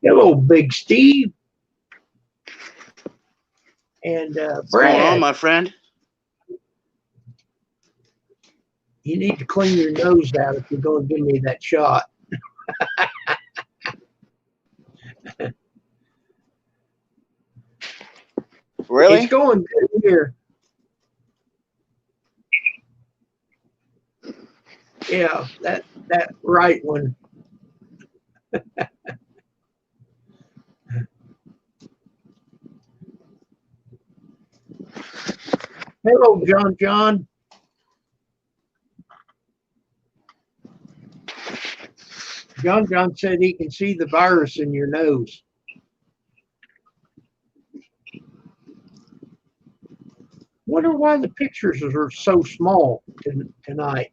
Hello, Big Steve. And What's Brad, going on, my friend? you need to clean your nose out if you're going to give me that shot. Really? It's going good here. Yeah, that right one. Hello, John. John said he can see the virus in your nose. Wonder why the pictures are so small tonight.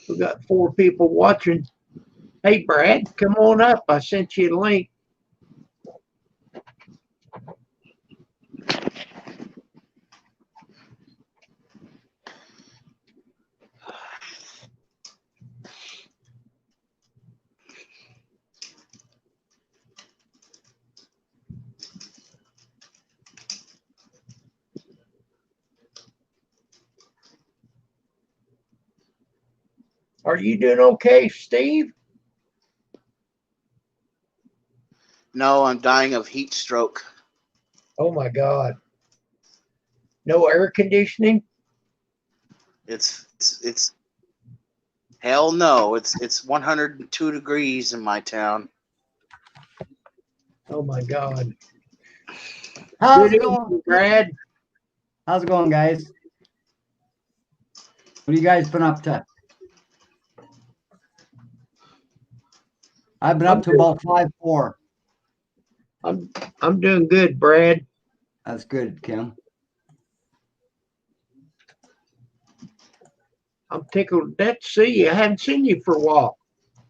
We got 4 people watching. Hey, Brad, come on up. I sent you a link. Are you doing okay, Steve? No, I'm dying of heat stroke. Oh my God. No air conditioning? It's hell no. It's 102 degrees in my town. Oh my God. How's Good it going, evening, Brad. How's it going, guys? What have you guys been up to? I've been up to about 5-4. I'm doing good, Brad. That's good, Kim. I'm tickled to see you. I haven't seen you for a while.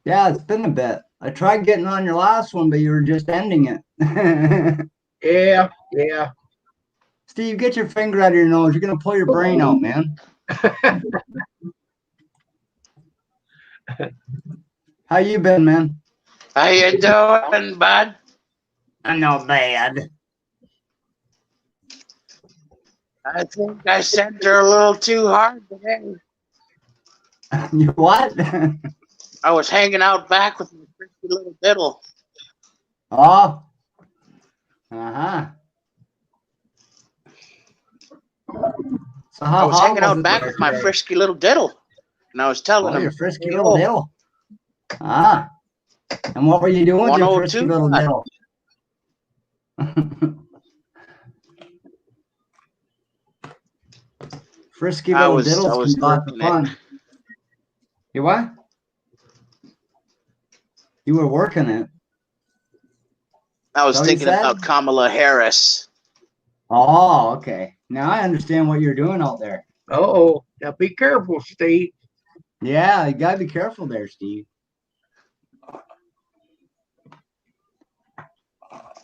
Yeah, it's been a bit. I tried getting on your last one, but you were just ending it. Yeah. Steve, get your finger out of your nose. You're gonna pull your brain out, man. How you been, man? How you doing, bud? I'm not bad. I think I sent her a little too hard today. You what? I was hanging out back with my frisky little diddle. Oh. Uh-huh. So I was hanging out it back there with my today? frisky little diddle. And I was telling Oh, him, your frisky little diddle. Ah. And what were you doing with your frisky 102, little diddle? Frisky I little was diddles can be lots of working fun. it. You what? You were working it. I was So you thinking said? about Kamala Harris. Oh, okay. Now I understand what you're doing out there. Uh-oh. Now be careful, Steve. Yeah, you gotta be careful there, Steve.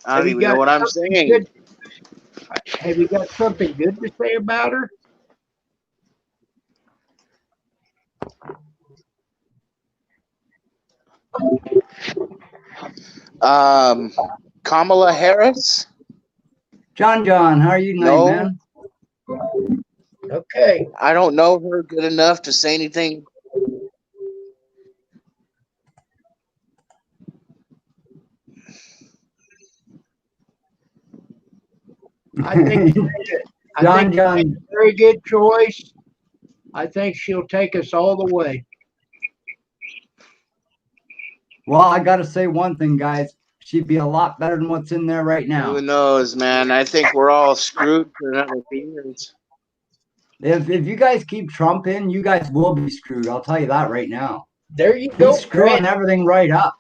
I don't even know what I'm saying. Have you got something good to say about her? Kamala Harris? John, how are you tonight, No. man? Okay. I don't know her good enough to say anything. I think John, it's a very good choice. I think she'll take us all the way. well, I gotta say one thing, guys. She'd be a lot better than what's in there right now. Who knows, man? I think we're all screwed for another few years. If you guys keep Trump in, you guys will be screwed. I'll tell you that right now. There you go, He's screwing Brad. everything right up.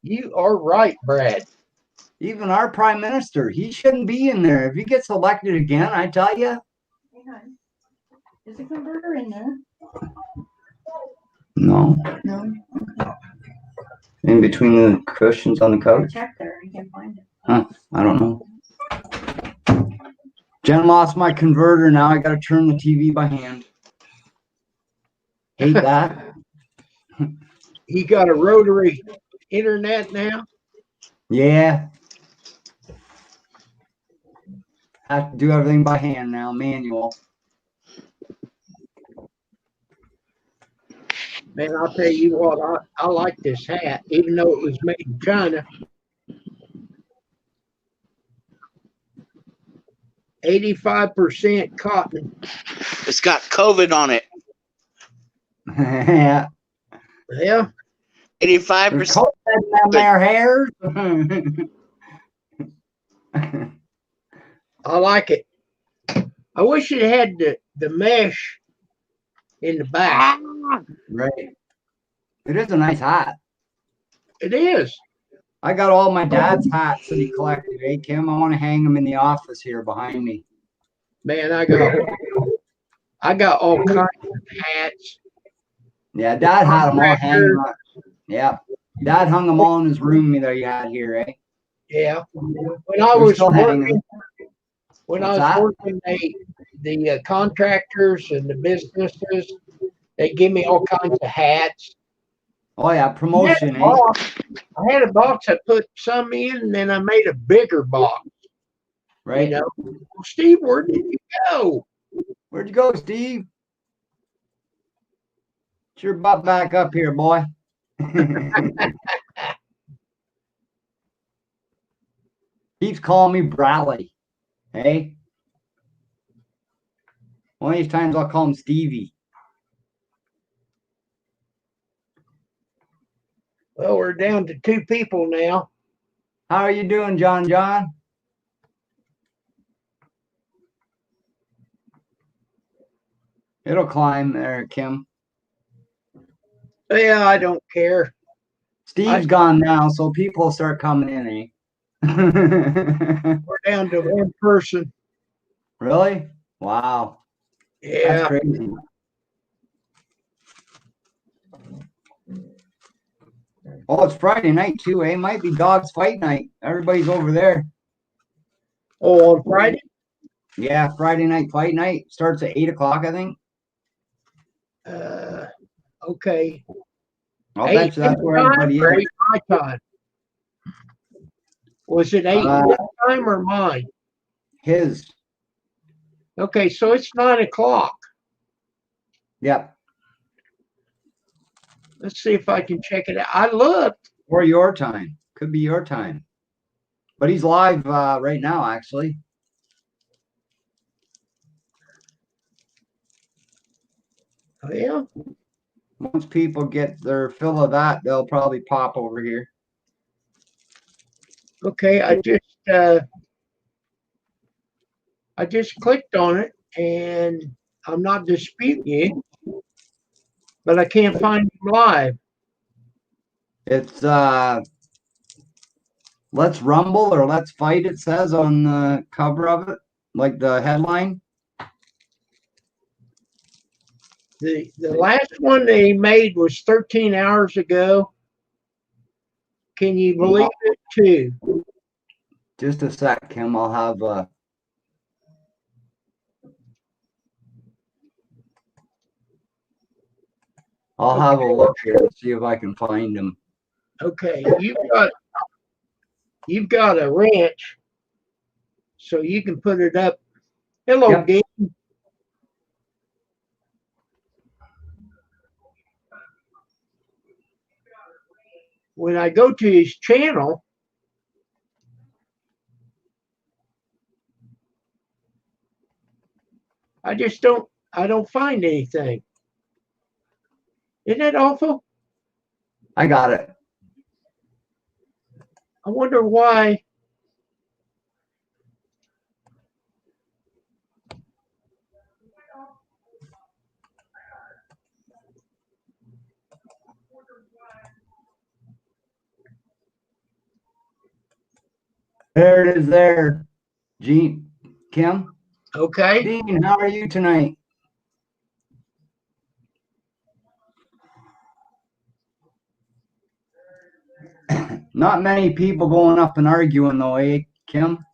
You are right, Brad. Even our prime minister, he shouldn't be in there. If he gets elected again, I tell you. Is the converter in there? No. No. In between the cushions on the I couch? checked there. I can't find it. Huh, I don't know. Jen lost my converter now. I gotta turn the TV by hand. Hate that. He got a rotary internet now. Yeah. Have to do everything by hand now, manual. Man, I'll tell you what, I like this hat, even though it was made in China. 85% cotton. It's got COVID on it. Yeah. Yeah, 85%. Cold in their hairs. I like it. I wish it had the mesh in the back. Right. It is a nice hat. It is. I got all my dad's hats that he collected. Hey, Kim, I want to hang them in the office here behind me. Man, I got all kinds of hats. Yeah, Dad had them all hanging up. Yeah. Dad hung them all in his room that he had here, eh? Yeah. When I They're was still hanging. working, What's that? the contractors and the businesses, they give me all kinds of hats. Oh, yeah, promotion, eh? I had a box. I put some in, and then I made a bigger box. Right? You know, well, Steve, where did you go? Where'd you go, Steve? Get your butt back up here, boy. Keeps calling me Bradley. Hey? One of these times I'll call him Stevie. Well, we're down to 2 people now. How are you doing, John? It'll climb there, Kim. Yeah, I don't care. Steve's gone now, so people start coming in, eh? We're down to 1 person. Really? Wow. Yeah. That's crazy. Oh, it's Friday night too, eh? Might be Dogs Fight Night. Everybody's over there. Oh, on Friday? Yeah, Friday night fight night. Starts at 8 o'clock, I think. Okay. I'll bet you that's where everybody or is. 8 my time. Was it 8 his time or mine? His. Okay, so it's 9 o'clock. Yep. Let's see if I can check it out. I looked. Or your time. Could be your time. But he's live right now, actually. Oh, yeah. Once people get their fill of that, they'll probably pop over here. Okay, I just clicked on it, and I'm not disputing you, but I can't find him live. It's Let's Rumble or Let's Fight, it says on the cover of it, like the headline. The last one they made was 13 hours ago. Can you believe it, too? Just a sec, Kim. I'll have a look here and see if I can find him. Okay, you've got a wrench, so you can put it up. Hello, Yep. Dean. When I go to his channel, I don't find anything. Isn't that awful? I got it. I wonder why. There it is there. Gene, Kim. Okay. Dean, how are you tonight? Not many people going up and arguing though, eh, Kim?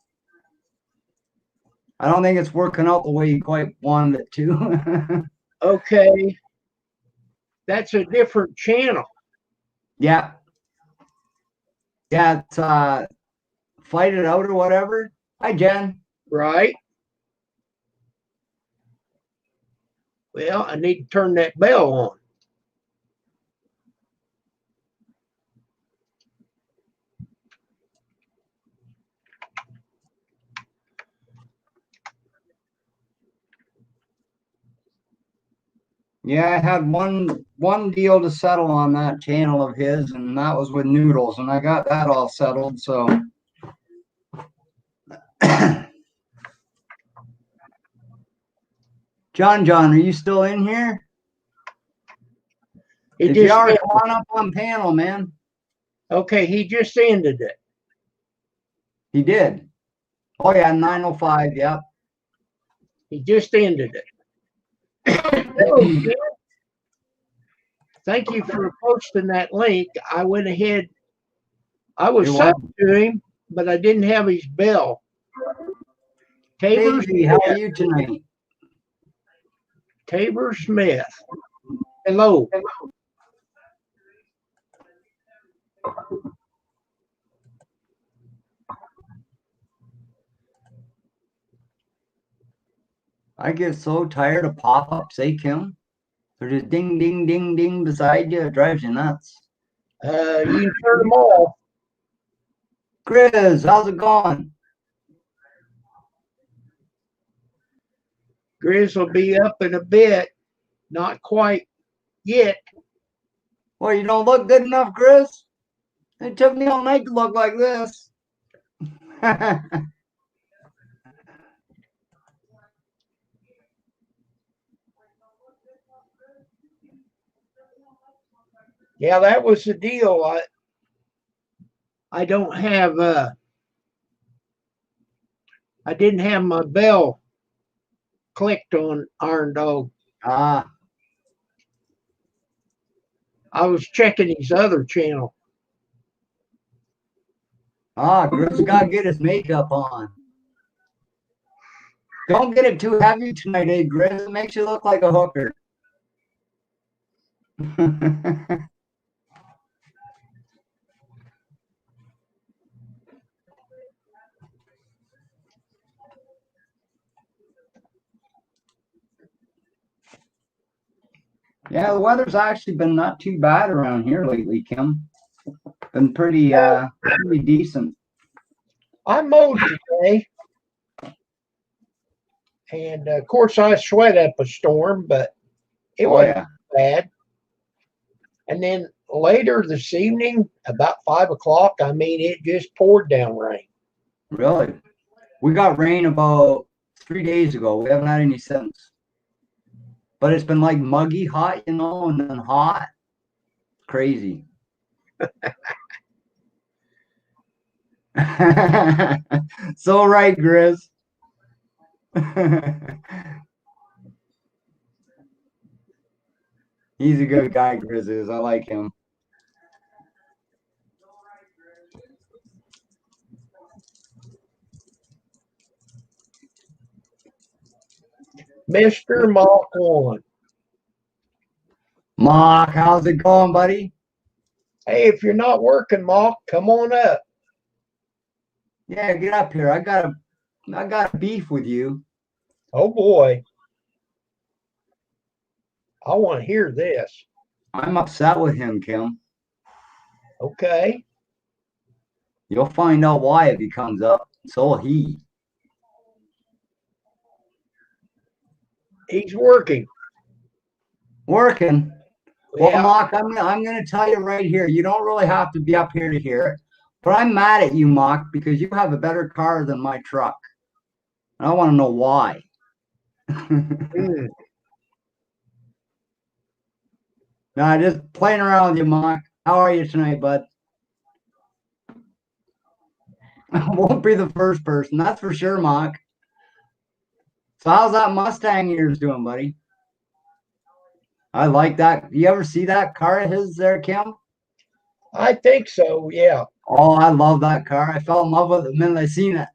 I don't think it's working out the way you quite wanted it to. Okay. That's a different channel, Yeah. Yeah, it's Fight It Out or whatever. Hi, Jen. right? Well, I need to turn that bell on. Yeah, I had one deal to settle on that channel of his, and that was with Noodles, and I got that all settled. So, John, are you still in here? He If you just are, come on up on panel, man. okay. He just ended it. He did. Oh yeah, 9:05. Yep. He just ended it. Hello, Ken. Thank you for posting that link. I went ahead. I was You're subbed to him, but I didn't have his bell. Tabor Daisy, how are Smith. you tonight? Tabor Smith. Hello. I get so tired of pop-ups, eh, Kim? They're just ding, ding, ding, ding beside you. It drives you nuts. You can turn them off. Chris, how's it going? Grizz will be up in a bit. Not quite yet. Well, you don't look good enough, Chris. It took me all night to look like this. Yeah, that was the deal. I don't have I didn't have my bell clicked on Iron Dog. Ah, I was checking his other channel. Chris got to get his makeup on. Don't get it too heavy tonight, eh, Chris? It makes you look like a hooker. Yeah, the weather's actually been not too bad around here lately, Kim. Been pretty decent. I mowed today. And of course, I sweat up a storm, but it Oh wasn't yeah. bad. And then later this evening, about 5 o'clock, I mean, it just poured down rain. Really? We got rain about 3 days ago. We haven't had any since. But it's been like muggy hot, and then hot. Crazy. So right, Grizz. He's a good guy, Grizz is. I like him. Mr. Mach 1. Mark, how's it going, buddy? Hey, if you're not working, Mach, come on up. Yeah, get up here. I got a beef with you. Oh boy. I want to hear this. I'm upset with him, Kim. Okay. You'll find out why if he comes up. So will he. He's working. Working. Well, Yeah. Mark, I'm gonna tell you right here. You don't really have to be up here to hear it. But I'm mad at you, Mark, because you have a better car than my truck. And I want to know why. Mm. Nah, just playing around with you, Mark. How are you tonight, bud? I won't be the first person, that's for sure, Mark. So how's that Mustang of yours doing, buddy? I like that. You ever see that car of his there, Kim? I think so, yeah. Oh, I love that car. I fell in love with it the minute I seen it.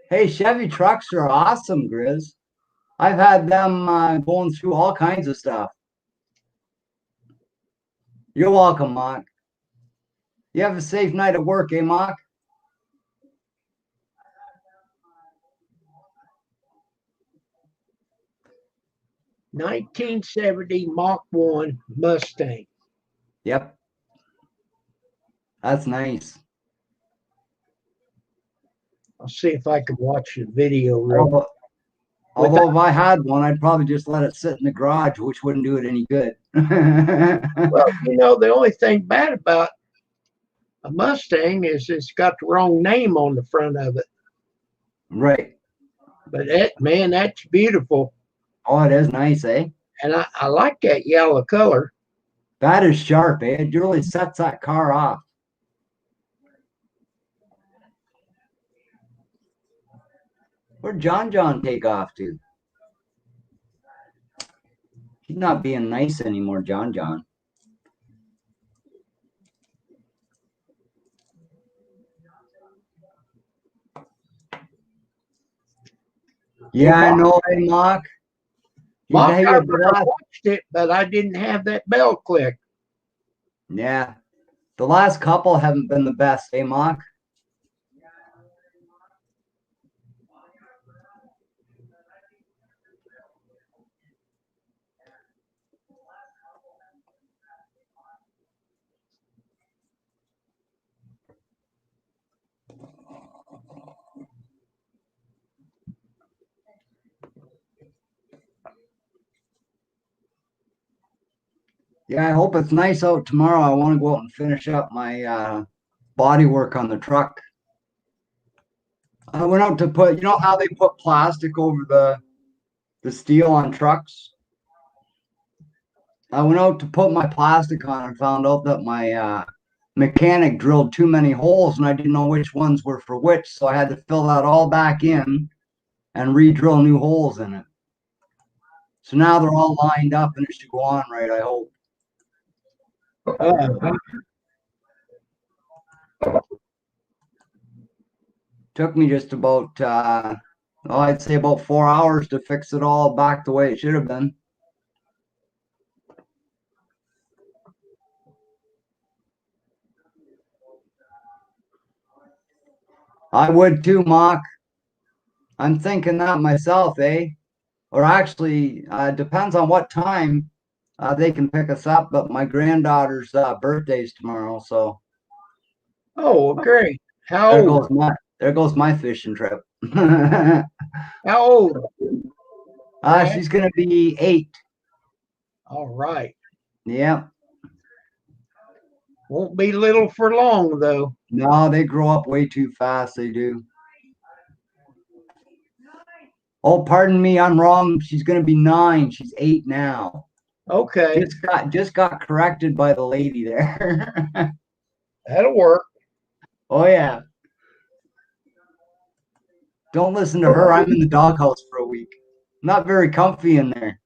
Hey, Chevy trucks are awesome, Grizz. I've had them going through all kinds of stuff. You're welcome, Mark. You have a safe night at work, eh, Mark? $1970 Mach 1 Mustang. Yep. That's nice. I'll see if I can watch the video real quick. Although if I had one, I'd probably just let it sit in the garage, which wouldn't do it any good. Well, you know, the only thing bad about a Mustang is it's got the wrong name on the front of it. Right. But man, that's beautiful. Oh, it is nice, eh? And I like that yellow color. That is sharp, eh? It really sets that car off. Where'd John take off to? He's not being nice anymore, John. Yeah, I know, hey, Mark. Mark, Hey, I the last- watched it, but I didn't have that bell click. yeah. The last couple haven't been the best, eh, Mark? Yeah, I hope it's nice out tomorrow. I want to go out and finish up my body work on the truck. I went out to put, you know how they put plastic over the steel on trucks? I went out to put my plastic on and found out that my mechanic drilled too many holes and I didn't know which ones were for which, so I had to fill that all back in and re-drill new holes in it. So now they're all lined up and it should go on right, I hope. Took me just about, I'd say about 4 hours to fix it all back the way it should have been. I would too, Mark. I'm thinking that myself, eh? Or actually, depends on what time they can pick us up. But my granddaughter's birthday's tomorrow, so Oh, great. How there goes my fishing trip. How old? She's gonna be 8. All right. Yeah. Won't be little for long, though. No, they grow up way too fast. They do. Oh, pardon me, I'm wrong. She's gonna be 9. She's 8 now. Okay. Just got corrected by the lady there. That'll work. Oh yeah. Don't listen to her. I'm in the doghouse for a week. Not very comfy in there.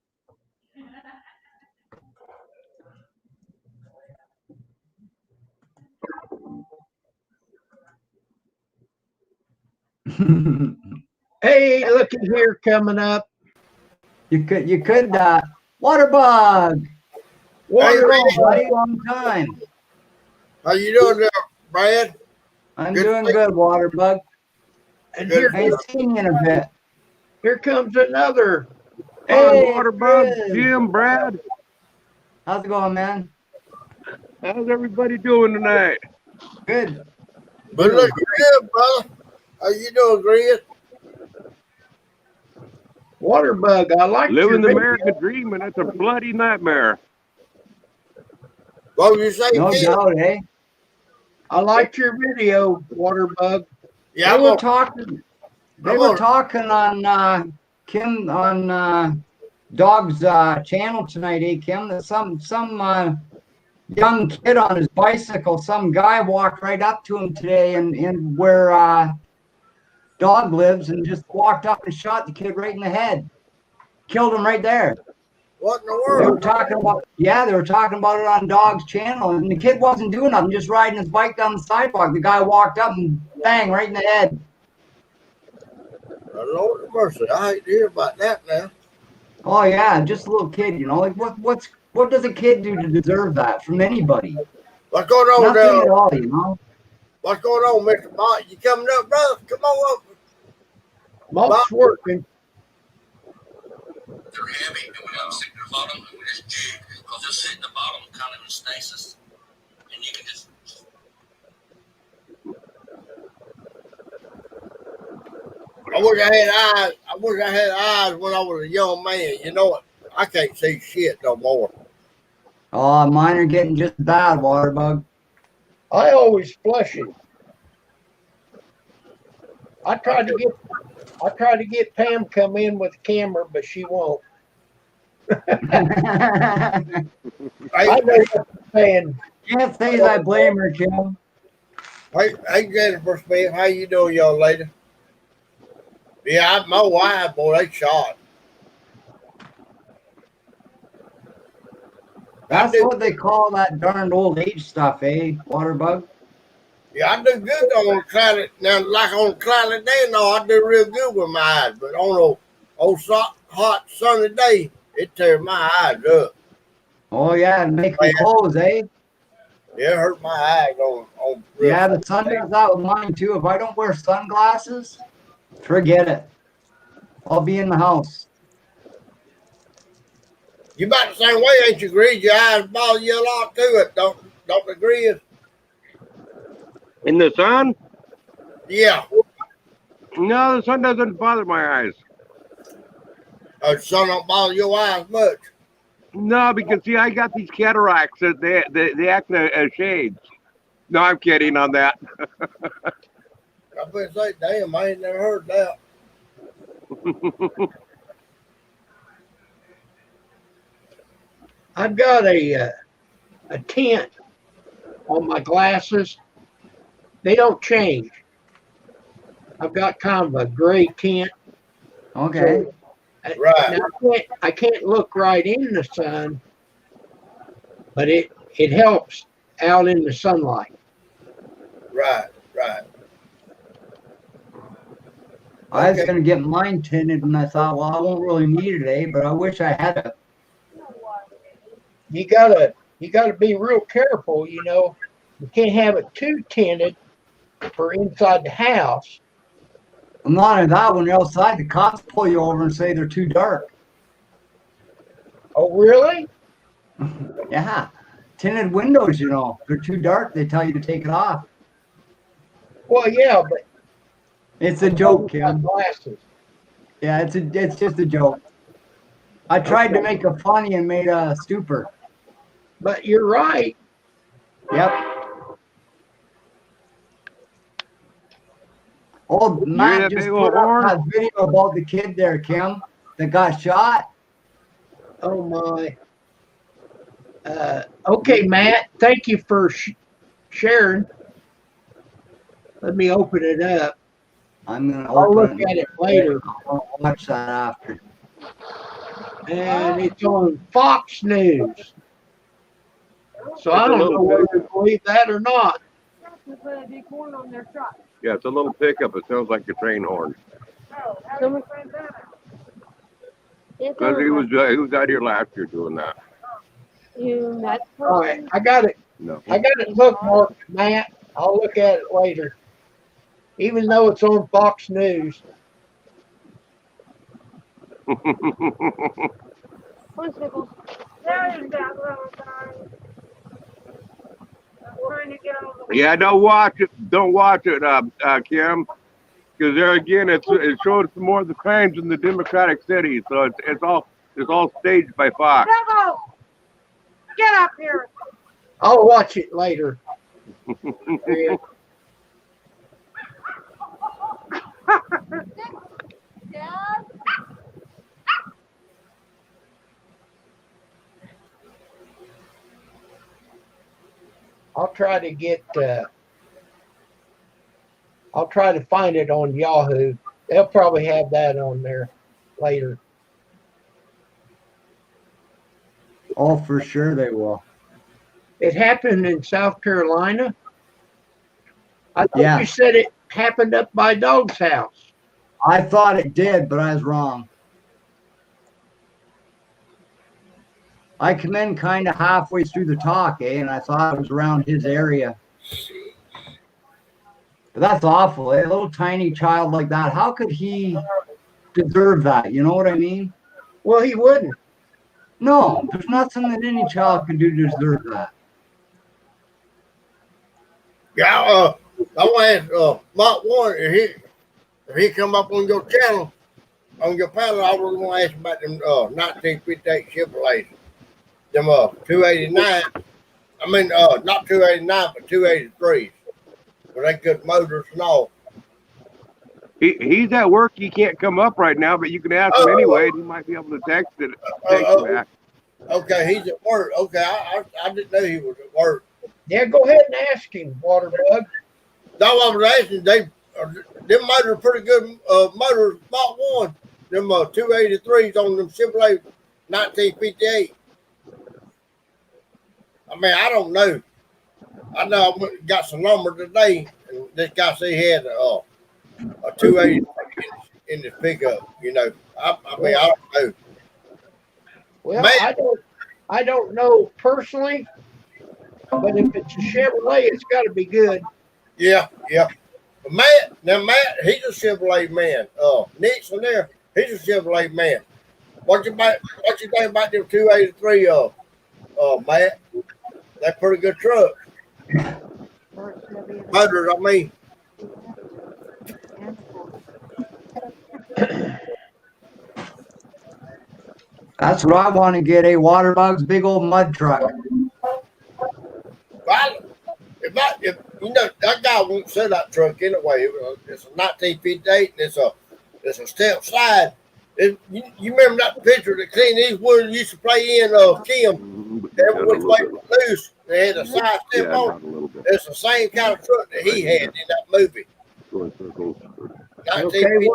Hey, look at here coming up. You could Waterbug. Waterbug. Buddy, long time. How you doing there, Brad? I'm Good doing thing. good, Waterbug. And Good. I ain't seen you in a bit. here comes another. Hey, Waterbug, Chris. Jim, Brad. How's it going, man? How's everybody doing tonight? Good. But look good, brother. How you doing, Greg? Waterbug. I like Living the your American dream, and it's a bloody nightmare. What would you say, No Ken? doubt, eh? I liked your video, Waterbug. Yeah, They I'm were on. talking. They I'm were on. talking on Kim on Dog's channel tonight, eh, Kim? That some young kid on his bicycle, some guy walked right up to him today in where Dog lives and just walked up and shot the kid right in the head. Killed him right there. What in the They were world? talking about they were talking about it on Dog's channel, and the kid wasn't doing nothing, just riding his bike down the sidewalk. The guy walked up and bang right in the head. Lord have mercy. I hate to hear about that now. Oh yeah, just a little kid, you know. Like what does a kid do to deserve that from anybody? What's going on Nothing there? at all, you know. What's going on, Mr. Mott? You coming up, brother? Come on up. Monk's working. They're heavy, and we got to stick to the bottom, and we just jig, because they'll sit in the bottom, kind of in stasis, and you can just. I wish I had eyes. I wish I had eyes when I was a young man. You know what? I can't see shit no more. Oh, mine are getting just bad, Waterbug. I always flush it. I tried to get Pam come in with a camera, but she won't. I know what you're saying. Can't say I blame her, Kim. Hey, Jennifer Smith, how you doing, young lady? Yeah, my wife, boy, they shot. That's what they call that darned old age stuff, eh, Waterbug? Yeah, I do good on cloudy. Now, like on a cloudy day, no, I do real good with my eyes. But on a old hot sunny day, it tears my eyes up. Oh yeah, and make me close, eh? Yeah, it hurt my eyes on real Yeah, the sun does that with mine too. If I don't wear sunglasses, forget it. I'll be in the house. You about the same way, ain't you, Grease? Your eyes bother you a lot too. Don't agree? In the sun? Yeah. No, the sun doesn't bother my eyes. The sun don't bother your eyes much. No, because see, I got these cataracts that they act as shades. No, I'm kidding on that. I better say, damn, I ain't never heard that. I've got a tint on my glasses. They don't change. I've got kind of a gray tint. Okay. Right. Now, I can't look right in the sun, but it helps out in the sunlight. Right. I was Okay. gonna get mine tinted, and I thought, well, I won't really need it, eh? But I wish I had it. You gotta be real careful. You know, you can't have it too tinted for inside the house. I'm not only that, when you're outside, the cops pull you over and say they're too dark. Oh, really? Yeah. Tinted windows, you know, they're too dark. They tell you to take it off. Well, yeah, but It's a joke, my Kim. glasses. Yeah, it's just a joke. I tried to make it funny and made a stupor. But you're right. Yep. Oh, Matt that just big old put up horn? that video about the kid there, Kim, that got shot. Oh my. Okay, Matt. Thank you for sharing. Let me open it up. I'm gonna I'll look open at it later. I'll watch that after. And it's on Fox News. So I don't know whether to believe that or not. Yeah, it's a little pickup. It sounds like a train horn. Because he was out here last year doing that. All right, I got it. No. I got it bookmarked, Matt. I'll look at it later. Even though it's on Fox News. Yeah, don't watch it. Don't watch it, Kim. Because there again, it shows more of the crimes in the Democratic cities. So it's all staged by Fox. Get up here. I'll watch it later. Yeah. Dad? I'll try to get. I'll try to find it on Yahoo. They'll probably have that on there later. Oh, for sure they will. It happened in South Carolina. I thought Yeah. you said it happened up by Dog's house. I thought it did, but I was wrong. I come in kind of halfway through the talk, and I thought it was around his area. But that's awful, A little tiny child like that. How could he deserve that? You know what I mean? Well, he wouldn't. No, there's nothing that any child can do to deserve that. Yeah, I want to ask Mark Warren if he come up on your channel, on your panel. I really want to ask about them 1958 Chevrolets, them 289. I mean, not 289, but 283s. Where they good motors and all. He's at work. He can't come up right now, but you can ask him anyway. And he might be able to text it. Text back. Okay, he's at work. Okay, I didn't know he was at work. Yeah, go ahead and ask him, Waterbug. No, I was asking. Them motors are pretty good motors. Mark One, them 283s on them Chevrolet 1958. I mean, I don't know. I know I got some number today, and this guy said he had a 280 in his pickup. You know, I mean, I don't know. Well, Man. I don't know personally, but if it's a Chevrolet, it's got to be good. Yeah. But Matt, he's a Chevrolet man. Nick's in there, he's a Chevrolet man. What you think about them 283? Matt, they're pretty good trucks. Motors, I mean. That's what I want to get, a Waterbug's big old mud truck. Well, if you know that guy won't sell that truck anyway. It's a 1958 and it's a step slide. You remember that picture that Clint Eastwood used to play in Kim? Every which way but loose. They had a side step on it. It's the same kind of truck that he had in that movie. Okay,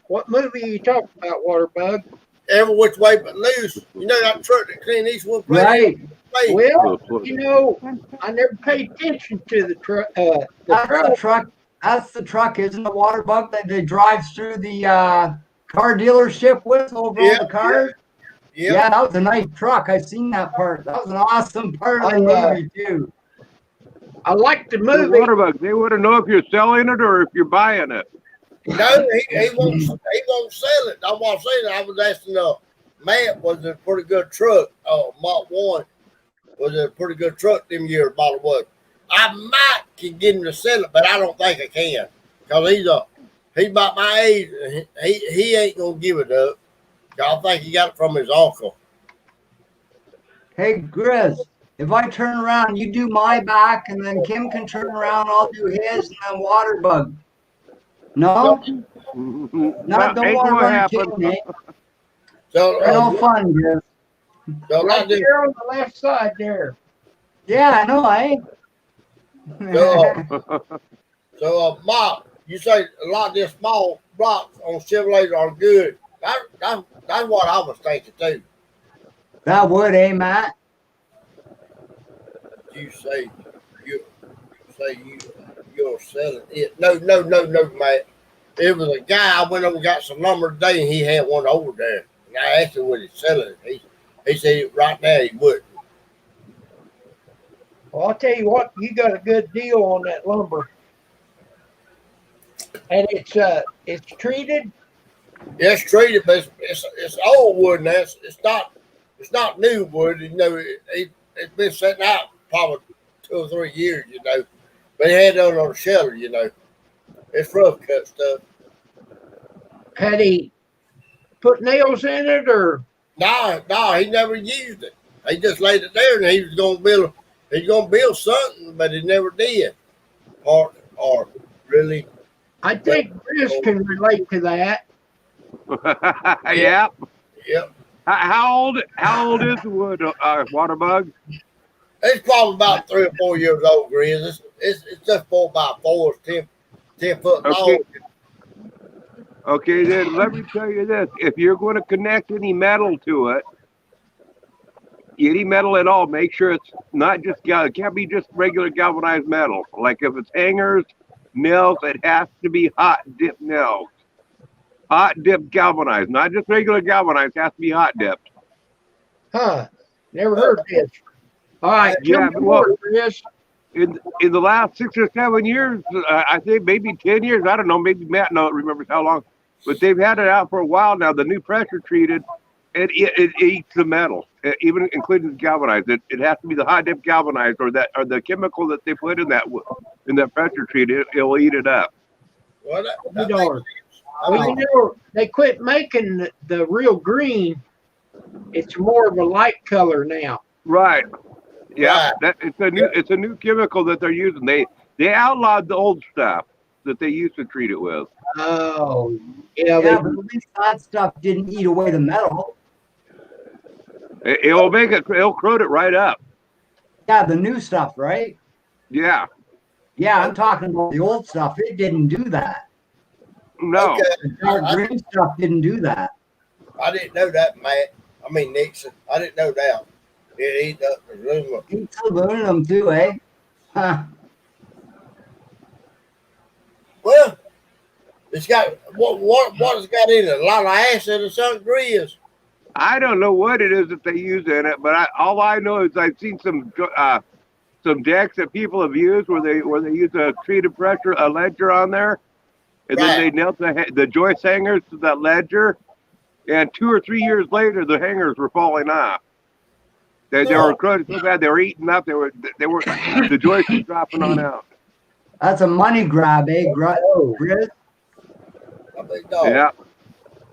what movie are you talking about, Waterbug? Every which way but loose. You know that truck that Clint Eastwood played? Right. Well, you know, I never paid attention to the truck. That's the truck, isn't the Waterbug that they drive through the car dealership with over all the cars? Yeah, that was a nice truck. I seen that part. That was an awesome part of the movie too. I like the The movie. Waterbug, they want to know if you're selling it or if you're buying it. No, he won't sell it. I was saying, I was asking Matt, was it a pretty good truck? Mark One was it a pretty good truck them years, Bottle was. I might can get him to sell it, but I don't think I can. Because he's about my age, and he ain't gonna give it up. I think he got it from his uncle. Hey, Grizz, if I turn around, you do my back, and then Kim can turn around, I'll do his, and then Waterbug. No? No, don't want to run chicken, eh? So, They're no fun, Grizz. so, Right there on the left side there. Yeah, I know, eh? so, Mark, you say a lot of these small blocks on Chevrolet are good. That's what I was thinking too. That would, eh, Matt? You say you're selling it. No, Matt. It was a guy. I went over and got some lumber today, and he had one over there. And I asked him, would he sell it? He said right now he wouldn't. Well, I'll tell you what, you got a good deal on that lumber. And it's treated. Yeah, it's treated, but it's old wood now. It's not new wood. You know, it's been sitting out probably 2 or 3 years. You know, but he had it on the shelter. You know, it's rough cut stuff. Had he put nails in it or? No, he never used it. He just laid it there, and he was gonna build something, but he never did. Or really. I think Chris can relate to that. Yeah. Yep. How old is the wood, Waterbug? It's probably about 3 or 4 years old, Grizz. It's just 4x4, 10 foot long. Okay, then let me tell you this. If you're going to connect any metal to it, any metal at all, make sure it's not just, it can't be just regular galvanized metal. Like if it's hangers, nails, it has to be hot dip nails. Hot dip galvanized, not just regular galvanized. It has to be hot dipped. Huh? Never heard this. All right, Yeah, tell me well- more, Chris. In the last 6 or 7 years, I think maybe 10 years. I don't know. Maybe Matt remembers how long, but they've had it out for a while now. The new pressure treated, it eats the metal, even including the galvanized. It has to be the hot dip galvanized or the chemical that they put in that pressure treat. It'll eat it up. Well, that Darn. makes sense. I Well, mean, you know, they quit making the real green. It's more of a light color now. Right. Yeah. Right. It's a new chemical that they're using. They outlawed the old stuff that they used to treat it with. Oh, yeah. Yeah, but at least that stuff didn't eat away the metal. It'll corrode it right up. Yeah, the new stuff, right? Yeah. Yeah, I'm talking about the old stuff. It didn't do that. No. okay. The dark green stuff didn't do that. I didn't know that, Matt. I mean, Nixon. I didn't know that. It ate up the room. It's aluminum too, eh? Huh. Well, it's got what it's got in it? A lot of acid or something, Grizz. I don't know what it is that they use in it, but all I know is I've seen some decks that people have used where they use a treated pressure, a ledger on there, and then they nailed the joist hangers to that ledger, and 2 or 3 years later the hangers were falling off. They were corroded so bad they were eating up. The joist was dropping on out. That's a money grab, eh, Grizz? I think dog. Yeah.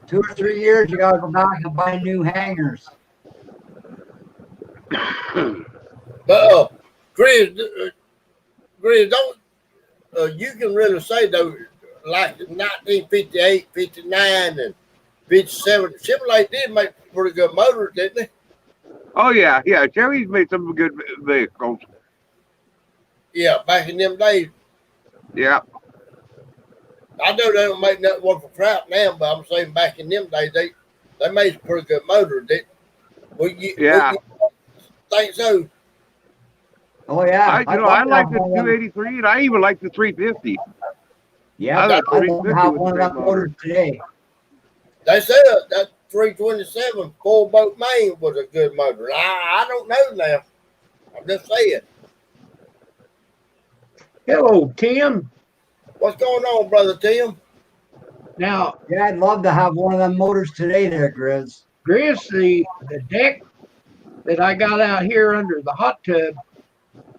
2 or 3 years, you gotta go back and buy new hangers. But Grizz, don't you can really say though, like 1958, 59, and 57, Chevrolet did make pretty good motors, didn't they? Oh yeah. Chevy's made some good vehicles. Yeah, back in them days. Yeah. I know they don't make nothing worth for crap now, but I'm saying back in them days they made some pretty good motors. Yeah. Think so. Oh yeah. I like the 283, and I even like the 350. Yeah, I I like love to 350 have with one of great that motor today. They said that 327 full boat main was a good motor. I don't know now. I'm just saying. Hello, Tim. What's going on, brother Tim? Now, Yeah, I'd love to have one of them motors today there, Grizz. Chris, the deck that I got out here under the hot tub,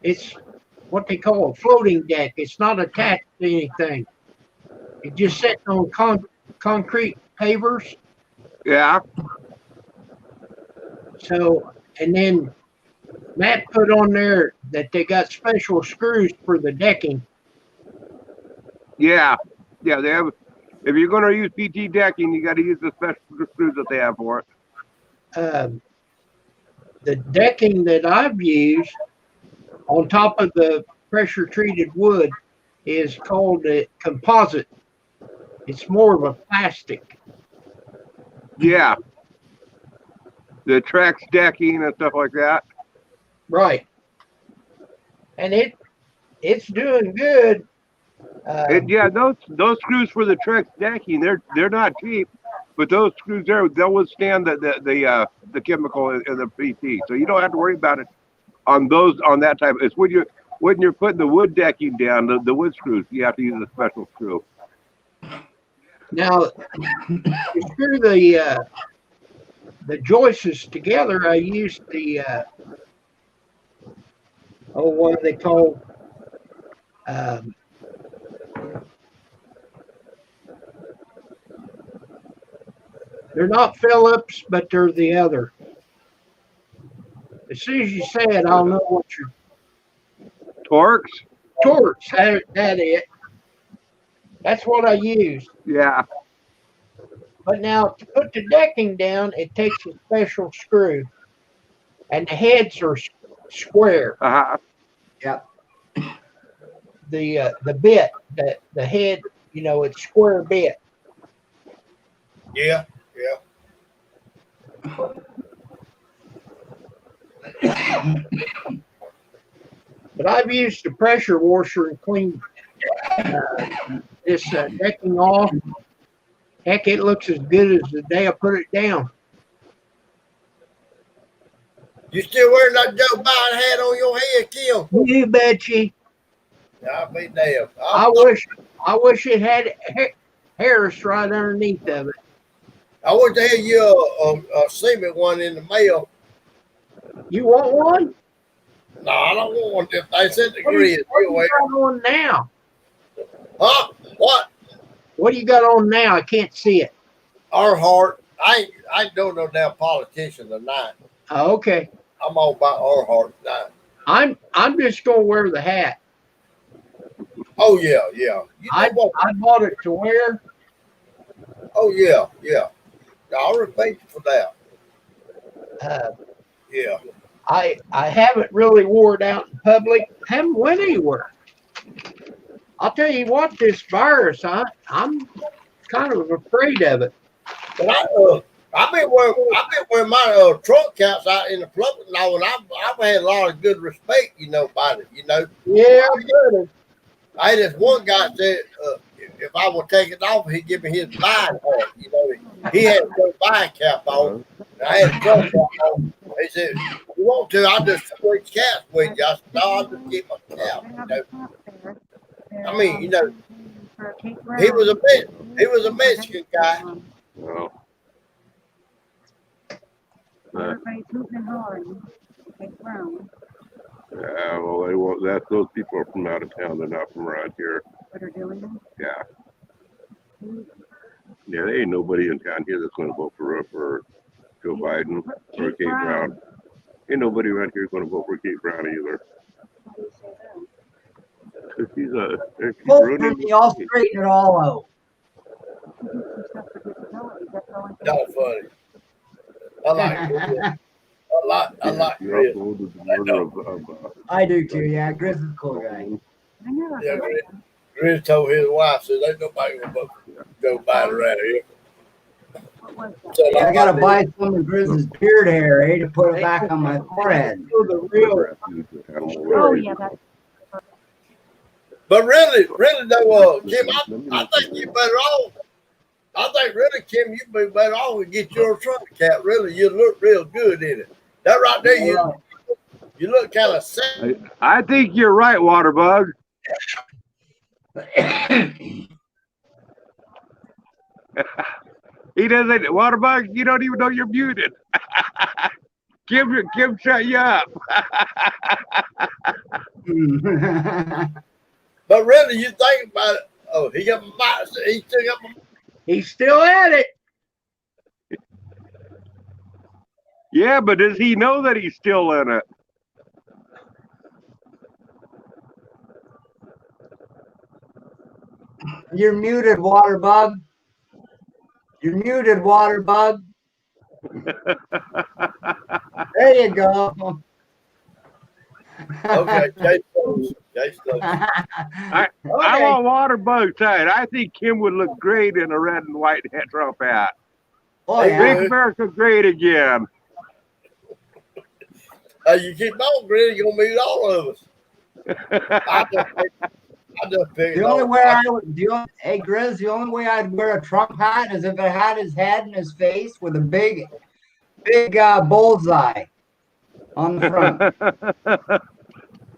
it's what they call a floating deck. It's not attached to anything. It's just sitting on concrete pavers. Yeah. So, and then Matt put on there that they got special screws for the decking. Yeah. They have. If you're going to use PT decking, you got to use the special screws that they have for it. The decking that I've used on top of the pressure treated wood is called a composite. It's more of a plastic. Yeah. The Trex decking and stuff like that. Right. And it's doing good. Those screws for the Trex decking, they're not cheap, but those screws there, they'll withstand the chemical in the PT. So you don't have to worry about it on that type. It's when you're putting the wood decking down, the wood screws, you have to use a special screw. Now, to screw the joists together, I used the what are they called? They're not Phillips, but they're the other. As soon as you say it, I'll know what you're. Torx? Torch, that it. That's what I use. Yeah. But now to put the decking down, it takes a special screw, and the heads are square. Uh-huh. Yep. The bit, the head, it's square bit. Yeah. But I've used a pressure washer and cleaned this decking off, Heck, it looks as good as the day I put it down. You still wearing that Joe Biden hat on your head, Kim? You betcha. I'll be damned. I wish it had Harris right underneath of it. I want to have you a cement one in the mail. You want one? No, I don't want one. If they sent the What do grid, you got on now? huh? What? What do you got on now? I can't see it. Our heart. I don't know damn politician or not. Oh, okay. I'm all about our heart now. I'm just gonna wear the hat. Oh yeah, yeah. You know I what? bought it to wear. Oh yeah, yeah. I'll repay you for that. Yeah. I haven't really wore it out in public. Haven't went anywhere. I'll tell you what, this virus, I'm kind of afraid of it. But I've been wearing my trunk caps out in the public now, and I've had a lot of good respect, by it. Yeah, good. I had this one guy said if I would take it off, he'd give me his buying card. He had a buying cap on. And I had a trunk cap on. He said, "If you want to, I'll just switch caps with you." I said, "No, I'll just keep my cap." I mean, he was a Mexican guy. Well, Everybody's moving hard. Kate Brown. yeah, well, they won't. Those people are from out of town. They're not from around here. What are doing? Yeah. Yeah, there ain't nobody in town here that's going to vote for Joe Biden or Kate Brown. Ain't nobody around here going to vote for Kate Brown either. She's Vote for ruining me, I'll straighten it all out. Y'all funny. I like You're Chris. uploaded the murder of I do too, yeah. Grizz is a cool guy. I know. Yeah, Chris told his wife, said, "Ain't nobody gonna vote for Joe Biden around here." What was that? So, I gotta buy some of Grizz's beard hair, to put it back on my forehead. For the real. Oh, yeah, that's But really though, Kim, I think you better off. I think really, Kim, you'd be better off to get your trunk cap. Really, you look real good in it. That right there, you look kind of sad. I think you're right, Waterbug. He doesn't. Waterbug, you don't even know you're muted. Kim shut you up. But really, you think about it. Oh, he got my. He took up my. He's still at it. Yeah, but does he know that he's still in it? You're muted, Waterbug. You're muted, Waterbug. There you go. Okay, Jay Stokes. I want Waterbug side. I think Kim would look great in a red and white Trump hat. Oh, Make yeah. America great again. You keep on, Grizz, you're gonna meet all of us. I just picked The only way hey Grizz, the only way I'd wear a Trump hat is if it had his head and his face with a big bullseye on the front.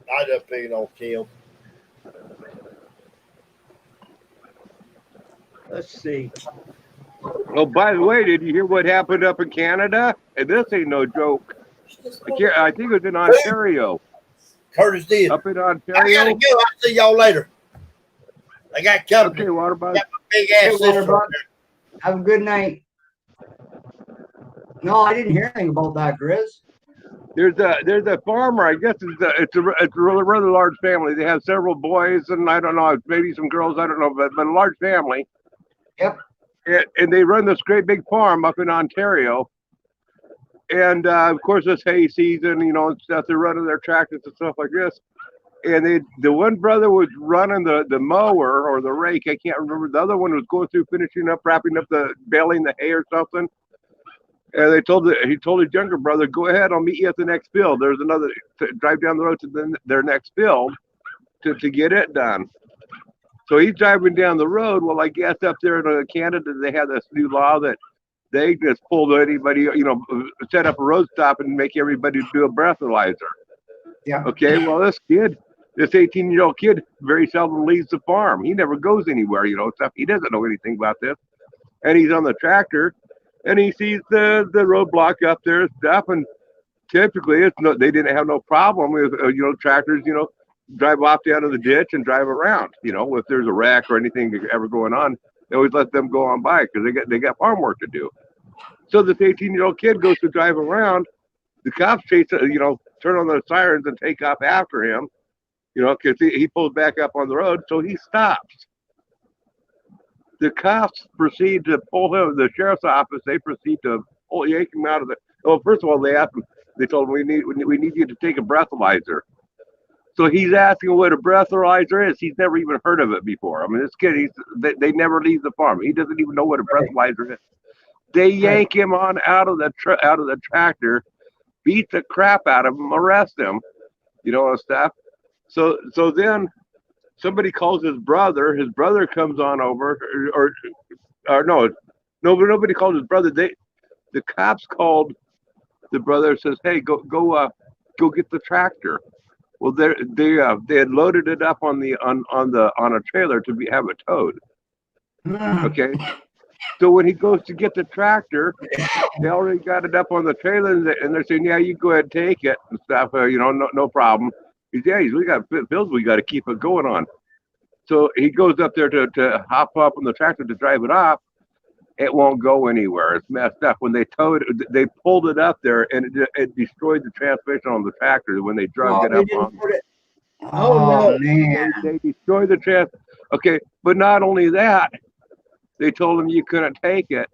I just picked on Kim. Let's see. Oh, by the way, did you hear what happened up in Canada? And this ain't no joke. I think it was in Ontario. Curtis did. Up in I gotta Ontario. go. I'll see y'all later. I got company. Okay, Waterbug. Got my big Hey, ass sister. Waterbug. Have a good night. No, I didn't hear anything about that, Grizz. There's a farmer. I guess it's a rather large family. They have several boys and I don't know, maybe some girls. I don't know, but a large family. Yep. And they run this great big farm up in Ontario. And of course, it's hay season, and stuff. They're running their tractors and stuff like this. And the one brother was running the mower or the rake. I can't remember. The other one was going through finishing up, wrapping up baling the hay or something. And he told his younger brother, "Go ahead, I'll meet you at the next field. There's another drive down the road to their next field to get it done." So he's driving down the road. Well, I guess up there in Canada, they have this new law that they just pull anybody, set up a road stop and make everybody do a breathalyzer. Yeah. Okay, well, this 18-year-old kid, very seldom leaves the farm. He never goes anywhere, stuff. He doesn't know anything about this. And he's on the tractor, and he sees the roadblock up there and stuff. And typically, they didn't have no problem with, tractors, drive off down to the ditch and drive around. If there's a wreck or anything ever going on, they always let them go on by because they got farm work to do. So this 18-year-old kid goes to drive around. The cops chase, turn on the sirens and take off after him, because he pulls back up on the road. So he stops. The cops proceed to pull him. The sheriff's office, they proceed to yank him out of the. Well, first of all, they told him we need you to take a breathalyzer. So he's asking what a breathalyzer is. He's never even heard of it before. I mean, this kid, they never leave the farm. He doesn't even know what a breathalyzer is. They yank him on out of the tractor, beat the crap out of him, arrest him, and stuff. So then somebody calls his brother. His brother comes on over, or no, nobody called his brother. The cops called the brother. Says, hey, go get the tractor. Well, they had loaded it up on a trailer to have it towed. Okay, so when he goes to get the tractor, they already got it up on the trailer, and they're saying, "Yeah, you go ahead and take it and stuff. No problem." We got bills we got to keep it going on. So he goes up there to hop up on the tractor to drive it off. It won't go anywhere. It's messed up. When they towed it, they pulled it up there, and it destroyed the transmission on the tractor when they drug it up on. Oh, man. They destroyed the trans. Okay, but not only that, they told him you couldn't take it,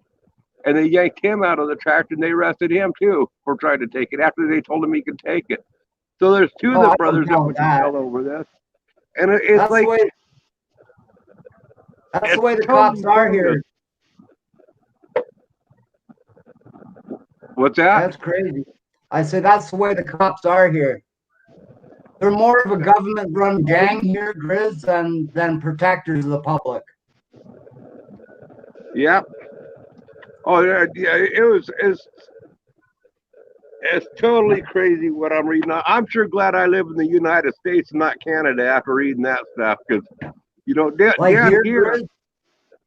and they yanked him out of the tractor, and they arrested him too for trying to take it after they told him he could take it. So there's two of the brothers that went to jail over this, and it's That's like that's the way the cops are here. What's that? That's crazy. I said that's the way the cops are here. They're more of a government-run gang here, Grizz, than protectors of the public. Yeah. Oh yeah. It's totally crazy what I'm reading. I'm sure glad I live in the United States and not Canada after reading that stuff, because Like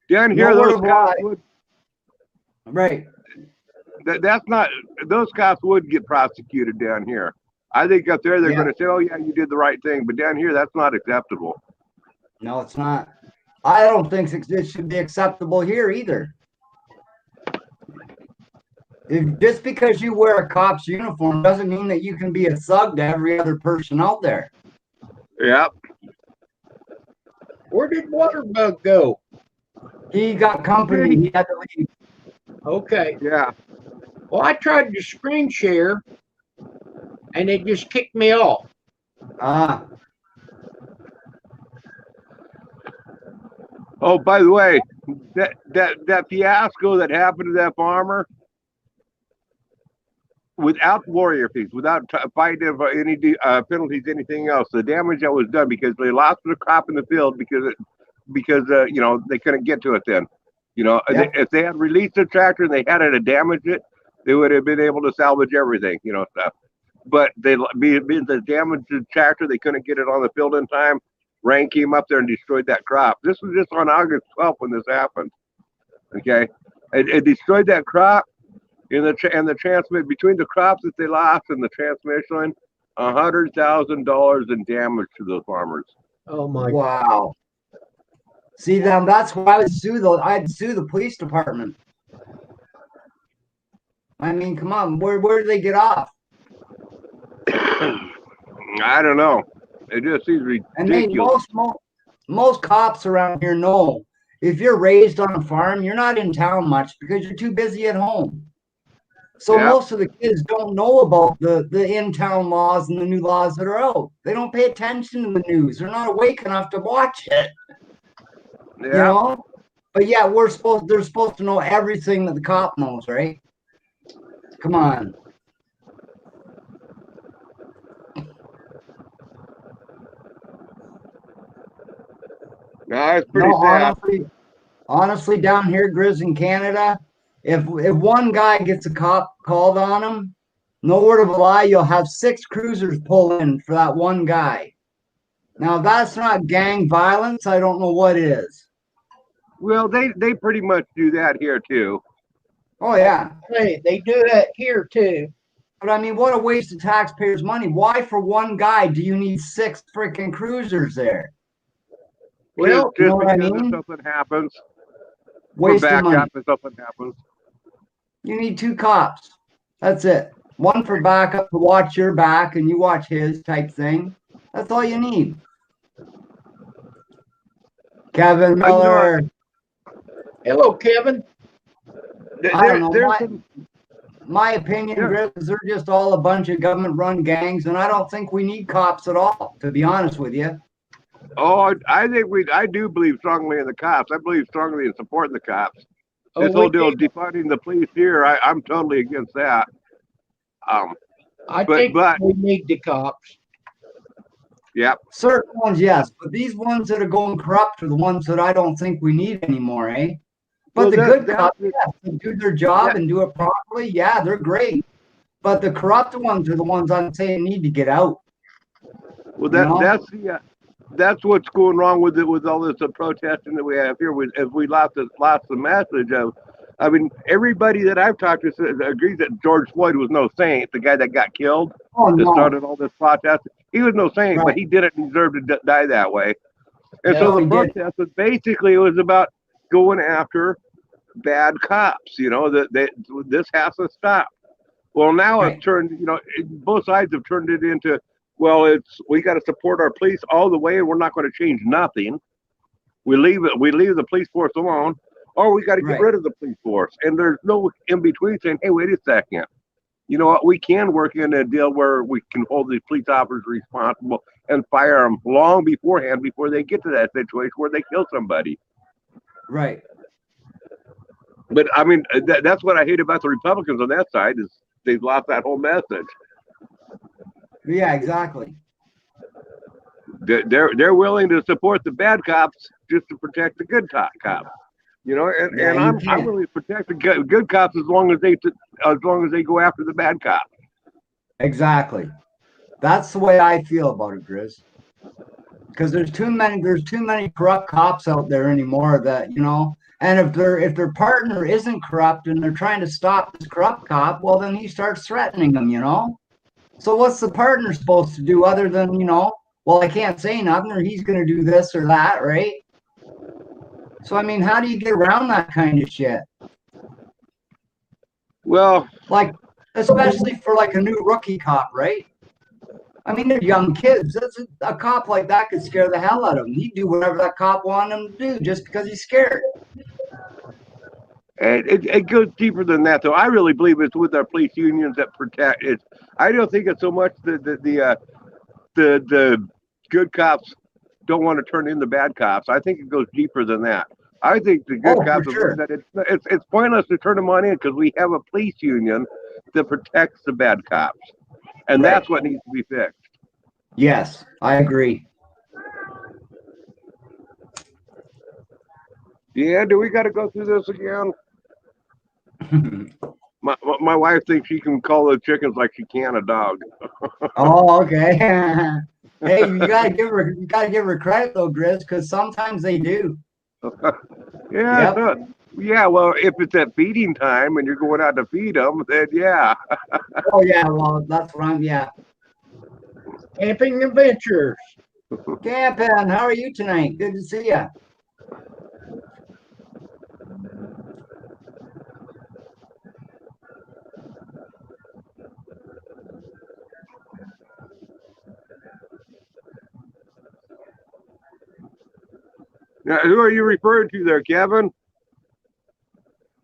down here, those cops would, right. that's not, those cops would get prosecuted down here. I think up there they're going to say, "Oh yeah, you did the right thing," but down here that's not acceptable. No, it's not. I don't think it should be acceptable here either. Just because you wear a cop's uniform doesn't mean that you can be a thug to every other person out there. Yeah. Where did Waterbug go? He got company. He had to leave. Okay. Yeah. Well, I tried to screen share, and it just kicked me off. Oh, by the way, that fiasco that happened to that farmer, without warrior fees, without fighting for any penalties, anything else, the damage that was done because they lost the crop in the field because they couldn't get to it then. If they had released the tractor and they had it to damage it, they would have been able to salvage everything, stuff. But being the damaged tractor, they couldn't get it on the field in time. Rain came up there and destroyed that crop. This was just on August 12th when this happened. Okay, it destroyed that crop. And the transmit between the crops that they lost and the transmission, $100,000 in damage to the farmers. Oh my! Wow. See, now that's why I'd sue the police department. I mean, come on, where do they get off? I don't know. It just seems ridiculous. And most cops around here know if you're raised on a farm, you're not in town much because you're too busy at home. So most of the kids don't know about the in-town laws and the new laws that are out. They don't pay attention to the news. They're not awake enough to watch it. Yeah. But yeah, they're supposed to know everything that the cop knows, right? Come on. No, it's pretty No, sad. honestly, down here, Grizz in Canada, if one guy gets a cop called on him, no word of a lie, you'll have 6 cruisers pull in for that one guy. Now, if that's not gang violence, I don't know what is. Well, they pretty much do that here too. Oh yeah, Hey, they do that here too. but I mean, what a waste of taxpayers' money. Why, for one guy, do you need 6 freaking cruisers there? Well, you Just know what I because mean? if something happens, Waste for of money. backup, if something happens. You need 2 cops. That's it. One for backup to watch your back and you watch his type thing. That's all you need. Kevin I know. Miller. hello, Kevin. I don't know. There's some, My opinion, Yeah. Grizz, is they're just all a bunch of government-run gangs, and I don't think we need cops at all, to be honest with you. oh, I do believe strongly in the cops. I believe strongly in supporting the cops. Oh, This whole we deal need- defunding the police here, I'm totally against that. I but- think but- we need the cops. Yeah. Certain ones, yes, but these ones that are going corrupt are the ones that I don't think we need anymore, eh? But Well, the that- good that- cops, yes, they do their job and do it properly. Yeah, they're great. But the corrupt ones are the ones I'm saying need to get out. Well, You know? that's what's going wrong with it, with all this protesting that we have here. If we lost the message of, I mean, everybody that I've talked to agrees that George Floyd was no saint. The guy that got killed, Oh that no, started all this protest, he was no saint, Right. but he didn't deserve to die that way. And No, so the he did. protest was basically, it was about going after bad cops. You know that this has to stop. Well, now Right. it's turned. You know, both sides have turned it into, well, we got to support our police all the way, and we're not going to change nothing. We leave the police force alone, or we got to get Right. rid of the police force. And there's no in between saying, hey, wait a second. You know what? We can work in a deal where we can hold the police officers responsible and fire them long beforehand before they get to that situation where they kill somebody. right. But I mean, that's what I hate about the Republicans on that side is they've lost that whole message. Yeah, exactly. They're willing to support the bad cops just to protect the good cops. You know, and, Yeah, and you I'm can't. willing to protect the good cops as long as they go after the bad cops. Exactly. That's the way I feel about it, Grizz. Because there's too many corrupt cops out there anymore that, you know, and if their partner isn't corrupt and they're trying to stop this corrupt cop, well then he starts threatening them, you know. So what's the partner supposed to do other than, you know, well, I can't say nothing or he's gonna do this or that, right? So I mean, how do you get around that kind of shit? Well, Like, especially for like a new rookie cop, right? I mean, they're young kids. A cop like that could scare the hell out of him. He'd do whatever that cop wanted him to do just because he's scared. it goes deeper than that, though. I really believe it's with our police unions that protect it. I don't think it's so much the good cops don't want to turn in the bad cops. I think it goes deeper than that. I think the good Oh, for cops sure. that it's pointless to turn them on in because we have a police union that protects the bad cops, and Right. that's what needs to be fixed. Yes, I agree. Yeah, do we got to go through this again? My wife thinks she can call the chickens like she can a dog. Oh, okay. Hey, you gotta give her credit though, Grizz, because sometimes they do. Yeah, Yep. yeah. Well, if it's at feeding time and you're going out to feed them, then yeah. Oh yeah, well that's what I'm. Yeah. Camping adventures. Campin, how are you tonight? Good to see you. Now, who are you referring to there, Kevin?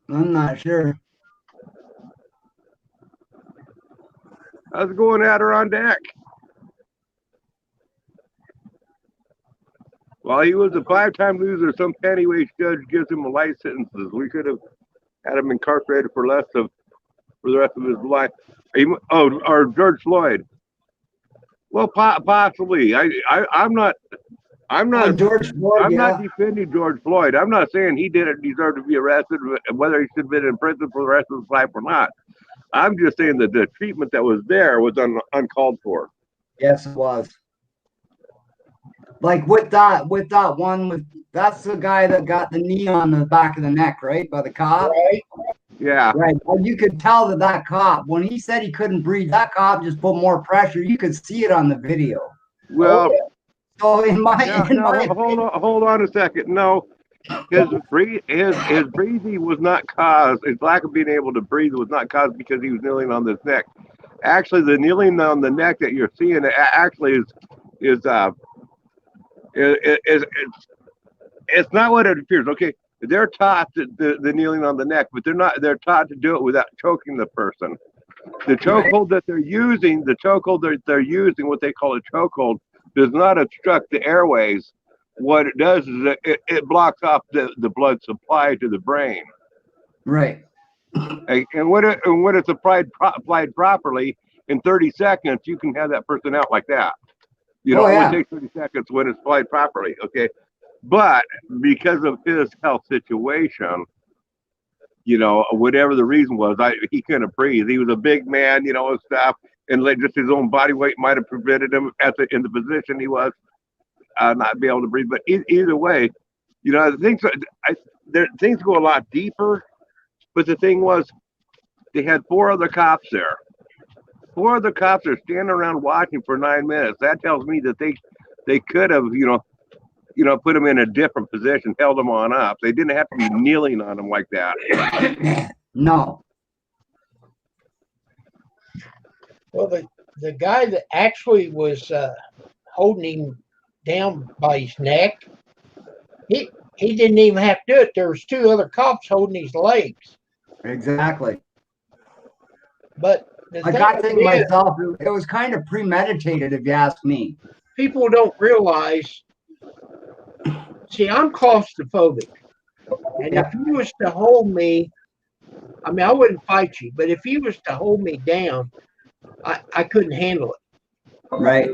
I'm not sure. How's it going at her on deck? Well, he was a 5-time loser. Some pennyweight judge gives him a life sentence. We could have had him incarcerated for the rest of his life. Or George Floyd. Well, possibly. I'm I'm Oh, not. George Floyd, I'm yeah. not defending George Floyd. I'm not saying he didn't deserve to be arrested, whether he should have been in prison for the rest of his life or not. I'm just saying that the treatment that was there was uncalled for. Yes, it was. Like with that one that's the guy that got the knee on the back of the neck, right? By the cop. Right? Yeah. Right. Well, you could tell that cop, when he said he couldn't breathe, that cop just put more pressure. You could see it on the video. Well, So in my, hold on a second. No, his breathing was not caused. His lack of being able to breathe was not caused because he was kneeling on his neck. Actually, the kneeling on the neck that you're seeing actually is it's not what it appears. Okay, they're taught the kneeling on the neck, but they're taught to do it without choking the person. The chokehold that they're using, what they call a chokehold, does not obstruct the airways. What it does is it blocks off the blood supply to the brain. right. And when it's applied properly, in 30 seconds, you can have that person out like that. You know, it only takes 30 seconds when it's applied properly. Okay. But because of his health situation, you know, whatever the reason was, he couldn't breathe. He was a big man, you know, and stuff, and just his own body weight might have prevented him in the position he was not be able to breathe. But either way, you know, things go a lot deeper. But the thing was, they had 4 other cops there. 4 other cops are standing around watching for 9 minutes. That tells me that they could have, you know, put him in a different position, held him on up. They didn't have to be kneeling on him like that. No. Well, the guy that actually was holding him down by his neck, he didn't even have to do it. There was 2 other cops holding his legs. Exactly. But I got to think myself, it was kind of premeditated, if you ask me. people don't realize. See, I'm claustrophobic, and if he was to hold me, I mean, I wouldn't fight you, but if he was to hold me down, I couldn't handle it. Right.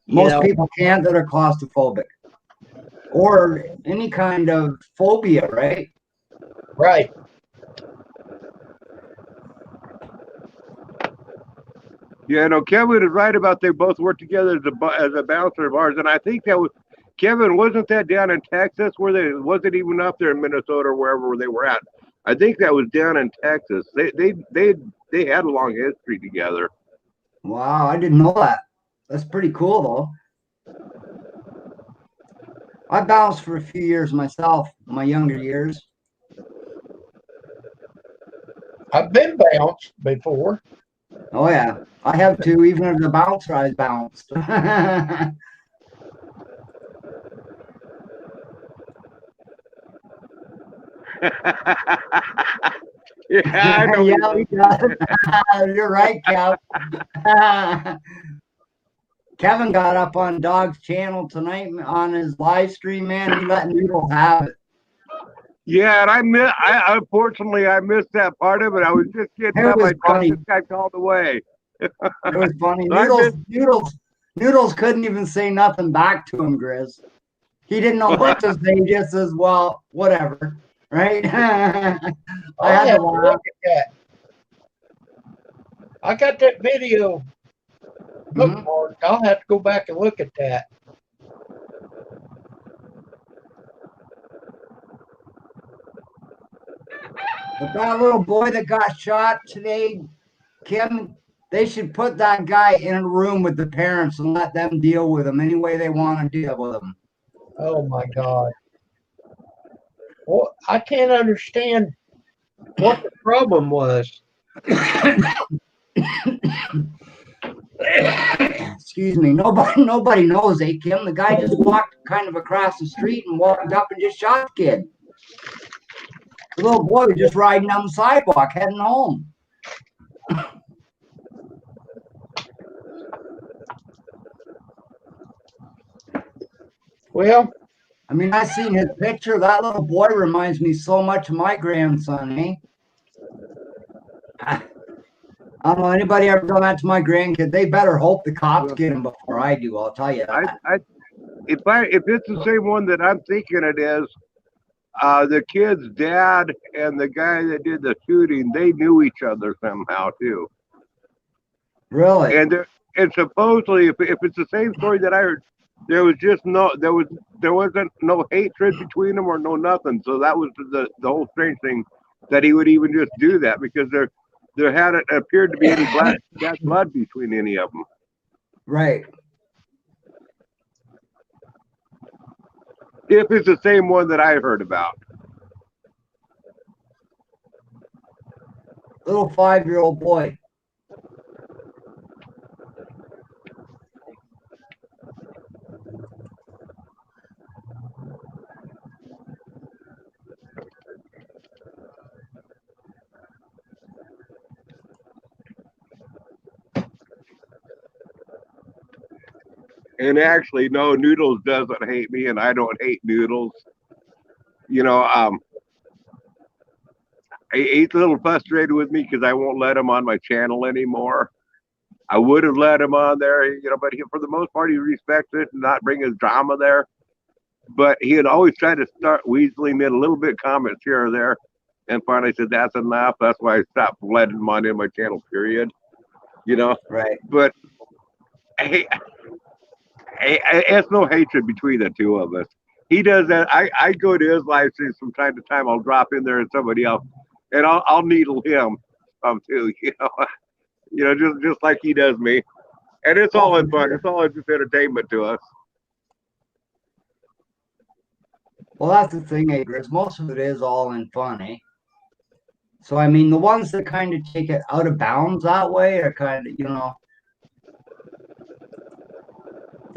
Most people can't that are claustrophobic, or any kind of phobia, right? Right. Yeah, no, Kevin is right about they both worked together as a bouncer of ours, and I think that was Kevin. Wasn't that down in Texas where they wasn't even up there in Minnesota or wherever they were at? I think that was down in Texas. They had a long history together. Wow, I didn't know that. That's pretty cool, though. I bounced for a few years myself, my younger years. I've been bounced before. Oh yeah, I have too. Even as a bouncer, I bounced. Yeah, I know. You're right, Kev. Kevin got up on Dog's channel tonight on his live stream, man. He let Noodle have it. Yeah, and I unfortunately I missed that part of it. I was just getting up. I thought this guy called away. It was funny. So Noodles couldn't even say nothing back to him, Grizz. He didn't know what to say. He just says, "Well, whatever." Right? I had to look at that. I got that video bookmarked. I'll have to go back and look at that. But that little boy that got shot today, Kim, they should put that guy in a room with the parents and let them deal with him any way they want to deal with him. Oh my God. Well, I can't understand what the problem was. Excuse me. Nobody knows, Kim. The guy just walked kind of across the street and walked up and just shot the kid. The little boy was just riding down the sidewalk, heading home. Well, I mean, I seen his picture. That little boy reminds me so much of my grandson, eh? I don't know anybody ever done that to my grandkid. They better hope the cops get him before I do. I'll tell you that. if it's the same one that I'm thinking it is, the kid's dad and the guy that did the shooting, they knew each other somehow too. Really? And supposedly, if it's the same story that I heard, there wasn't no hatred between them or no nothing. So that was the whole strange thing, that he would even just do that, because there hadn't appeared to be any bad blood between any of them. Right. If it's the same one that I heard about. Little 5-year-old boy. And actually, no, Noodles doesn't hate me, and I don't hate Noodles. You know, he's a little frustrated with me because I won't let him on my channel anymore. I would have let him on there, you know, but for the most part, he respects it and not bring his drama there. But he had always tried to start weaseling in a little bit comments here or there. And finally said, that's enough. That's why I stopped letting him on in my channel, period. You know? Right. But it's no hatred between the two of us. He does that. I go to his live streams from time to time. I'll drop in there and somebody else, and I'll needle him too. You know, just like he does me. And it's all in fun. It's all just entertainment to us. Well, that's the thing, Grizz. Most of it is all in fun, eh? So, I mean, the ones that kind of take it out of bounds that way are kind of, you know,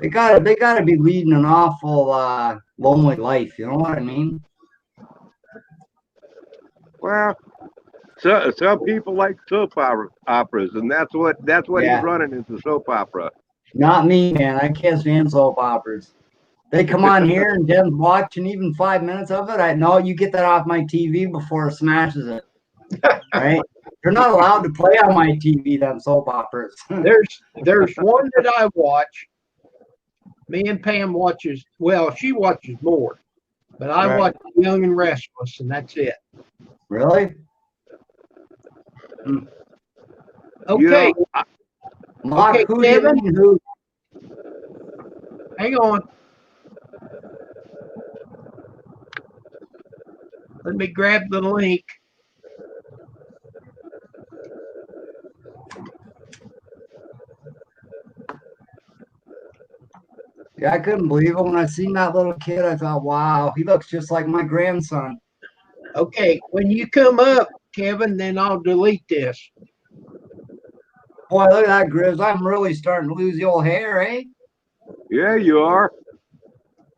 they gotta be leading an awful lonely life. You know what I mean? Well, so some people like soap operas, and that's what Yeah. he's running, is the soap opera. Not me, man. I can't stand soap operas. They come on here and Den's watching even 5 minutes of it. I know you get that off my TV before it smashes it. Right? You're not allowed to play on my TV, them soap operas. There's one that I watch. Me and Pam watches. Well, she watches more, but I Right. watch Young and Restless, and that's it. Really? Okay, Mark, Okay, who do you Kevin? mean who? hang on. Let me grab the link. Yeah, I couldn't believe it when I seen that little kid. I thought, wow, he looks just like my grandson. Okay, when you come up, Kevin, then I'll delete this. Boy, look at that, Grizz. I'm really starting to lose the old hair, eh? Yeah, you are.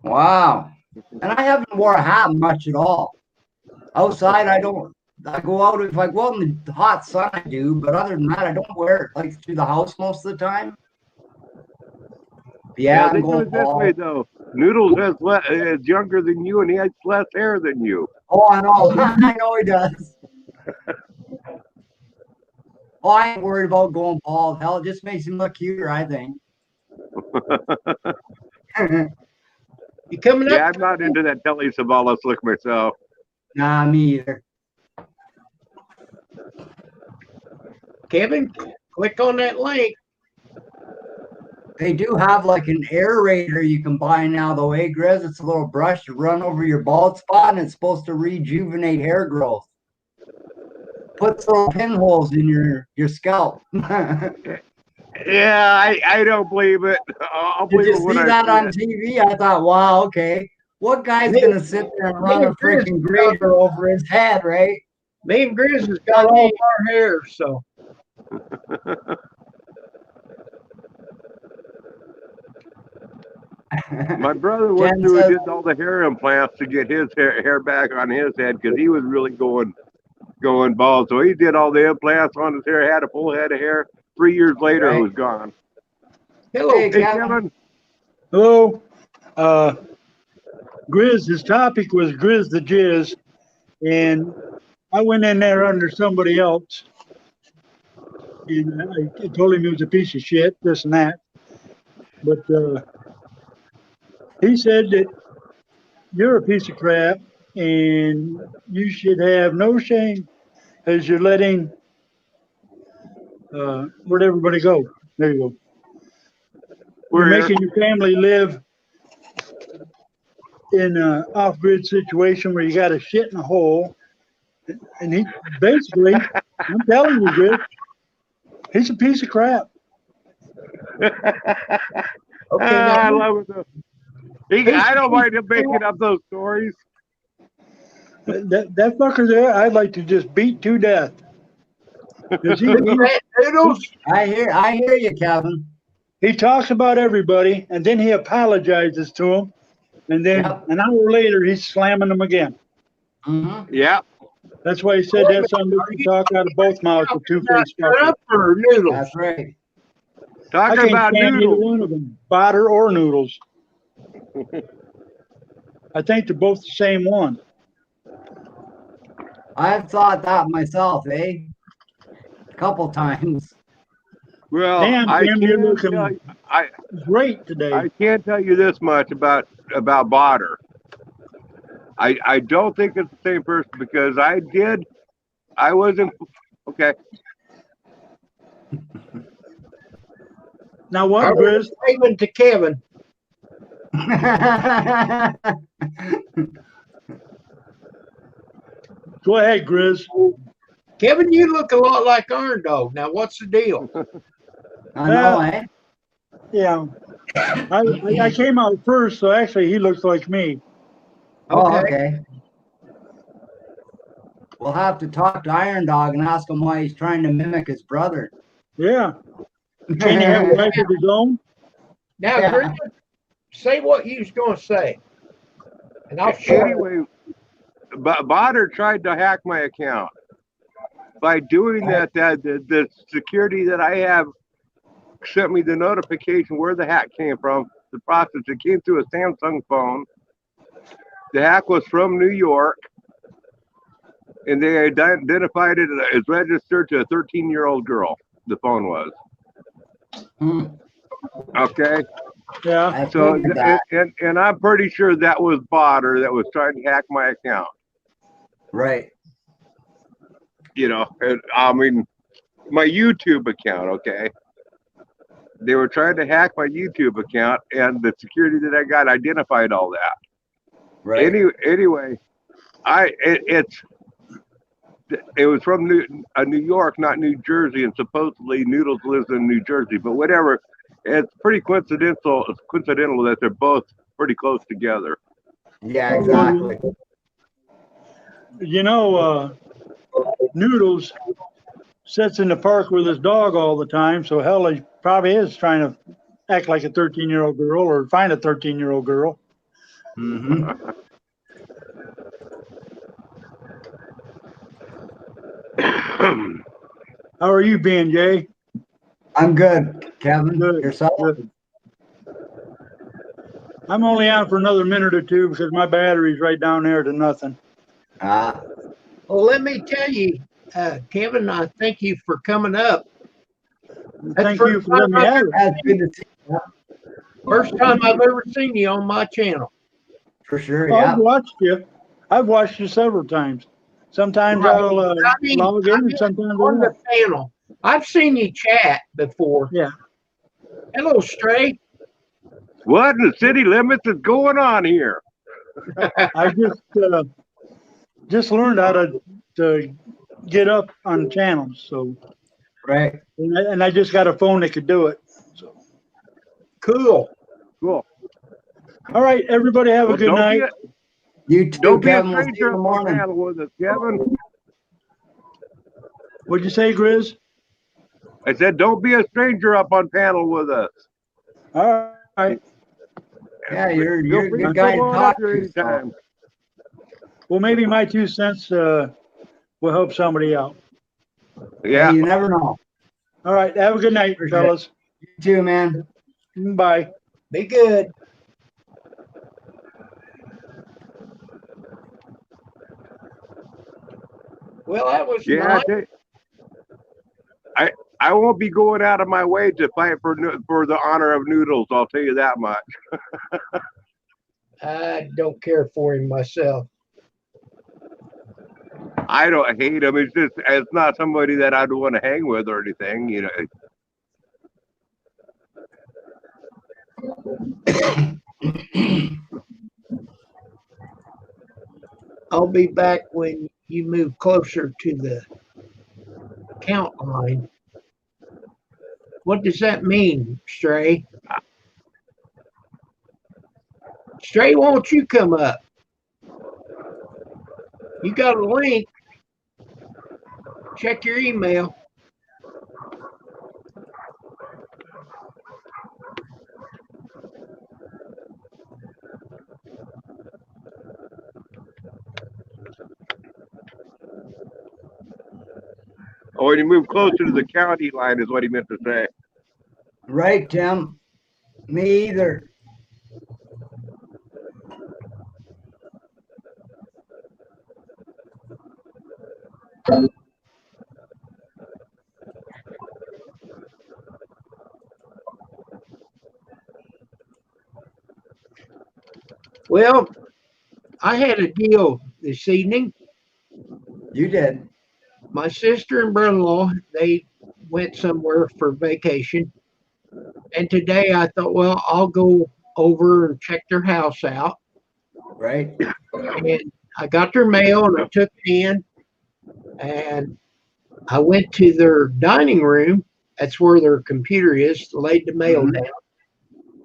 Wow. And I haven't wore a hat much at all. Outside, I go out, if I go out in the hot sun, I do, but other than that, I don't wear it like through the house most of the time. Yeah, they I'm do going it this bald. way though. Noodles is younger than you, and he has less hair than you. Oh, I know. I know he does. Oh, I ain't worried about going bald. Hell, it just makes him look cuter, I think. You coming Yeah, up? I'm not into that Telly Savalas look myself. Nah, me either. Kevin, click on that link. They do have like an aerator you can buy now, though, eh, Grizz? It's a little brush to run over your bald spot, and it's supposed to rejuvenate hair growth. Puts little pinholes in your scalp. Yeah, I don't believe it. I'll Did believe you it when see I that see on it. TV? I thought, wow, okay. What guy's gonna sit there and run a freaking grater over his head, right? Me and Grizz has got all our hair, so My brother went Jen through and says- did all the hair implants to get his hair back on his head because he was really going bald. So he did all the implants on his hair, had a full head of hair. 3 years later, it Right. was gone. hello. Hey, Hey, Kevin. Kevin. Hello. Grizz, his topic was Grizz the Jizz, and I went in there under somebody else, and I told him he was a piece of shit, this and that. But he said that you're a piece of crap and you should have no shame as you're letting where'd everybody go? There you go. You're We're here. making your family live in an off-grid situation where you got to shit in a hole. And he basically, I'm telling you, Chris, he's a piece of crap. Okay, I now, love it. Though. I don't mind him making up those stories. That fucker there, I'd like to just beat to death. 'Cause Fat Noodles, I hear you, Kevin. he talks about everybody, and then he apologizes to them, and then Yep. an hour later he's slamming them again. Mm-hmm. Yeah. That's why he said that's something that you talk out of both mouths, a two-faced fucker. Trump or Noodles? That's right. I Talking can't about stand either noodles. one of them, Botter or Noodles. I think they're both the same one. I've thought that myself, eh? A couple times. Well, Damn, I Tim, you're can't looking tell you, I great today. I can't tell you this much about Botter. I don't think it's the same person because I wasn't okay. Now I what, was Grizz? waving to Kevin. Go ahead, Grizz. Kevin, you look a lot like Iron Dog. Now, what's the deal? I know, eh? Yeah. I came out first, so actually he looks like me. Oh, Okay. okay. We'll have to talk to Iron Dog and ask him why he's trying to mimic his brother. Yeah. Can he have a life of his own? Now, Yeah. Greg, say what you was going to say, and I'll show you. Anyway, Botter tried to hack my account. By doing that, the security that I have sent me the notification where the hack came from. The process, it came through a Samsung phone. The hack was from New York, and they identified it as registered to a 13-year-old girl. The phone was. Hmm. Okay, Yeah. I so figured that. and I'm pretty sure that was Botter that was trying to hack my account. Right. You know, and, I mean, my YouTube account. Okay, they were trying to hack my YouTube account, and the security that I got identified all that. Right. Anyway, it was from New York, not New Jersey, and supposedly Noodles lives in New Jersey. But whatever, it's pretty coincidental. It's coincidental that they're both pretty close together. Yeah, exactly. You know, Noodles sits in the park with his dog all the time, so hell, he probably is trying to act like a 13-year-old girl or find a 13-year-old girl. Mm-hmm. How are you being, Jay? I'm good, Kevin. Good. Yourself? Good. I'm only on for another minute or two because my battery's right down there to nothing. Ah, Well, let me tell you, Kevin, I thank you for coming up. Thank you for letting me have it. that's good to see you. First time I've ever seen you on my channel. For sure, Oh, yeah. I've watched you. I've watched you several times. Sometimes Right. I'll I mean, log in and sometimes I On the won't. panel. I've seen you chat before. Yeah. Hello, Stray. What in the city limits is going on here? I just learned how to get up on channels. So, Right. and I just got a phone that could do it. So, Cool. Cool. all right, everybody have a Well, good night. You too, Don't be a Kevin. We'll see you stranger in the on the morning. panel with us, Kevin. What'd you say, Grizz? I said, don't be a stranger up on panel with us. All right. Yeah, you're Feel a free good to guy to come on talk up here to. so. anytime. Well, maybe my 2 cents will help somebody out. Yeah. You never know. All right. Have a good night, Appreciate it. fellas. You too, man. Bye. Be good. Well, that was Yeah, nice. I won't be going out of my way to fight for the honor of Noodles. I'll tell you that much. I don't care for him myself. I don't hate him. It's not somebody that I'd want to hang with or anything. You know. I'll be back when you move closer to the count line. What does that mean, Stray? Stray, won't you come up? You got a link. Check your email. Oh, when you move closer to the county line is what he meant to say. Right, Tim. Me either. Well, I had a deal this evening. You did. My sister and brother-in-law, they went somewhere for vacation. And today I thought, well, I'll go over and check their house out. Right. And I got their mail and I took it in. And I went to their dining room. That's where their computer is, laid the mail down.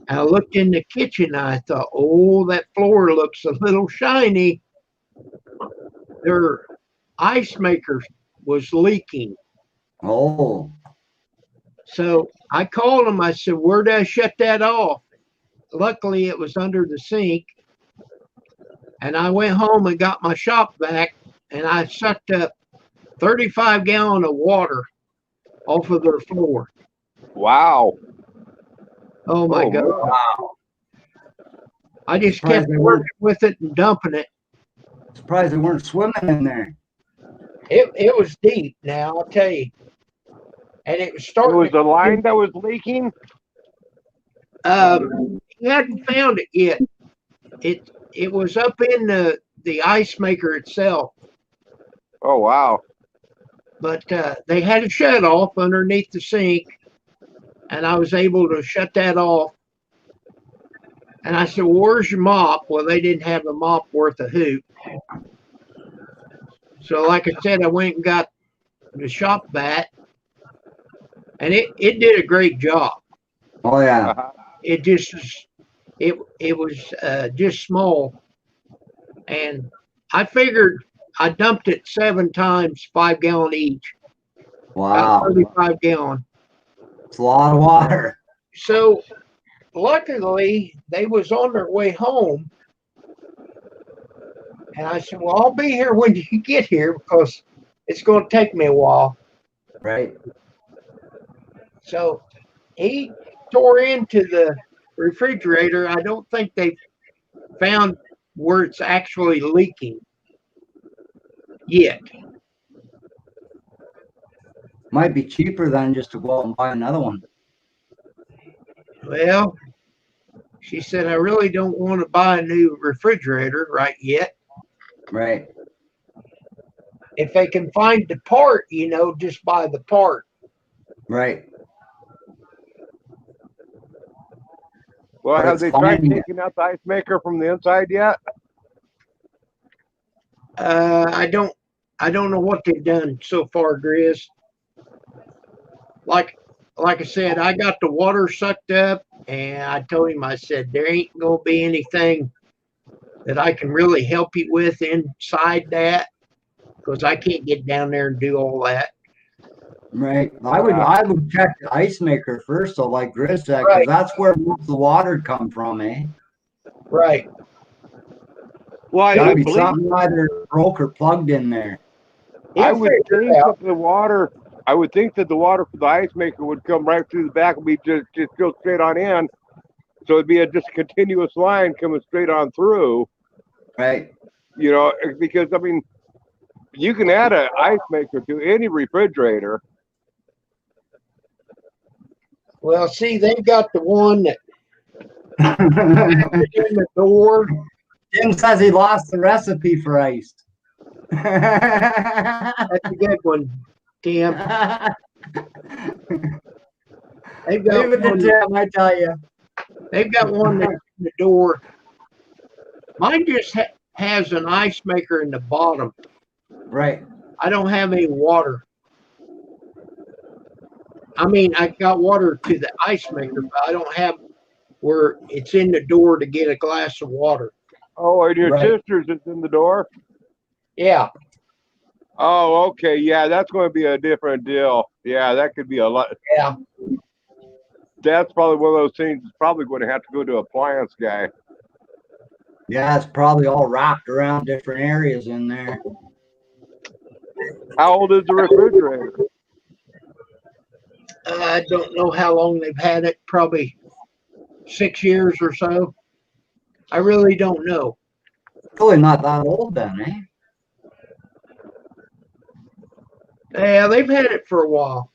And I looked in the kitchen and I thought, oh, that floor looks a little shiny. Their ice maker was leaking. Oh. So I called them. I said, where did I shut that off? Luckily, it was under the sink. And I went home and got my shop vac, and I sucked up 35 gallons of water off of their floor. Wow. Oh, my God. Wow. I just kept working with it and dumping it. Surprised they weren't swimming in there. It was deep now, I'll tell you. And it was It starting. was the line that was leaking? He hadn't found it yet. It was up in the ice maker itself. Oh, wow. But they had a shut off underneath the sink, and I was able to shut that off. And I said, well, where's your mop? Well, they didn't have a mop worth a hoot. So like I said, I went and got the shop vac, and it did a great job. Oh, yeah. It just it was just small, and I figured I dumped it 7 times, 5 gallon each. Wow. 35 gallon. It's a lot of water. So luckily they was on their way home, and I said, well, I'll be here when you get here because it's going to take me a while. Right. So he tore into the refrigerator. I don't think they found where it's actually leaking yet. Might be cheaper than just to go out and buy another one. Well, she said, I really don't want to buy a new refrigerator right yet. Right. If they can find the part, just buy the part. Right. Well, But have it's they tried fine. taking out the ice maker from the inside yet? I don't know what they've done so far, Grizz. Like I said, I got the water sucked up, and I told him, I said, there ain't gonna be anything that I can really help you with inside that, because I can't get down there and do all that. Right. I would check the ice maker first, though, like Grizz said, because Right. that's where most of the water come from, eh? Right. Well, I Gotta be believe something either broke or plugged in there. I He'll would figure think it out. that the water. I would think that the water for the ice maker would come right through the back and be just go straight on in. So it'd be just a continuous line coming straight on through. Right. Because I mean, you can add an ice maker to any refrigerator. Well, see, they've got the one that in the door. Tim says he lost the recipe for ice. That's a good one, Tim. They've got Leave it to one. Tim, I tell you. They've got one that's in the door. Mine just has an ice maker in the bottom. Right. I don't have any water. I mean, I got water to the ice maker, but I don't have where it's in the door to get a glass of water. Oh, and your Right. sister's is in the door? Yeah, Oh, okay. Yeah, that's going to be a different deal. Yeah, that could be a lot. yeah. That's probably one of those things that's probably going to have to go to appliance guy. Yeah, it's probably all wrapped around different areas in there. How old is the refrigerator? I don't know how long they've had it, probably 6 years or so. I really don't know. Really not that old then, eh? Yeah, they've had it for a while.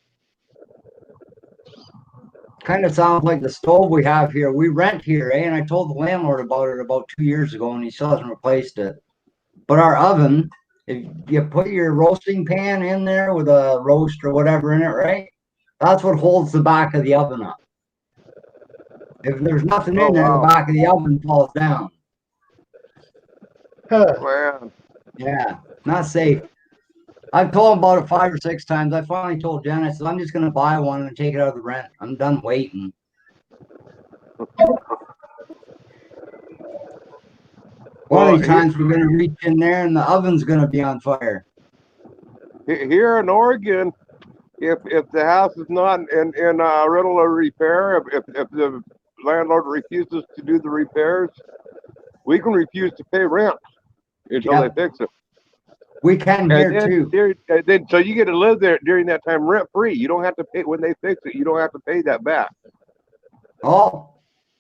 Kind of sounds like the stove we have here. We rent here, eh? And I told the landlord about it about 2 years ago, and he still hasn't replaced it. But our oven, if you put your roasting pan in there with a roast or whatever in it, right? That's what holds the back of the oven up. If there's nothing Oh, in there, wow. the back of the oven falls down. Huh. Man, Yeah, not safe. I've told him about it 5 or 6 times. I finally told Jen, I said, I'm just going to buy one and take it out of the rent. I'm done waiting. One Well, of these times we're going to reach in there and the oven's going to be on fire. here in Oregon, if the house is not in rental or repair, if the landlord refuses to do the repairs, we can refuse to pay rent until Yep. they fix it. We can here too. So you get to live there during that time rent free. You don't have to pay when they fix it. You don't have to pay that back. Oh,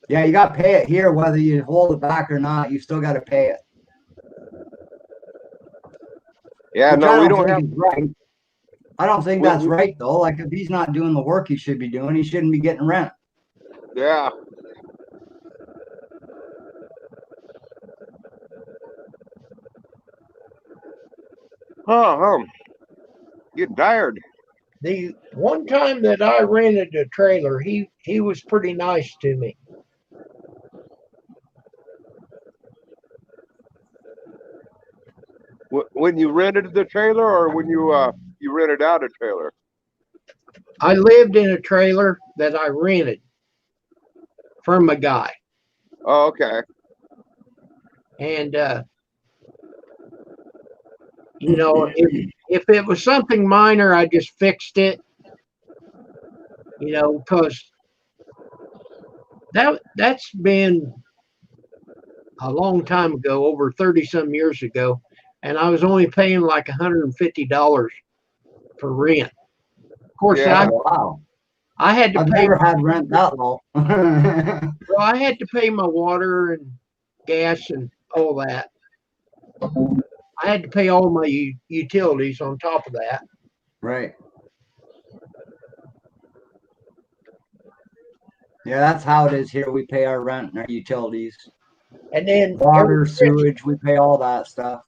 yeah, you got to pay it here, whether you hold it back or not. You still got to pay it. Yeah, Which no, we don't have. think is right. I don't think We- that's we- right though. Like if he's not doing the work he should be doing, he shouldn't be getting rent. Yeah. Get tired. The one time that I rented a trailer, he was pretty nice to me. When you rented the trailer, or when you rented out a trailer? I lived in a trailer that I rented from a guy. Oh, okay. And, you know, if it was something minor, I just fixed it, you know, because that's been a long time ago, over 30 some years ago. And I was only paying like $150 for rent. Of course, Yeah. Wow. I had to I've pay. never had rent that low. Well, I had to pay my water and gas and all that. I had to pay all my utilities on top of that. Right. Yeah, that's how it is here. We pay our rent and our utilities. And then Water, sewage, we pay all that stuff.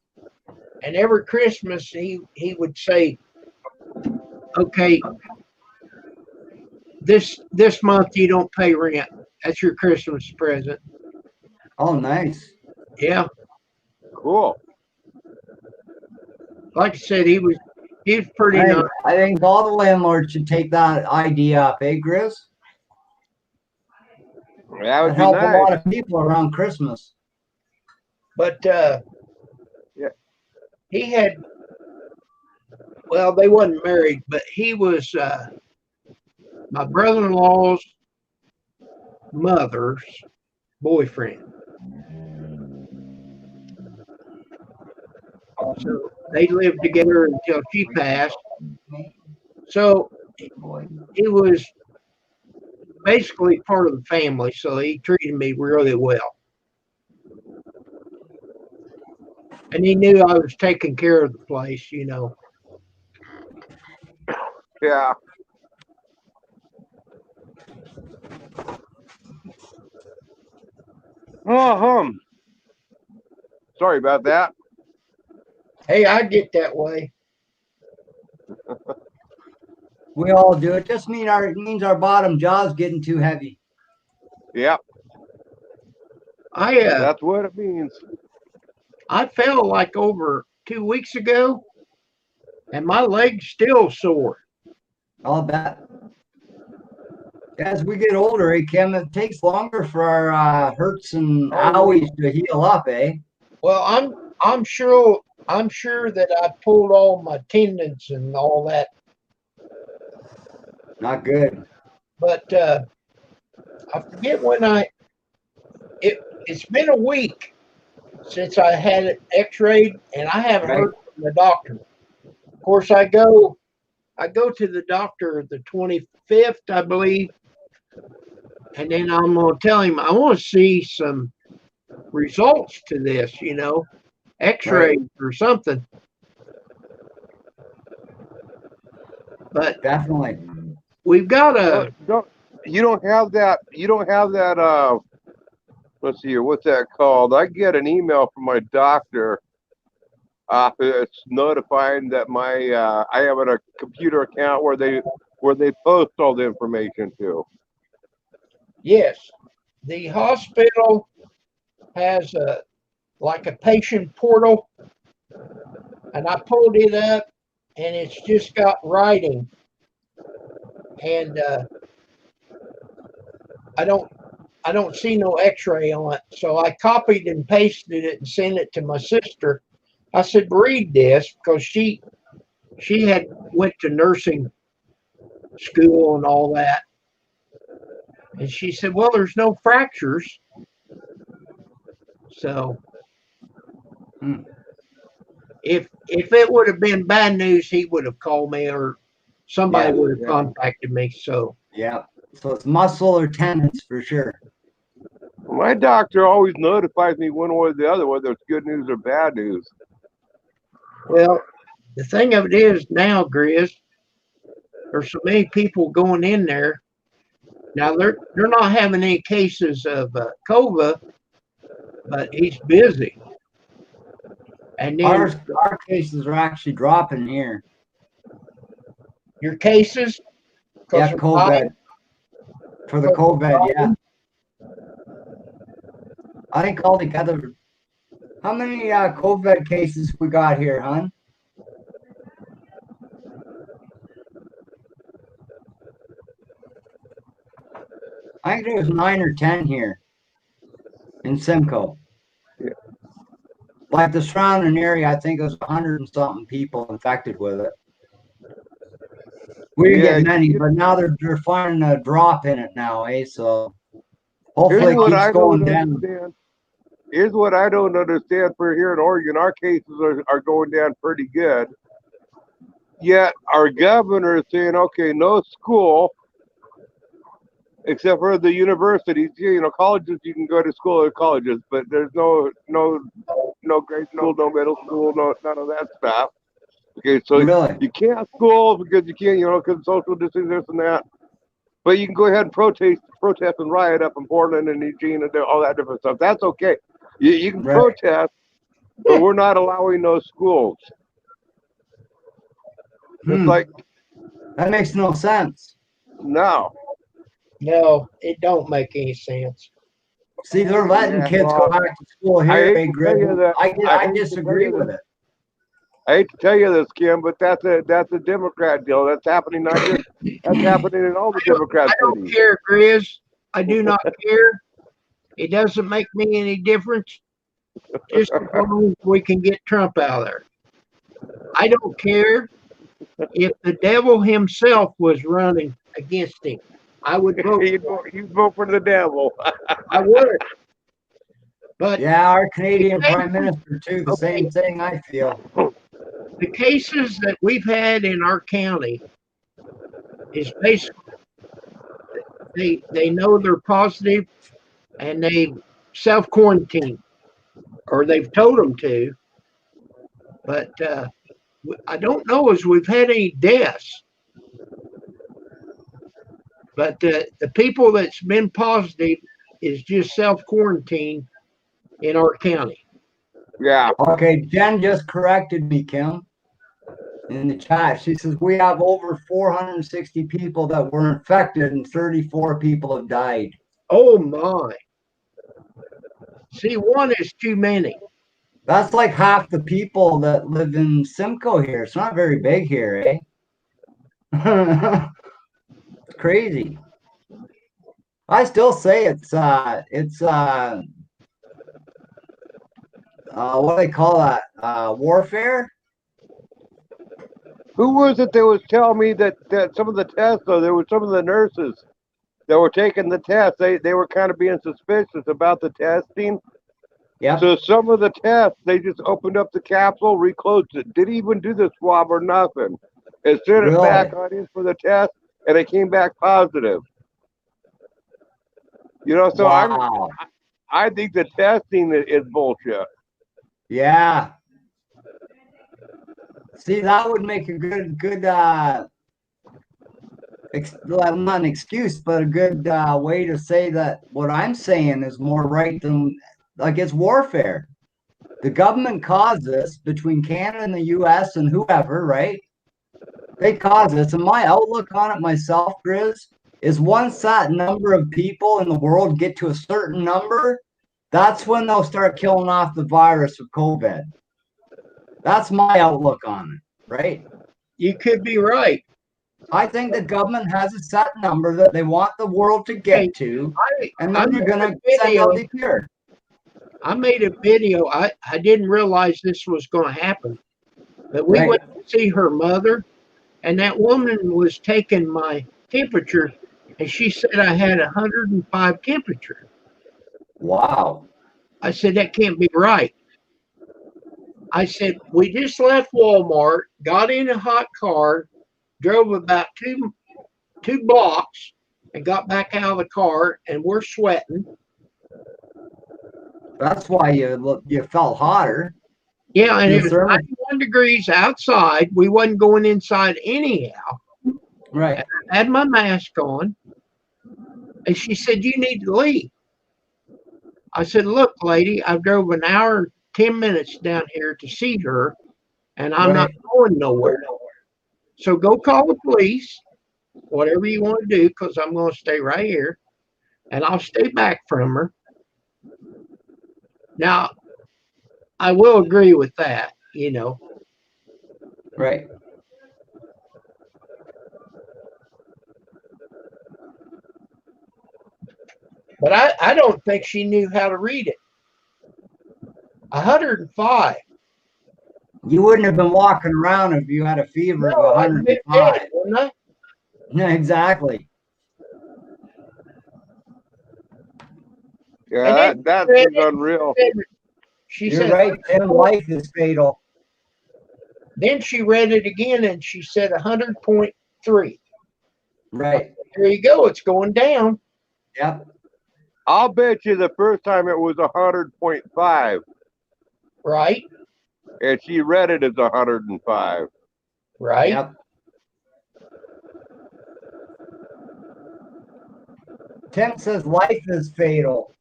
and every Christmas he would say, "Okay, this month you don't pay rent. That's your Christmas present." Oh, nice. Yeah, Cool. like I said, he was pretty Hey, nice. I think all the landlords should take that idea up, eh, Chris? That would It'd be help a lot nice. of people around Christmas. But Yeah. he had, well, they wasn't married, but he was my brother-in-law's mother's boyfriend. So they lived together until she passed. So he was basically part of the family, so he treated me really well. And he knew I was taking care of the place, you know. Yeah. Oh, sorry about that. Hey, I get that way. We all do. It just it means our bottom jaw's getting too heavy. Yep, I that's what it means. I fell like over 2 weeks ago, and my leg's still sore. I'll bet. As we get older, Kim, it takes longer for our hurts and owies to heal up, eh? Well, I'm sure that I pulled all my tendons and all that, Not good. but I forget when it's been a week since I had it X-rayed, and I haven't Right. heard from the doctor. Of course, I go to the doctor the 25th, I believe, and then I'm gonna tell him I want to see some results to this, X-ray or something. But Definitely. we've got a You don't have that. You don't have that. Let's see here. What's that called? I get an email from my doctor. It's notifying that I have a computer account where they post all the information to. yes, the hospital has like a patient portal, and I pulled it up, and it's just got writing, and I don't see no X-ray on it. So I copied and pasted it and sent it to my sister. I said, read this, because she had went to nursing school and all that. And she said, well, there's no fractures. So if it would have been bad news, he would have called me, or somebody Yeah, would have yeah. contacted me. So Yeah. So it's muscle or tendons for sure. My doctor always notifies me one way or the other, whether it's good news or bad news. well, the thing of it is now, Grizz, there's so many people going in there. Now they're not having any cases of COVID, but he's busy. And then Our cases are actually dropping here. your cases, 'cause Yeah, of COVID. For the COVID, yeah. I think altogether, how many COVID cases we got here, hon? I think there was 9 or 10 here in Simcoe. Yeah. Like the surrounding area, I think it was 100 and something people infected with it. We didn't Yeah, get many, but now they're finding a drop in it now, eh? So hopefully Here's it what keeps I going don't down. understand. Here's what I don't understand for here in Oregon. Our cases are going down pretty good. Yet our governor is saying, okay, no school except for the universities. Colleges, you can go to school at colleges, but there's no grade school, no middle school, none of that stuff. Okay, so Really? you can't school because you can't, because social distancing, this and that. But you can go ahead and protest and riot up in Portland and Eugene and all that different stuff. That's okay. You can Right. protest, but we're not allowing those schools. It's like, That makes no sense. no. No, it don't make any sense. See, they're letting Yeah, kids well, go back to school I here, hate eh, to tell you Grid? that- I I hate to disagree tell you with it. I hate to tell you this, Kim, but that's a Democrat deal. That's happening not just that's happening in all the Democrat I don't cities. care, Grizz. I do not care. It doesn't make me any difference. Just as long as we can get Trump out of there. I don't care if the devil himself was running against him. I would vote. You vote for the devil. I would. But Yeah, our Canadian Prime Minister too. The same thing I feel. the cases that we've had in our county is basically they know they're positive and they self-quarantine, or they've told them to. But I don't know as we've had any deaths. But the people that's been positive is just self-quarantine in our county. Yeah. Okay, Jen just corrected me, Kim, in the chat. She says we have over 460 people that were infected and 34 people have died. Oh my. See, one is too many. That's like half the people that live in Simcoe here. It's not very big here, eh? It's crazy. I still say it's what do they call that? Warfare? Who was it that was telling me that some of the tests, though, there were some of the nurses that were taking the test. They were kind of being suspicious about the testing. Yeah. So some of the tests, they just opened up the capsule, reclosed it, didn't even do the swab or nothing. And sent it back on in for the test, and it came back positive. You know, so Wow. I think the testing is bullshit. Yeah. See, that would make a good not an excuse, but a good way to say that what I'm saying is more right than, like, it's warfare. The government caused this between Canada and the US and whoever, right? They caused this. And my outlook on it myself, Grizz, is once that number of people in the world get to a certain number, that's when they'll start killing off the virus of COVID. That's my outlook on it, right? You could be right. I think the government has a set number that they want the world to get to, and then they're going to send out the cure. I made a video. I didn't realize this was going to happen, but we went to see her mother, and that woman was taking my temperature, and she said I had 105 temperature. Wow. I said, that can't be right. I said, we just left Walmart, got in a hot car, drove about two blocks, and got back out of the car, and we're sweating. That's why you felt hotter. Yeah, and Yes, it was sir. 91 degrees outside. We wasn't going inside anyhow. Right. I had my mask on, and she said, you need to leave. I said, look, lady, I drove an hour and 10 minutes down here to see her, and I'm not going nowhere. So go call the police, whatever you want to do, because I'm going to stay right here, and I'll stay back from her. Now, I will agree with that, you know. Right. But I don't think she knew how to read it. 105. You wouldn't have been walking around if you had a fever of 105. Wouldn't I? Yeah, exactly. Yeah, that is unreal. You're right, Tim. Life is fatal. Then she read it again and she said 100.3. Right. There you go. It's going down. Yep. I'll bet you the first time it was 100.5. Right. And she read it as 105. Right. Yep. Tim says life is fatal.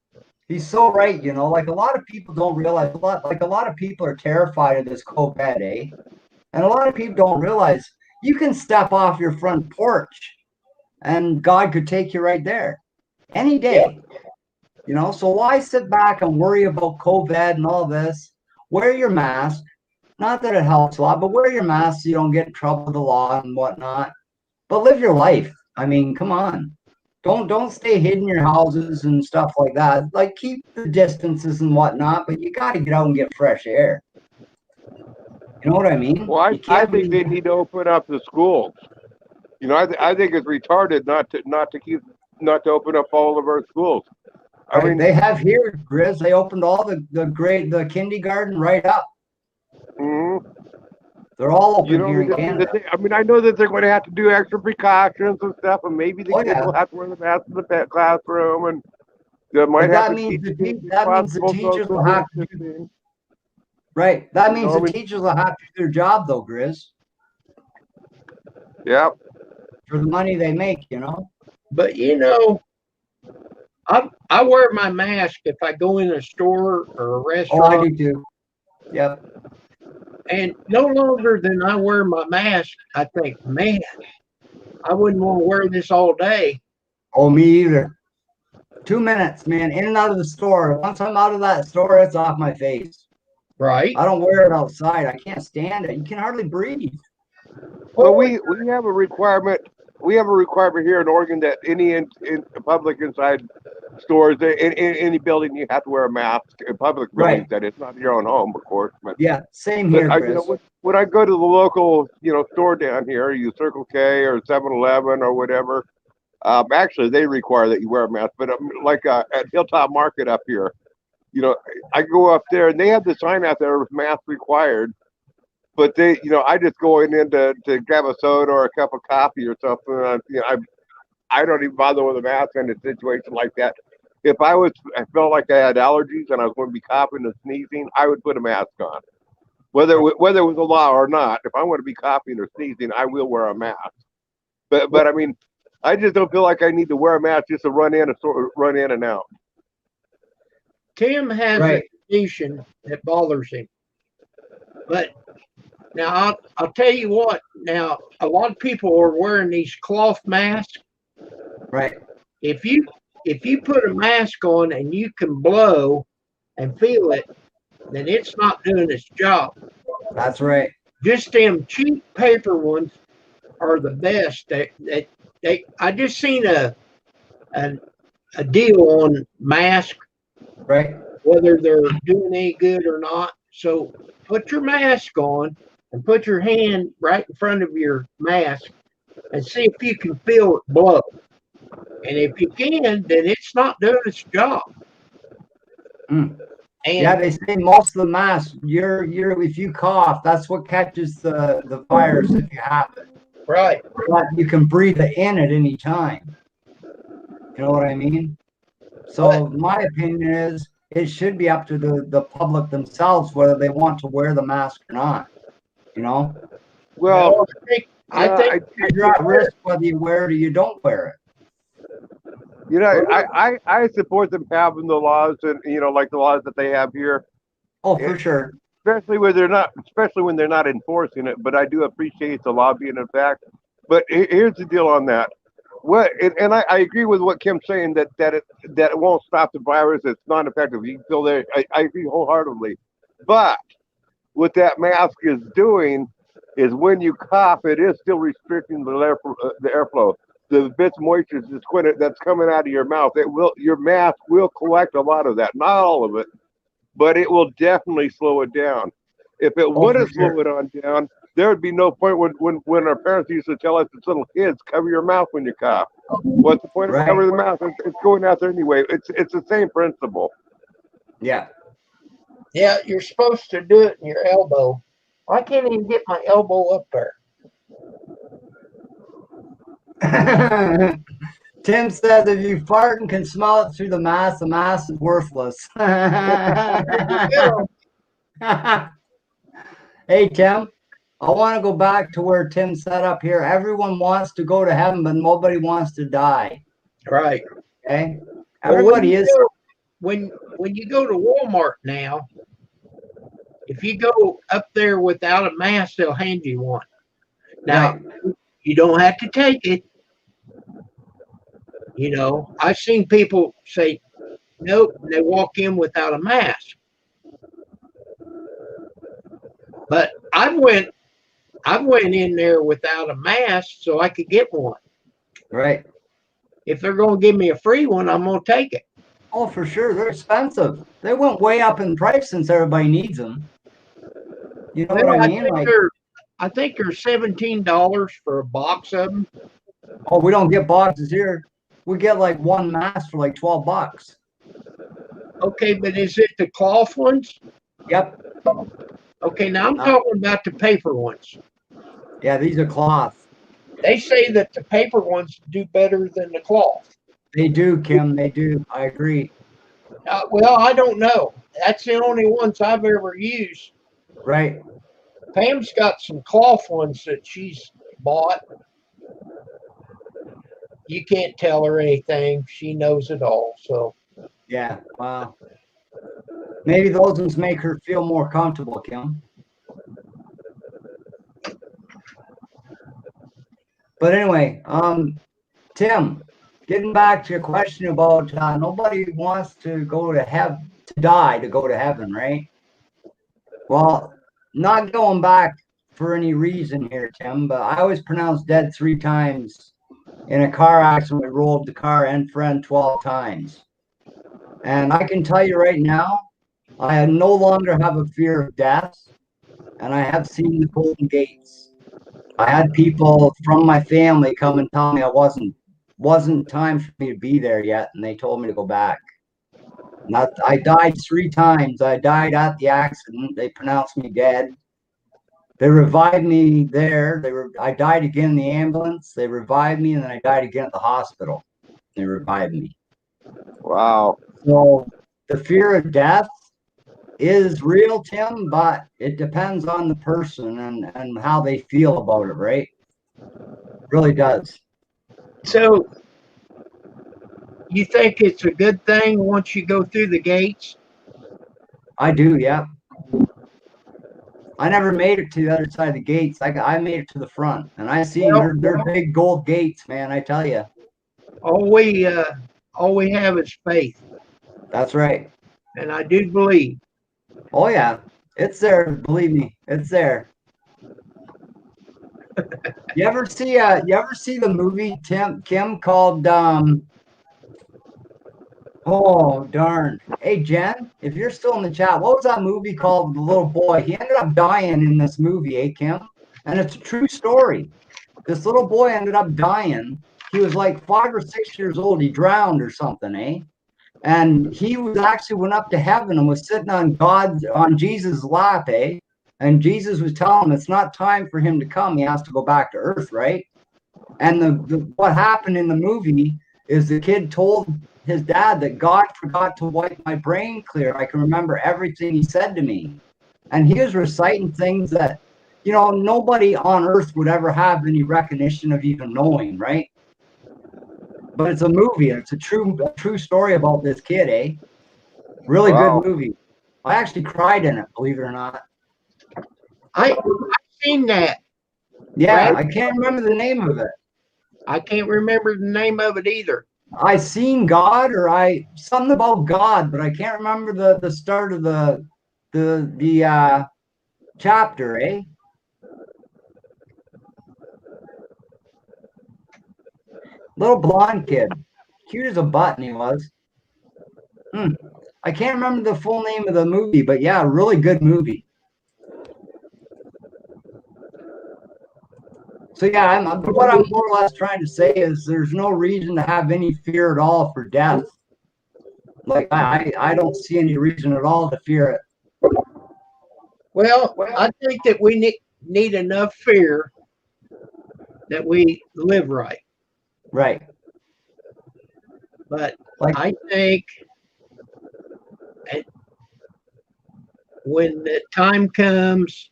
He's so right, you know, like a lot of people don't realize, a lot of people are terrified of this COVID, eh? And a lot of people don't realize you can step off your front porch and God could take you right there any day. You know, so why sit back and worry about COVID and all this? Wear your mask. Not that it helps a lot, but wear your mask so you don't get in trouble with the law and whatnot. But live your life. I mean, come on. Don't stay hidden in your houses and stuff like that. Like, keep the distances and whatnot, but you got to get out and get fresh air. You know what I mean? Well, I think they need to open up the schools. You know, I think it's retarded not to open up all of our schools. I mean, they have here, Grizz. They opened all the kindergarten right up. Mm-hmm. They're all open here in Canada. I mean, I know that they're going to have to do extra precautions and stuff, and maybe the kids will have to wear the mask in the classroom, and they might that means the teachers will have to do. Right. That means the teachers will have to do their job, though, Grizz. Yep. For the money they make, you know. But, you know, I wear my mask if I go in a store or a Oh, I restaurant, do too. Yep. and no longer than I wear my mask, I think, man, I wouldn't want to wear this all day. Oh, me either. 2 minutes, man, in and out of the store. Once I'm out of that store, it's off my face. Right? I don't wear it outside. I can't stand it. You can hardly breathe. Well, we have a requirement. We have a requirement here in Oregon that any in public inside stores, in any building, you have to wear a mask. In public buildings, Right. that it's not your own home, of course. But, Yeah, same but here, I, Chris. when I go to the local, store down here, you Circle K or 7-Eleven or whatever, actually they require that you wear a mask. But like at Hilltop Market up here, I go up there and they have the sign out there with mask required. But they, I just go in to grab a soda or a cup of coffee or something. And I don't even bother with a mask in a situation like that. If I felt like I had allergies and I was going to be coughing and sneezing, I would put a mask on. Whether it was a law or not, if I want to be coughing or sneezing, I will wear a mask. But I mean, I just don't feel like I need to wear a mask just to run in and out. Tim has Right. a condition that bothers him. But now I'll tell you what, now a lot of people are wearing these cloth masks. Right. If you put a mask on and you can blow and feel it, then it's not doing its job. That's right. Just them cheap paper ones are the best. I just seen a deal on mask, Right. whether they're doing any good or not. So put your mask on and put your hand right in front of your mask and see if you can feel it blow. And if you can, then it's not doing its job. Mm. And Yeah, they say most of the masks, if you cough, that's what catches the virus if you have it. right. But you can breathe it in at any time. You know what I mean? So my opinion is it should be up to the public themselves whether they want to wear the mask or not. Well, I think You're at risk whether you wear it or you don't wear it. I support them having the laws and like the laws that they have here, Oh, for sure. especially when they're not enforcing it. But I do appreciate the law being in effect. But here's the deal on that. I agree with what Kim's saying that it won't stop the virus. It's not effective. You can still there. I agree wholeheartedly. But what that mask is doing is when you cough, it is still restricting the airflow. The bits of moisture that's coming out of your mouth. Your mask will collect a lot of that, not all of it, but it will definitely slow it down. If it wouldn't slow it on down, there would be no point when our parents used to tell us as little kids, cover your mouth when you cough. What's the point of covering the mouth? It's going out there anyway. It's the same principle. Yeah. Yeah, you're supposed to do it in your elbow. I can't even get my elbow up there. Tim says if you fart and can smell it through the mask is worthless. Hey, Tim, I want to go back to where Tim set up here. Everyone wants to go to heaven, but nobody wants to die. Right. Okay? Everybody is. When you go to Walmart now, if you go up there without a mask, they'll hand you one. Now, you don't have to take it. I've seen people say, nope, and they walk in without a mask. But I went in there without a mask so I could get one. Right. If they're going to give me a free one, I'm going to take it. Oh, for sure. They're expensive. They went way up in price since everybody needs them. You know what I mean? I think they're $17 for a box of them. Oh, we don't get boxes here. We get like one mask for like $12. Okay, but is it the cloth ones? Yep. Okay, now I'm talking about the paper ones. Yeah, these are cloth. They say that the paper ones do better than the cloth. They do, Kim. They do. I agree. Well, I don't know. That's the only ones I've ever used. Right. Pam's got some cloth ones that she's bought. you can't tell her anything. She knows it all. So Yeah, well, maybe those ones make her feel more comfortable, Kim. But anyway, Tim, getting back to your question about nobody wants to go to heaven, to die to go to heaven, right? Well, not going back for any reason here, Tim, but I was pronounced dead 3 times in a car accident. We rolled the car end for end 12 times. And I can tell you right now, I no longer have a fear of death, and I have seen the golden gates. I had people from my family come and tell me I wasn't time for me to be there yet, and they told me to go back. I died 3 times. I died at the accident. They pronounced me dead. They revived me there. I died again in the ambulance. They revived me, and then I died again at the hospital. They revived me. Wow. So the fear of death is real, Tim, but it depends on the person and how they feel about it, right? It really does. So you think it's a good thing once you go through the gates? I do, yeah. I never made it to the other side of the gates. I made it to the front, and I seen they're big gold gates, man. I tell you. All we have is faith, That's right. and I do believe. Oh yeah, it's there. Believe me, it's there. You ever see the movie Kim called oh darn. Hey Jen, if you're still in the chat, what was that movie called? The little boy. He ended up dying in this movie, Kim? And it's a true story. This little boy ended up dying. He was like 5 or 6 years old. He drowned or something, eh? And he was actually went up to heaven and was sitting on Jesus' lap, eh? And Jesus was telling him it's not time for him to come. He has to go back to earth, right? And what happened in the movie is the kid told his dad that God forgot to wipe my brain clear. I can remember everything he said to me. And he was reciting things that, nobody on earth would ever have any recognition of even knowing, right? But it's a movie, and it's a true story about this kid, eh? Really good movie. I actually cried in it, believe it or not. I've seen that. Yeah, Right? I can't remember the name of it. I can't remember the name of it either. I seen God, something about God, but I can't remember the start of the chapter, eh? Little blonde kid, cute as a button he was. I can't remember the full name of the movie, but yeah, really good movie. So yeah, what I'm more or less trying to say is there's no reason to have any fear at all for death. Like I don't see any reason at all to fear it. Well, I think that we need enough fear that we live right. Right. But I think when the time comes,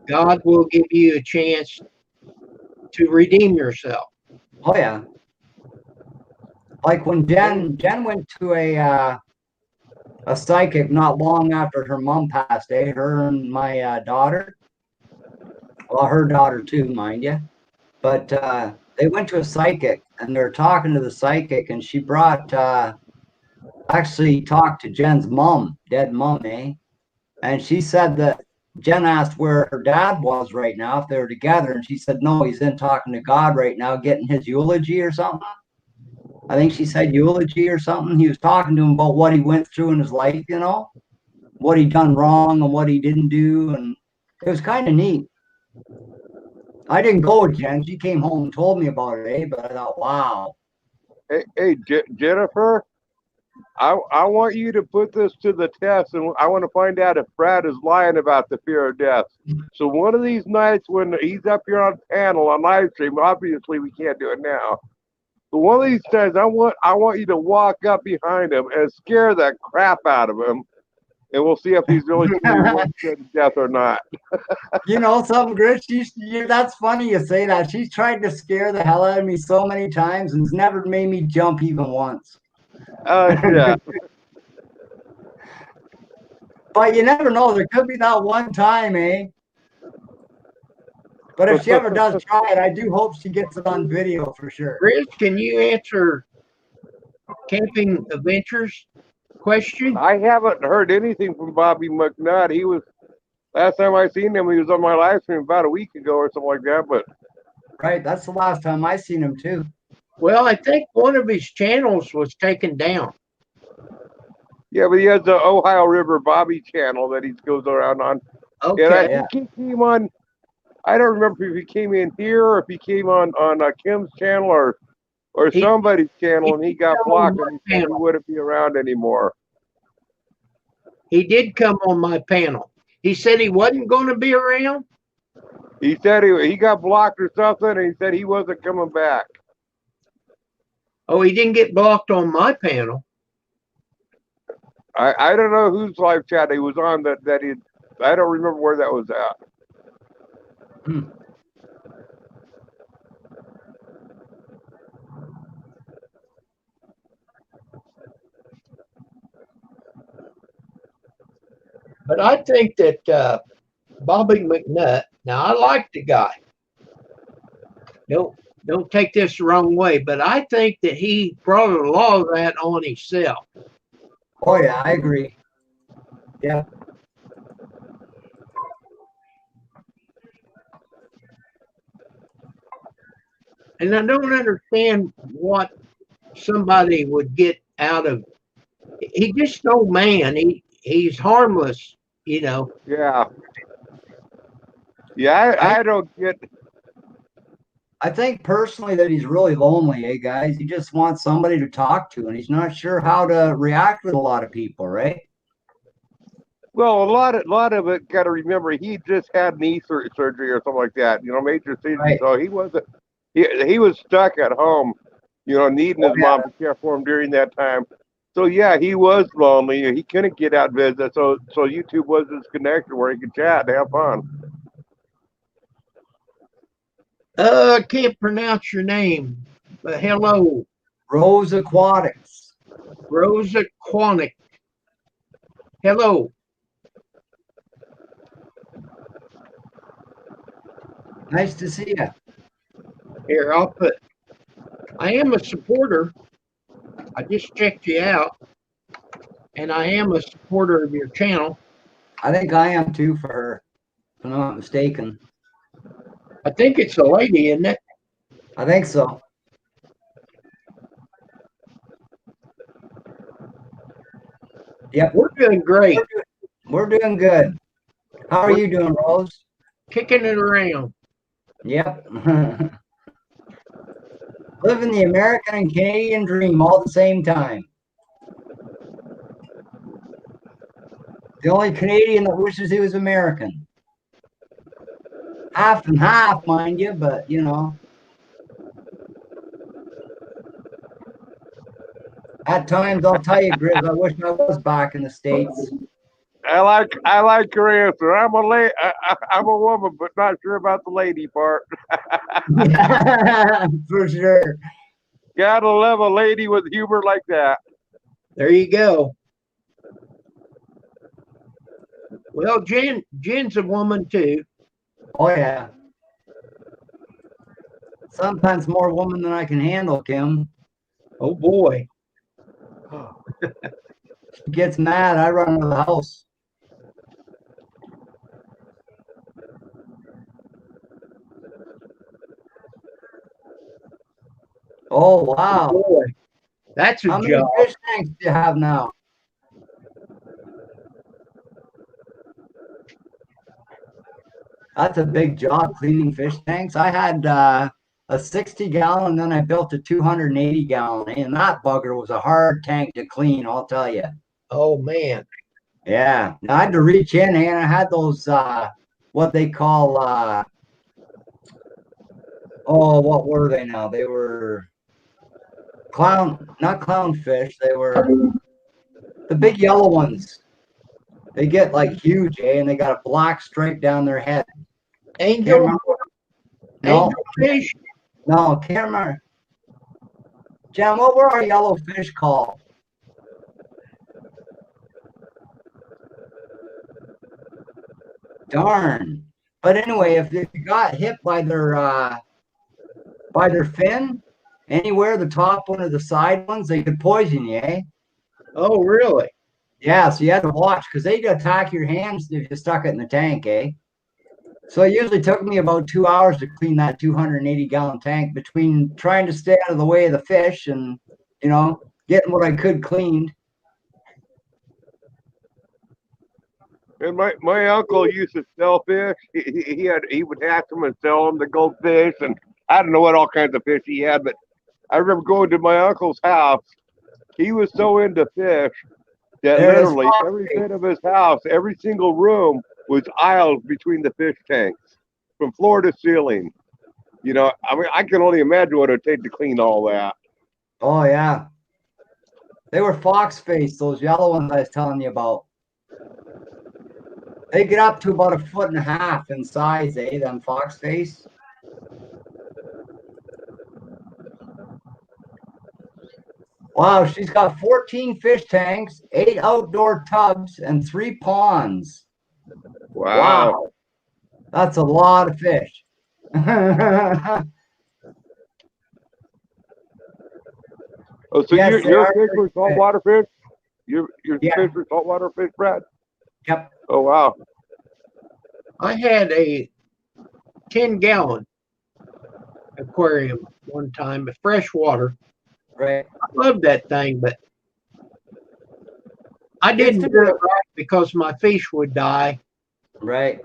God will give you a chance to redeem yourself. Oh yeah. Like when Jen went to a psychic not long after her mom passed, eh? Her and my daughter. Well, her daughter too, mind you. But they went to a psychic and they're talking to the psychic, and she actually talked to Jen's mom, dead mom, eh? And she said that Jen asked where her dad was right now, if they were together, and she said, no, he's in talking to God right now, getting his eulogy or something. I think she said eulogy or something. He was talking to him about what he went through in his life, what he done wrong and what he didn't do. And it was kind of neat. I didn't go with Jen. She came home and told me about it, eh? But I thought, wow. Hey, Jennifer, I want you to put this to the test, and I want to find out if Brad is lying about the fear of death. So one of these nights when he's up here on panel on live stream, obviously we can't do it now. But one of these times, I want you to walk up behind him and scare the crap out of him, and we'll see if he's really scared to death or not. You know something, Grit? That's funny you say that. She's tried to scare the hell out of me so many times and has never made me jump even once. Yeah. But you never know. There could be that one time, eh? But if she ever does try it, I do hope she gets it on video for sure. Chris, can you answer Camping Adventures question? I haven't heard anything from Bobby McNutt. He was last time I seen him, he was on my live stream about a week ago or something like that. But Right, that's the last time I seen him too. Well, I think one of his channels was taken down. yeah, but he has the Ohio River Bobby channel that he goes around on. Okay. And I think he came on. I don't remember if he came in here or if he came on Kim's channel or He- somebody's channel, and he got came on blocked my and he said he channel. wouldn't be around anymore. He did come on my panel. He said he wasn't going to be around. He said he got blocked or something, and he said he wasn't coming back. Oh, he didn't get blocked on my panel. I don't know whose live chat he was on that he. I don't remember where that was at. But I think that Bobby McNutt. Now I like the guy. Don't take this the wrong way, but I think that he brought a lot of that on himself. Oh yeah, I agree. Yeah. And I don't understand what somebody would get out of. He's just no man. He's harmless, you know. Yeah. Yeah, I don't get. I think personally that he's really lonely, eh, guys? He just wants somebody to talk to, and he's not sure how to react with a lot of people, right? Well, a lot of it. Got to remember, he just had knee surgery or something like that. You know, major surgery. Right. So he wasn't. He was stuck at home. You know, needing his mom to care for him during that time. So yeah, he was lonely. He couldn't get out and visit. So YouTube was his connection where he could chat and have fun. I can't pronounce your name, but hello, Rose Aquatics. Rosa Quanick. Hello. Nice to see you. Here, I'll put. I am a supporter. I just checked you out, and I am a supporter of your channel. I think I am too for her, if I'm not mistaken. I think it's a lady, isn't it? I think so. Yep, We're doing great, we're doing good. How are you doing, Rose? kicking it around. Yep. Living the American and Canadian dream all at the same time. The only Canadian that wishes he was American. Half and half, mind you, but you know. At times, I'll tell you, Grizz, I wish I was back in the States. I like your answer. I'm a woman, but not sure about the lady part. For sure. Gotta love a lady with humor like that. There you go. Well, Jen's a woman too. Oh, yeah. Sometimes more woman than I can handle, Kim. Oh boy. She gets mad, I run out of the house. Oh, wow. Boy, that's a How many job. fish tanks do you have now? That's a big job cleaning fish tanks. I had a 60-gallon, then I built a 280-gallon, and that bugger was a hard tank to clean, I'll tell you. Oh man. Yeah, I had to reach in, and I had those what they call what were they now? They were not clownfish. They were the big yellow ones. They get like huge, and they got a black stripe down their head. Can't Angel, remember. No, angelfish. no, can't remember. Jen, what were our yellow fish called? Darn. But anyway, if you got hit by their fin, anywhere, the top one or the side ones, they could poison you, eh? Oh, really? Yeah, so you had to watch because they'd attack your hands if you stuck it in the tank, eh? So it usually took me about 2 hours to clean that 280-gallon tank between trying to stay out of the way of the fish and, getting what I could cleaned. And my uncle used to sell fish. He would hatch them and sell them to goldfish, and I don't know what all kinds of fish he had. But I remember going to my uncle's house. He was so into fish that There's literally every bit of his house, every single room was aisles between the fish tanks, from floor to ceiling. I mean, I can only imagine what it would take to clean all that. Oh, yeah. They were fox face, those yellow ones I was telling you about. They get up to about 1.5 feet in size, eh? Them fox face. Wow, she's got 14 fish tanks, 8 outdoor tubs, and 3 ponds. Wow. That's a lot of fish. Oh, so Yes, they your are fish were saltwater fish? Your Yeah. fish were saltwater fish, Brad? Yep. Oh, wow. I had a 10-gallon aquarium one time, of fresh water. Right. I loved that thing, but I didn't do it right because my fish would die. Right.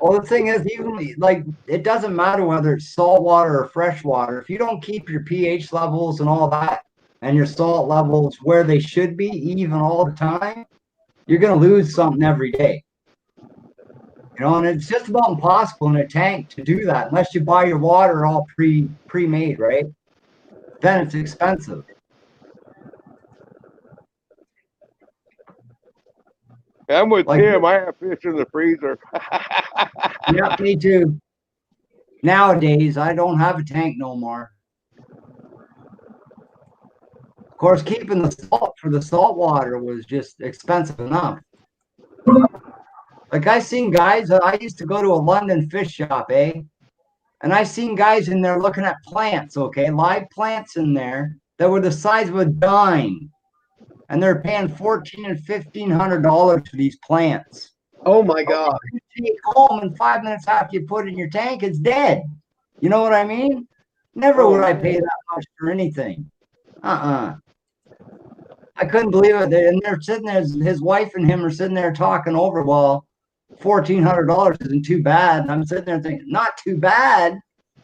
Well, the thing is, even like it doesn't matter whether it's salt water or fresh water. If you don't keep your pH levels and all that, and your salt levels where they should be, even all the time, you're gonna lose something every day. And it's just about impossible in a tank to do that unless you buy your water all pre-made, right? Then it's expensive. I'm with Like- Tim. I have fish in the freezer. Yeah, me too. Nowadays, I don't have a tank no more. Of course, keeping the salt for the salt water was just expensive enough. Like I seen guys, I used to go to a London fish shop, eh? And I seen guys in there looking at plants, okay? Live plants in there that were the size of a dime. And they're paying $1,400 and $1,500 for these plants. Oh my God. You take home and 5 minutes after you put it in your tank, it's dead. You know what I mean? Never would I pay that much for anything. I couldn't believe it. And they're sitting there, his wife and him are sitting there talking over, well, $1,400 isn't too bad. And I'm sitting there thinking, not too bad.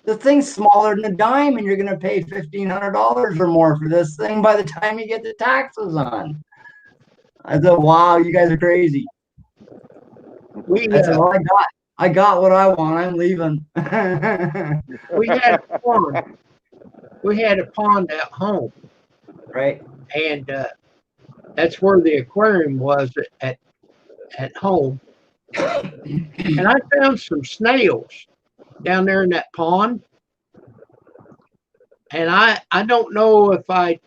The thing's smaller than a dime, and you're going to pay $1,500 or more for this thing by the time you get the taxes on. I thought, wow, you guys are crazy. I said, well, I got what I want. I'm leaving. We had a pond. We had a pond at home, Right. and that's where the aquarium was at home. And I found some snails down there in that pond. And I don't know if I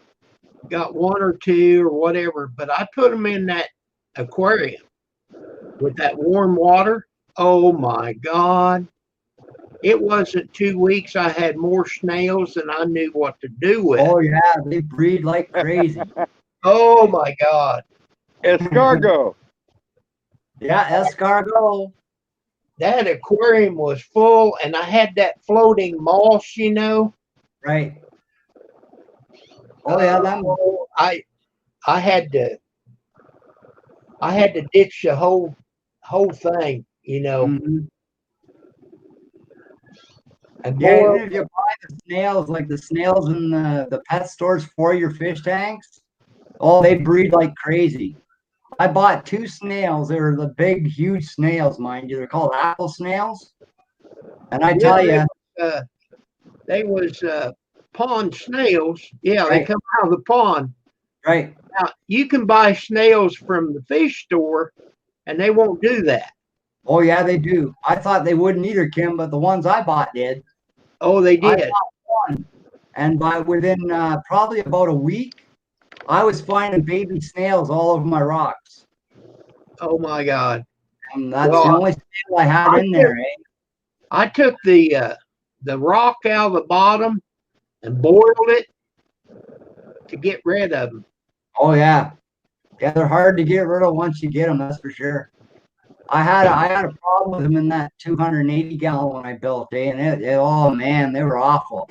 got 1 or 2 or whatever, but I put them in that aquarium with that warm water. Oh my God. It wasn't 2 weeks. I had more snails than I knew what to do with. Oh, yeah. They breed like crazy. Oh my God. Escargot. Yeah, escargot. That aquarium was full, and I had that floating moss, Right. Oh, yeah. That, I had to ditch the whole thing, Mhm. and Yeah, boy, even if you buy the snails, like the snails in the pet stores for your fish tanks, oh, they breed like crazy. I bought 2 snails. They were the big, huge snails, mind you. They're called apple snails. And I tell you, they was pond snails. Yeah, they Right. come out of the pond. Right. Now, you can buy snails from the fish store, and they won't do that. Oh yeah, they do. I thought they wouldn't either, Kim, but the ones I bought did. Oh, they I did. bought one, and by within probably about a week, I was finding baby snails all over my rocks. Oh my God! And that's Well, the only snail I had in there, eh? I took the rock out of the bottom and boiled it to get rid of them. Oh yeah. Yeah, they're hard to get rid of once you get them, that's for sure. I had a problem with them in that 280 gallon when I built, eh? And oh man, they were awful.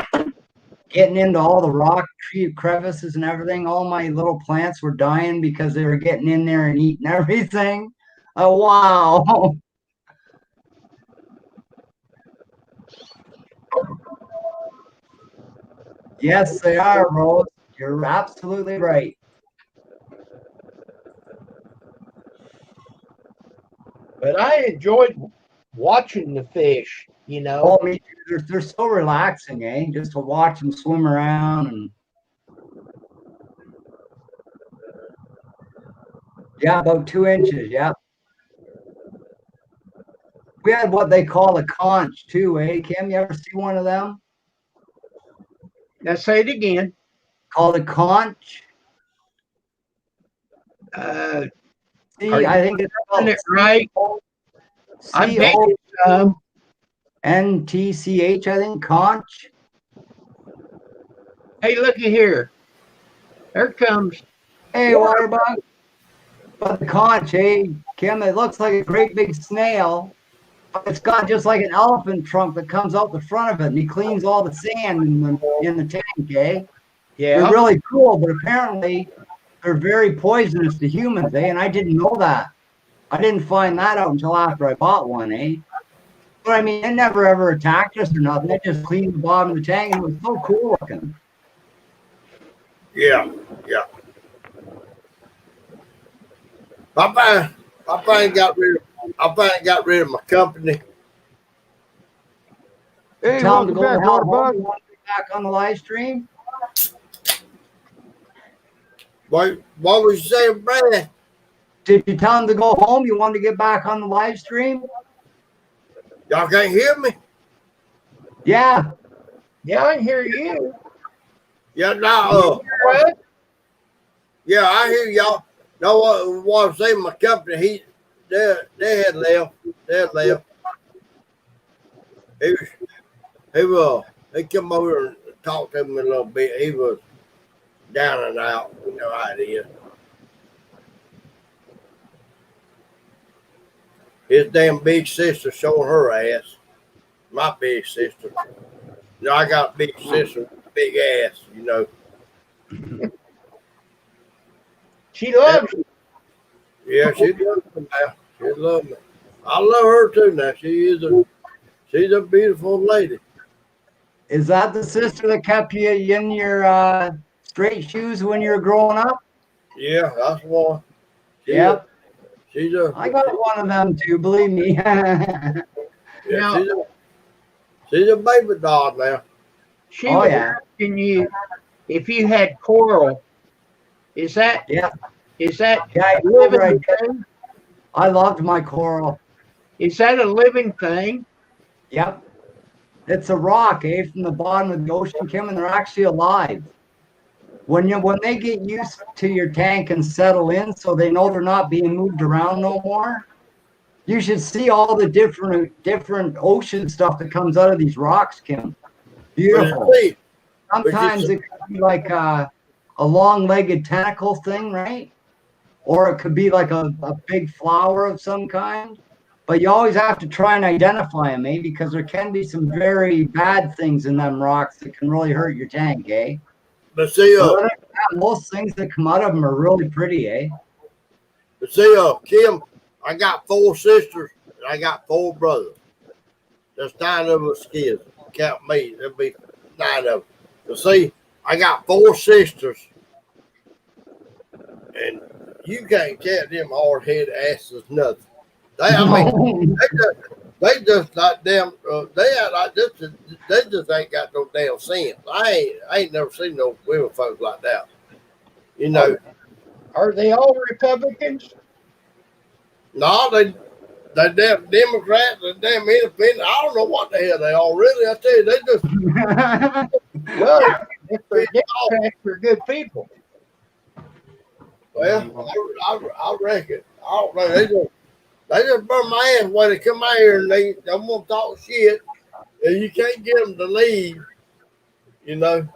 Getting into all the rock tree crevices and everything, all my little plants were dying because they were getting in there and eating everything. Oh wow. Yes, they are, Rose. You're absolutely right. But I enjoyed watching the fish. You know, Oh, me too. They're so relaxing, eh? Just to watch them swim around and yeah, about 2 inches. Yeah. We had what they call a conch too, eh? Kim, you ever see one of them? now say it again. Called a conch. See, Are you I think it's Isn't it right? I bet you some. CONTCH, I think, conch. Hey, looky here. There comes. Hey, Waterbug. But the conch, eh, Kim, it looks like a great big snail. But it's got just like an elephant trunk that comes out the front of it, and he cleans all the sand in the tank, eh? Yeah. They're really cool, but apparently they're very poisonous to humans, eh? And I didn't know that. I didn't find that out until after I bought one, eh? But I mean, it never ever attacked us or nothing. It just cleaned the bottom of the tank, and it was so cool looking. Yeah, yeah. I finally got rid of my company. Hey, Tell them to welcome go back, to hell. Waterbug. You want to be back on the live stream? What was you saying, Brad? Did you tell them to go home? You want to get back on the live stream? Y'all can't hear me? Yeah. Yeah, I hear you. Yeah, no. Right? Yeah, I hear y'all. No, what I'm saying, my company, they had left. They had left. He come over and talked to me a little bit. He was down and out, no idea. His damn big sister showing her ass. My big sister. You know, I got a big sister, big ass, you know. She loves you. Yeah, she loves me now. She loves me. I love her too now. She's a beautiful lady. Is that the sister that kept you in your straight shoes when you were growing up? Yeah, that's one. Yep. I I got one of them too, believe me. Yeah, Now- she's a baby doll now. She Oh, was yeah. asking you if you had coral. Is that Yeah. is that Yeah, I a living did. thing? I loved my coral. Is that a living thing? Yep. It's a rock, eh, from the bottom of the ocean, Kim, and they're actually alive. When they get used to your tank and settle in, so they know they're not being moved around no more, you should see all the different ocean stuff that comes out of these rocks, Kim. Beautiful. See, Sometimes it could be like a long-legged tentacle thing, right? Or it could be like a big flower of some kind. But you always have to try and identify them, eh? Because there can be some very bad things in them rocks that can really hurt your tank, eh? but see, But other than that, most things that come out of them are really pretty, eh? Kim, I got 4 sisters and I got 4 brothers. There's 9 of us kids. Count me, there'll be 9 of them. But see, I got 4 sisters, and you can't tell them hard-headed asses nothing. They just like them. They act like this. They just ain't got no damn sense. I ain't never seen no women folks like that. You know, Are they all Republicans? no, they damn Democrats, they damn independent. I don't know what the hell they are really. I tell you, they just Good. If they're Democrats, they're good people. well, I reckon. I don't know. They just burn my ass when they come out here and they want to talk shit, and you can't get them to leave. You know,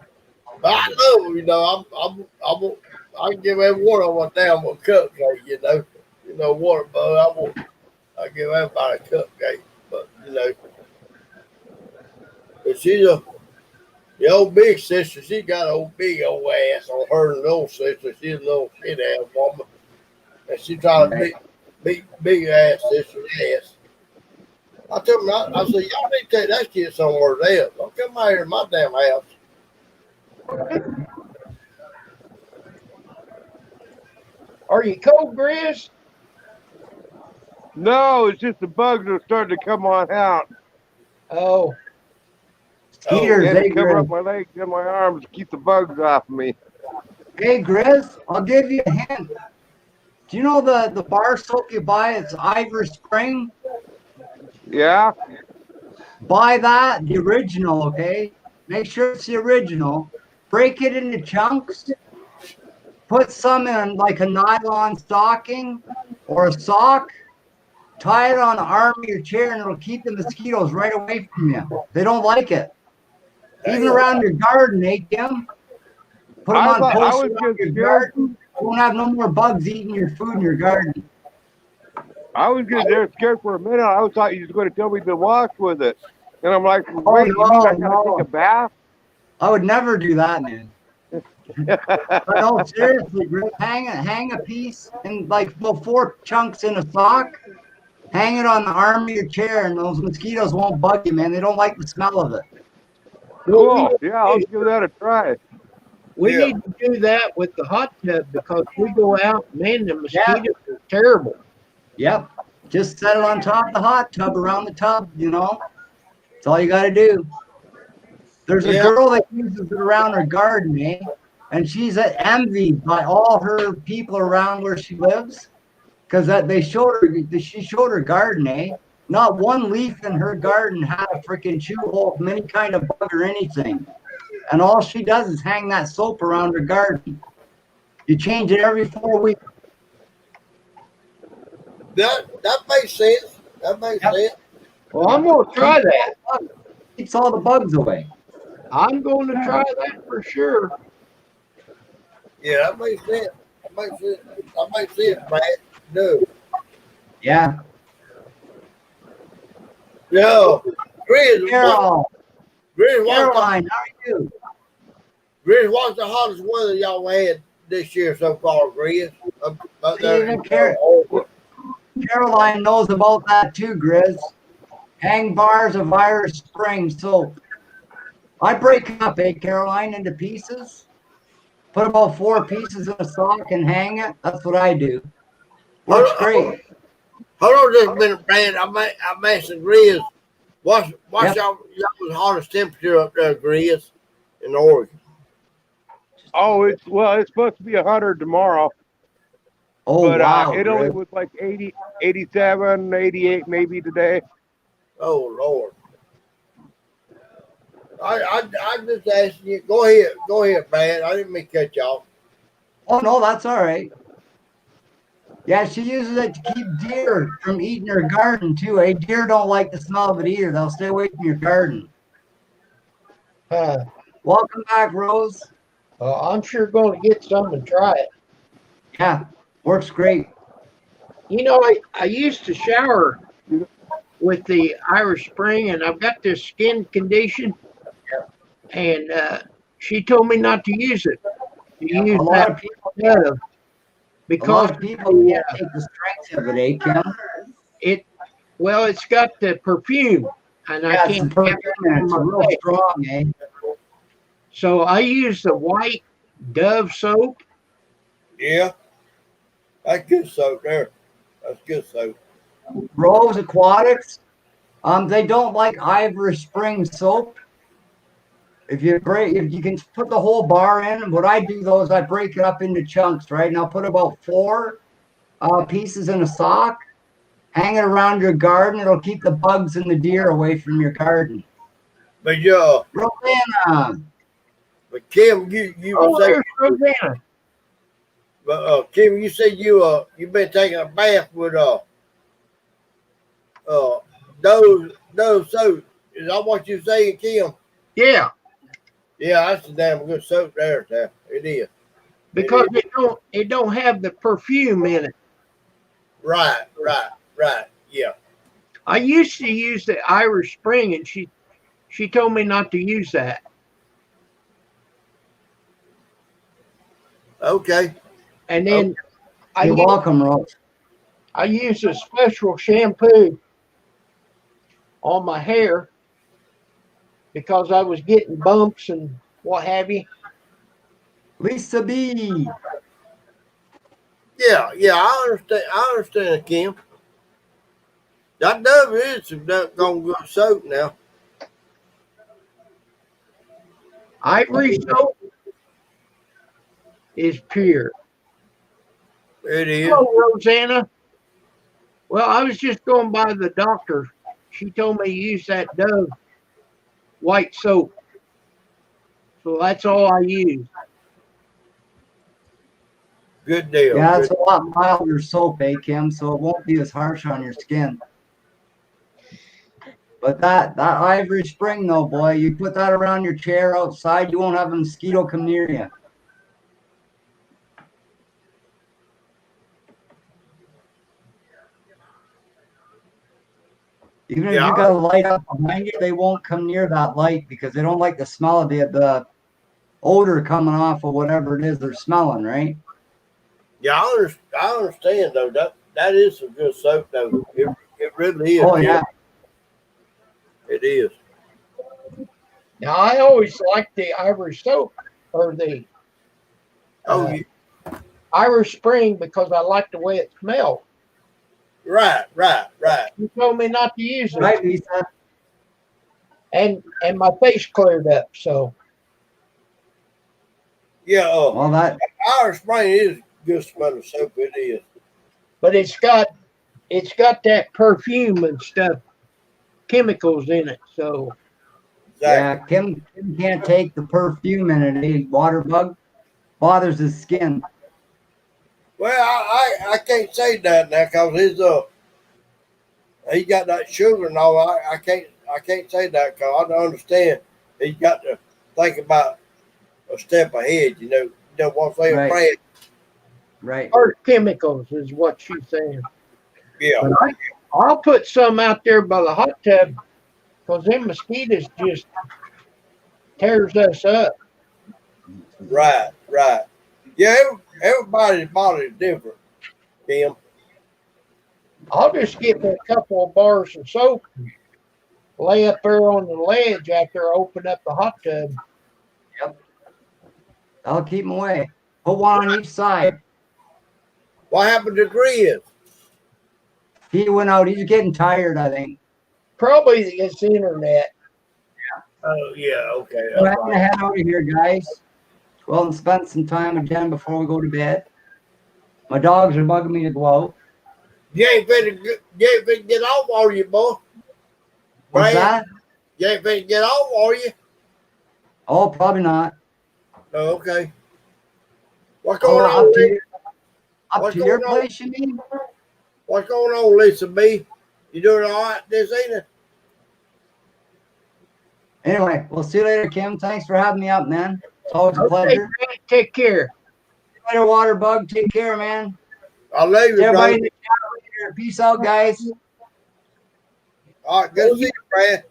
but I love them. You know, I can give every one of them a damn cupcake. You know, water bug. I give everybody a cupcake, but you know, but the old big sister. She got an old big old ass on her and the old sister. She's a little shit ass woman, and she trying to big ass sister's ass. I told them, I said, y'all need to take that kid somewhere else. Don't come out here in my damn house. Are you cold, Grizz? No, it's just the bugs are starting to come on out. Oh, Skeeters, And hey, to cover up Grizz. my legs and my arms to keep the bugs off of me. Hey, Grizz, I'll give you a hint. Do you know the bar soap you buy? It's Ivor Spring. Yeah? Buy that, the original, okay? Make sure it's the original. Break it into chunks. Put some in like a nylon stocking or a sock. Tie it on the arm of your chair and it'll keep the mosquitoes right away from you. They don't like it. Even around your garden, eh, Kim? Put them I on thought- I posts was around your just garden. You won't have no more bugs eating your food in your garden. I was getting there scared for a minute. I thought you was going to tell me to wash with it. And I'm like, wait, Oh, you mean I got to no. take a bath? I would never do that, man. But no, seriously, Griff, hang a piece and like 4 chunks in a sock. Hang it on the arm of your chair, and those mosquitoes won't bug you, man. They don't like the smell of it. Cool. Yeah, I'll give that a try. we Yeah. need to do that with the hot tub because we go out, man, the mosquitoes are terrible. Yep. Just set it on top of the hot tub, around the tub, you know. That's all you got to do. There's a Yeah. girl that uses it around her garden, eh? And she's envied by all her people around where she lives because she showed her garden, eh? Not one leaf in her garden had a freaking chew hole from any kind of bug or anything. And all she does is hang that soap around her garden. You change it every 4 weeks. That makes sense. That makes Yep. sense. Well, I'm going to try that. Keeps all the bugs away. I'm going to try that for sure. Yeah, that makes sense. That makes sense. That makes sense, man. No. Yeah. No. Grizz, Carol, Grizz, Caroline, how are you? what's the hottest weather y'all had this year so far, Grizz? Up there in Caroline knows about that too, Grizz. Hang bars of Irish Spring soap. I break them up, Caroline, into pieces. Put about 4 pieces in a sock and hang it. That's what I do. Works great. Hold on just a minute, Brad. I'm asking Grizz. What's Yep. y'all's hottest temperature up there, Grizz, in Oregon? Oh, it's supposed to be 100 tomorrow. Oh, But wow. it only Grizz. was like 80, 87, 88 maybe today. Oh Lord. I'm just asking you. Go ahead, Brad. I didn't mean to cut you off. Oh, no, that's all right. Yeah, she uses it to keep deer from eating her garden too. Deer don't like the smell of it either. They'll stay away from your garden. Welcome back, Rose. I'm sure going to get some and try it. Yeah, works great. You know, I used to shower with the Irish Spring, and I've got this skin condition. And she told me not to use it. To use A lot of people, that a because lot of people can't take the strength of it, Kim? it's got the perfume, and Yeah, I it's can't. perfume and it's real strong, eh? So I use the white Dove soap. Yeah. That's good soap there. That's good soap. Rose Aquatics, they don't like Ivor Spring soap. If you can put the whole bar in, what I do though is I break it up into chunks, right? And I'll put about 4 pieces in a sock, hang it around your garden. It'll keep the bugs and the deer away from your garden. But Rosanna, but Kim, you Oh, say, there's Rosanna. but Kim, you said you've been taking a bath with Dove soap. Is that what you saying, Kim? Yeah, Yeah, that's a damn good soap there. It is. because it don't have the perfume in it. Right. Yeah. I used to use the Irish Spring, and she told me not to use that. Okay. And then you're welcome, Rose. I use a special shampoo on my hair because I was getting bumps and what have you. Lisa B. Yeah. I understand, Kim. That Dove is some doggone good soap now. Ivory soap is pure. It is. Hello, Rosanna. Well, I was just going by the doctor. She told me to use that Dove white soap. So that's all I use. Good deal. Yeah, it's Good. a lot milder soap, Kim, so it won't be as harsh on your skin. But that Ivory Spring, though, boy, you put that around your chair outside, you won't have a mosquito come near you. Even if Yeah. you got a light up behind you, they won't come near that light because they don't like the smell of the odor coming off of whatever it is they're smelling, right? Yeah, I understand though. That is some good soap though. It really is. Oh, Kim. yeah. It is. Now, I always liked the Irish soap or the Oh, Irish Spring because I like the way it smelled. right. You told me not to use it, Right, Lisa? and my face cleared up. So Yeah. Well, that Irish Spring is good smelling soap. It is. but it's got that perfume and stuff, chemicals in it. So Exactly. yeah, Kim can't take the perfume in it. Water bug bothers his skin. Well, I can't say that now because he got that sugar and all. I can't say that because I don't understand. He's got to think about a step ahead. You don't want to say Right. a prayer. Right. earth chemicals is what she's saying. Yeah. But I'll put some out there by the hot tub because them mosquitoes just tears us up. Right. Yeah. Everybody's body is different, Kim. I'll just get me a couple of bars of soap and lay up there on the ledge after I open up the hot tub. I'll keep him away. Put one on each side. What happened to Grizz? He went out. He's getting tired, I think. Probably it's the internet. Oh yeah. Okay. So I'm gonna head out of here, guys. Well, and spend some time with Jen before we go to bed. My dogs are bugging me to go out. You ain't finna get off, are you, boy? What's Brad? that? You ain't finna get off, are you? Oh, probably not. Oh, okay. What's Oh, going on, Lisa? up What's to your going on? place, you mean? What's going on, Lisa B? You doing all right this evening? Anyway, we'll see you later, Kim. Thanks for having me up, man. It's always a Okay, pleasure. Grant, take care. See you later, water bug. Take care, man. I love you, See everybody in brother. the chat later. Peace out, guys. All right, good to see you, Brad.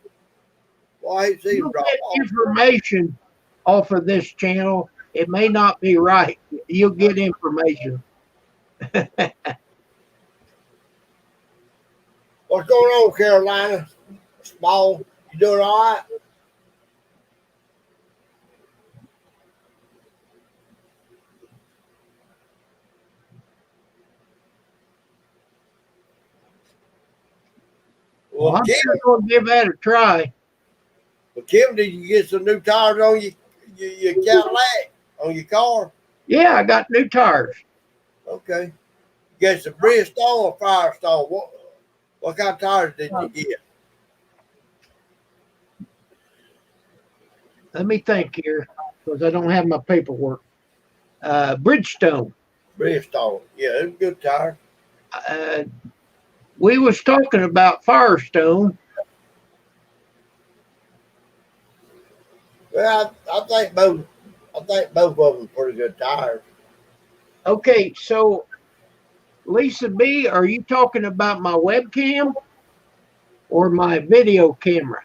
Well, I hate to see you You drop get off. information off of this channel. It may not be right. You'll get information. What's going on, Carolina? Small, you doing all right? Well, Well, I'm Kim, sure going to give that a try. But Kim, did you get some new tires on your Cadillac, on your car? Yeah, I got new tires. Okay. You get some Bridgestone or Firestone? What kind of tires did you get? Let me think here, because I don't have my paperwork. Bridgestone. Bridgestone. Yeah, it's a good tire. We was talking about Firestone. Well, I think both of them pretty good tires. Okay, so Lisa B, are you talking about my webcam or my video camera?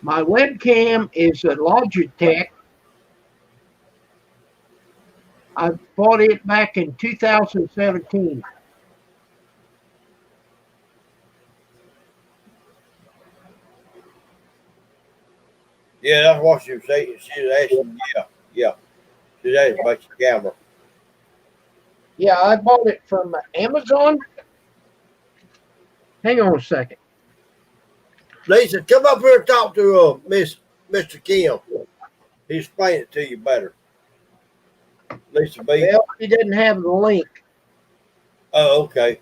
My webcam is a Logitech. I bought it back in 2017. Yeah, that's what she was saying. She was asking, yeah. She was asking about your camera. Yeah, I bought it from Amazon. Hang on a second. Lisa, come up here and talk to Mr. Kim. He'll explain it to you better. Lisa B. Well, he didn't have the link. Oh, okay.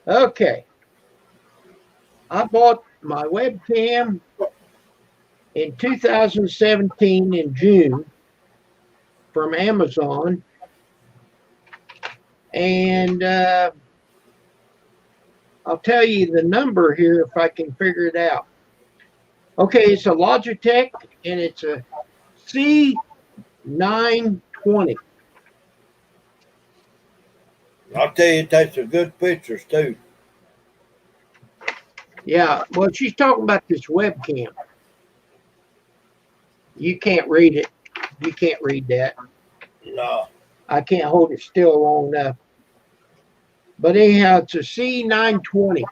Okay. I bought my webcam in 2017 in June from Amazon. And I'll tell you the number here if I can figure it out. Okay, it's a Logitech and it's a C920. I'll tell you, it takes some good pictures too. Yeah, well, she's talking about this webcam. You can't read it. You can't read that. No. I can't hold it still long enough. But anyhow, it's a C920.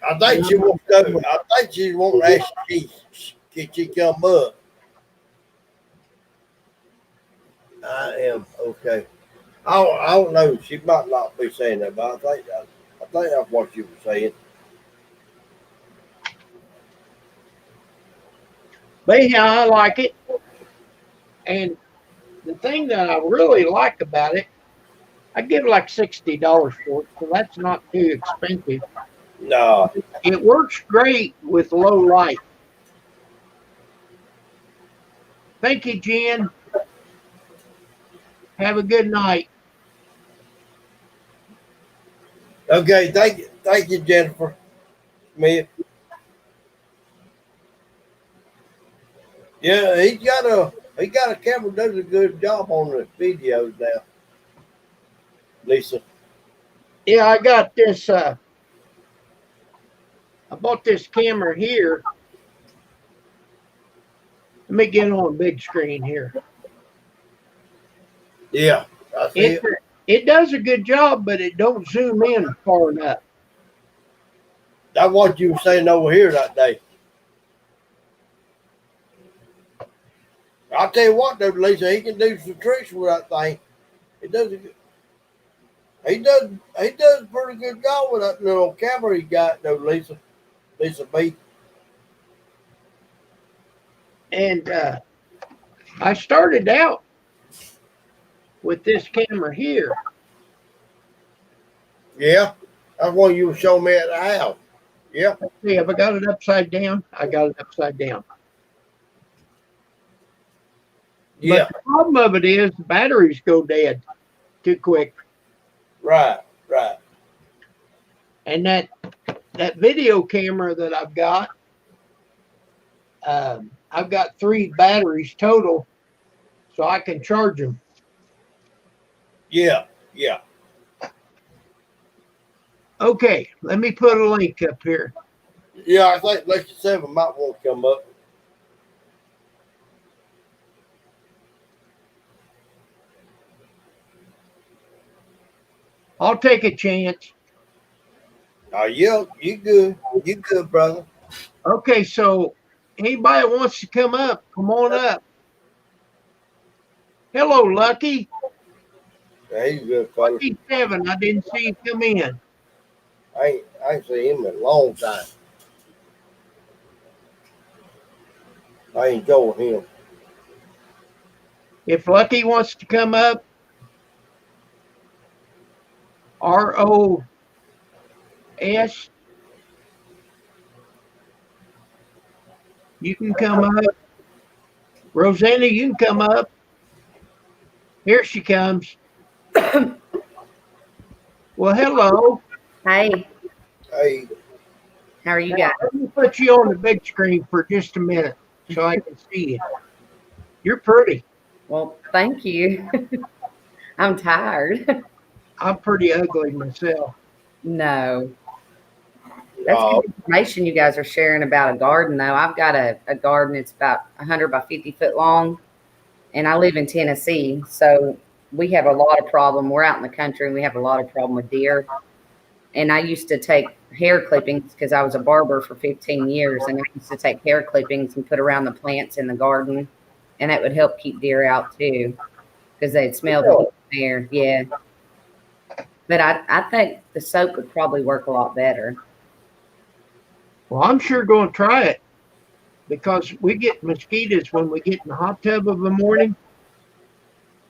I think she wants to. I think she wants to ask can she come up. I am okay. I don't know. She might not be saying that, but I think that's what she was saying. But anyhow, I like it. And the thing that I really like about it, I give like $60 for it, so that's not too expensive. No. It works great with low light. Thank you, Jen. Have a good night. Okay, thank you, Jennifer Smith. Yeah, he got a camera that does a good job on the videos now. Lisa. Yeah, I got this. I bought this camera here. Let me get on a big screen here. Yeah, I see it. It does a good job, but it don't zoom in far enough. That's what you were saying over here that day. I'll tell you what, though, Lisa, he can do some tricks with that thing. He does a pretty good job with that little camera he got, though, Lisa B. And I started out with this camera here. Yeah, that's what you were showing me at the house. Yeah. See, have I got it upside down? I got it upside down. Yeah. But the problem of it is the batteries go dead too quick. Right. And that video camera that I've got 3 batteries total, so I can charge them. Yeah. Okay, let me put a link up here. Yeah, I think Lexi 7 might want to come up. I'll take a chance. Oh, yeah, you good. You good, brother. Okay, so anybody that wants to come up, come on up. Hello, Lucky. Yeah, he's a good fella. Lucky 7. I didn't see you come in. I ain't seen him in a long time. I enjoy him. If Lucky wants to come up, ROS. You can come up. Rosanna, you can come up. Here she comes. Well, hello. Hey, Hey, how are you guys? Let me put you on the big screen for just a minute so I can see you. You're pretty. Well, thank you. I'm tired. I'm pretty ugly myself. No, that's uh, good information you guys are sharing about a garden, though. I've got a garden. It's about 100 by 50 foot long, and I live in Tennessee, so we have a lot of problem. We're out in the country, and we have a lot of problem with deer. And I used to take hair clippings because I was a barber for 15 years, and I used to take hair clippings and put around the plants in the garden, and that would help keep deer out too, because they'd smell the air. Yeah. But I think the soap would probably work a lot better. Well, I'm sure going to try it because we get mosquitoes when we get in the hot tub of the morning.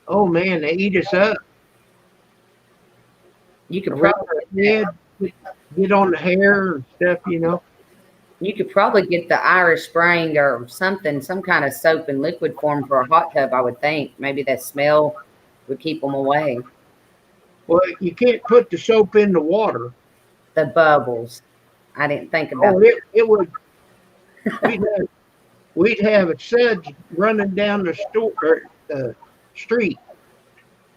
Oh, man, they eat us up. You could Around probably the head, get on the hair and stuff, you know. you could probably get the Irish Spring or something, some kind of soap in liquid form for a hot tub. I would think maybe that smell would keep them away. Well, you can't put the soap in the water. The bubbles. I didn't think about Oh, it would. We'd have it suds running down the street.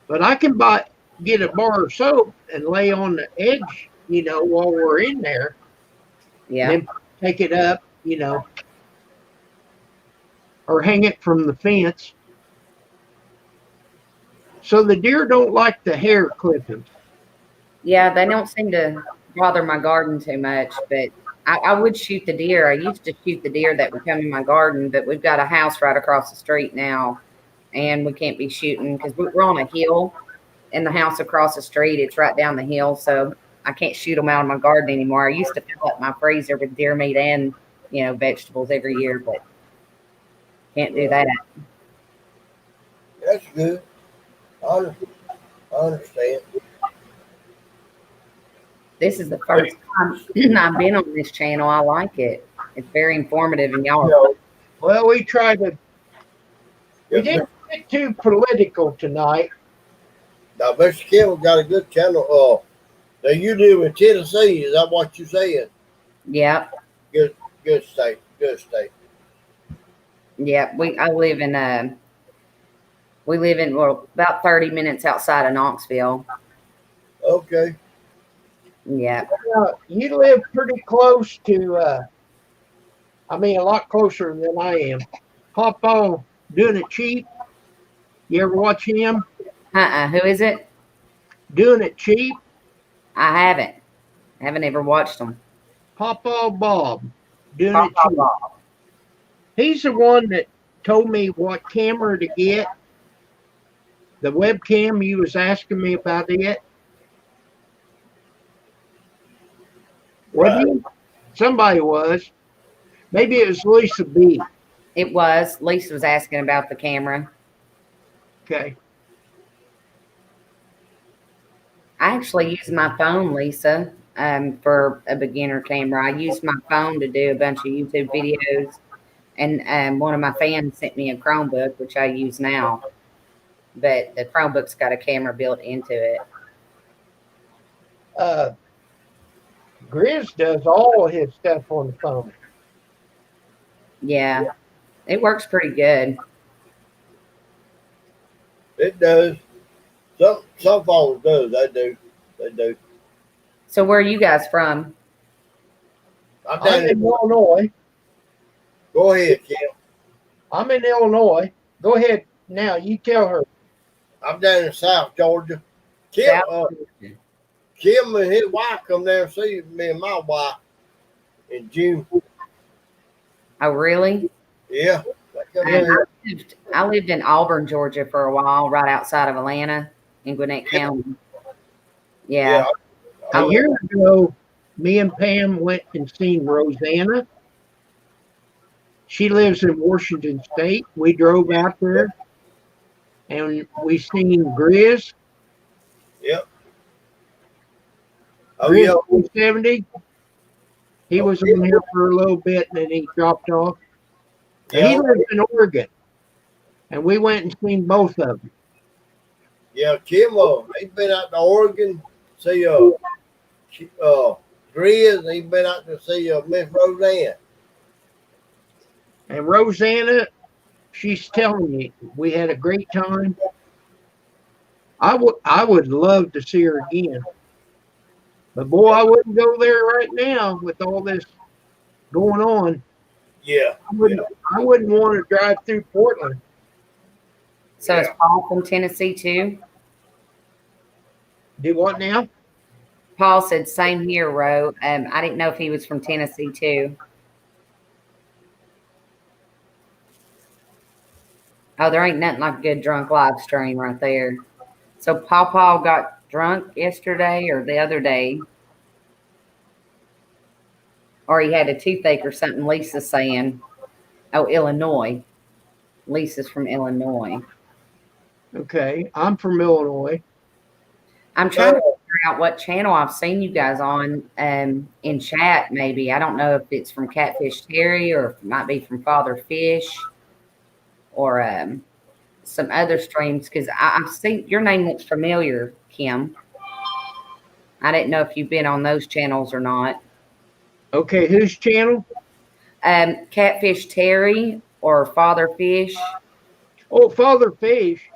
But I can get a bar of soap and lay on the edge, you know, while we're in there. Yeah. Then take it up, you know, or hang it from the fence. So the deer don't like the hair clippings. Yeah, they don't seem to bother my garden too much, but I would shoot the deer. I used to shoot the deer that would come in my garden, but we've got a house right across the street now, and we can't be shooting because we're on a hill, and the house across the street, it's right down the hill, so I can't shoot them out of my garden anymore. I used to fill up my freezer with deer meat and, you know, vegetables every year, but can't do that. that's good. I understand. This is the first time I've been on this channel. I like it. It's very informative, and y'all You are know, Well, we tried to. We yeah, didn't get too political tonight. now, Mr. Kim got a good channel. Now, you live in Tennessee. Is that what you're saying? Yep. Good state. Good state. Yeah, we live in well about 30 minutes outside of Knoxville. Okay. Yeah. You live pretty close to. I mean, a lot closer than I am. Papa Doing It Cheap. You ever watch him? Who is it? Doing It Cheap. I haven't ever watched them. Papa Bob. Doing It Cheap. He's the one that told me what camera to get. The webcam, you was asking me about it. Wasn't he? Somebody was. Maybe it was Lisa B. It was. Lisa was asking about the camera. Okay. I actually use my phone, Lisa, for a beginner camera. I used my phone to do a bunch of YouTube videos, and one of my fans sent me a Chromebook, which I use now. But the Chromebook's got a camera built into it. Grizz does all his stuff on the phone. Yeah, it works pretty good. It does. Some phones do. They do. They do. So where are you guys from? I'm I'm down in in, Illinois. go ahead, Kim. I'm in Illinois. Go ahead now. You tell her. I'm down in South Georgia. Kim, South Kim and his wife come down and see me and my wife in June. Oh, really? Yeah. They come And down. lived in Auburn, Georgia for a while, right outside of Atlanta in Gwinnett County. Yeah. I A year ago, me and Pam went and seen Rosanna. She lives in Washington State. We drove out there and we seen Grizz. Yep. Oh Grizz yeah. 270. He was on here for a little bit and then he dropped off. And he Yeah. lives in Oregon. And we went and seen both of them. Yeah, Kim, he's been out to Oregon, see Grizz, and he's been out to see Miss Roseanne. And Rosanna, she's telling me we had a great time. I would love to see her again. But boy, I wouldn't go there right now with all this going on. Yeah. I wouldn't want to drive through Portland. So is Paul from Tennessee too? Do what now? Paul said same here, Ro. I didn't know if he was from Tennessee too. Oh, there ain't nothing like a good drunk live stream right there. So Paul got drunk yesterday or the other day. Or he had a toothache or something, Lisa's saying. Oh, Illinois. Lisa's from Illinois. Okay, I'm from Illinois. I'm trying to figure out what channel I've seen you guys on in chat, maybe. I don't know if it's from Catfish Terry or if it might be from Father Fish or some other streams, because I've seen your name looks familiar, Kim. I didn't know if you've been on those channels or not. Okay, whose channel? Catfish Terry or Father Fish. Oh, Father Fish.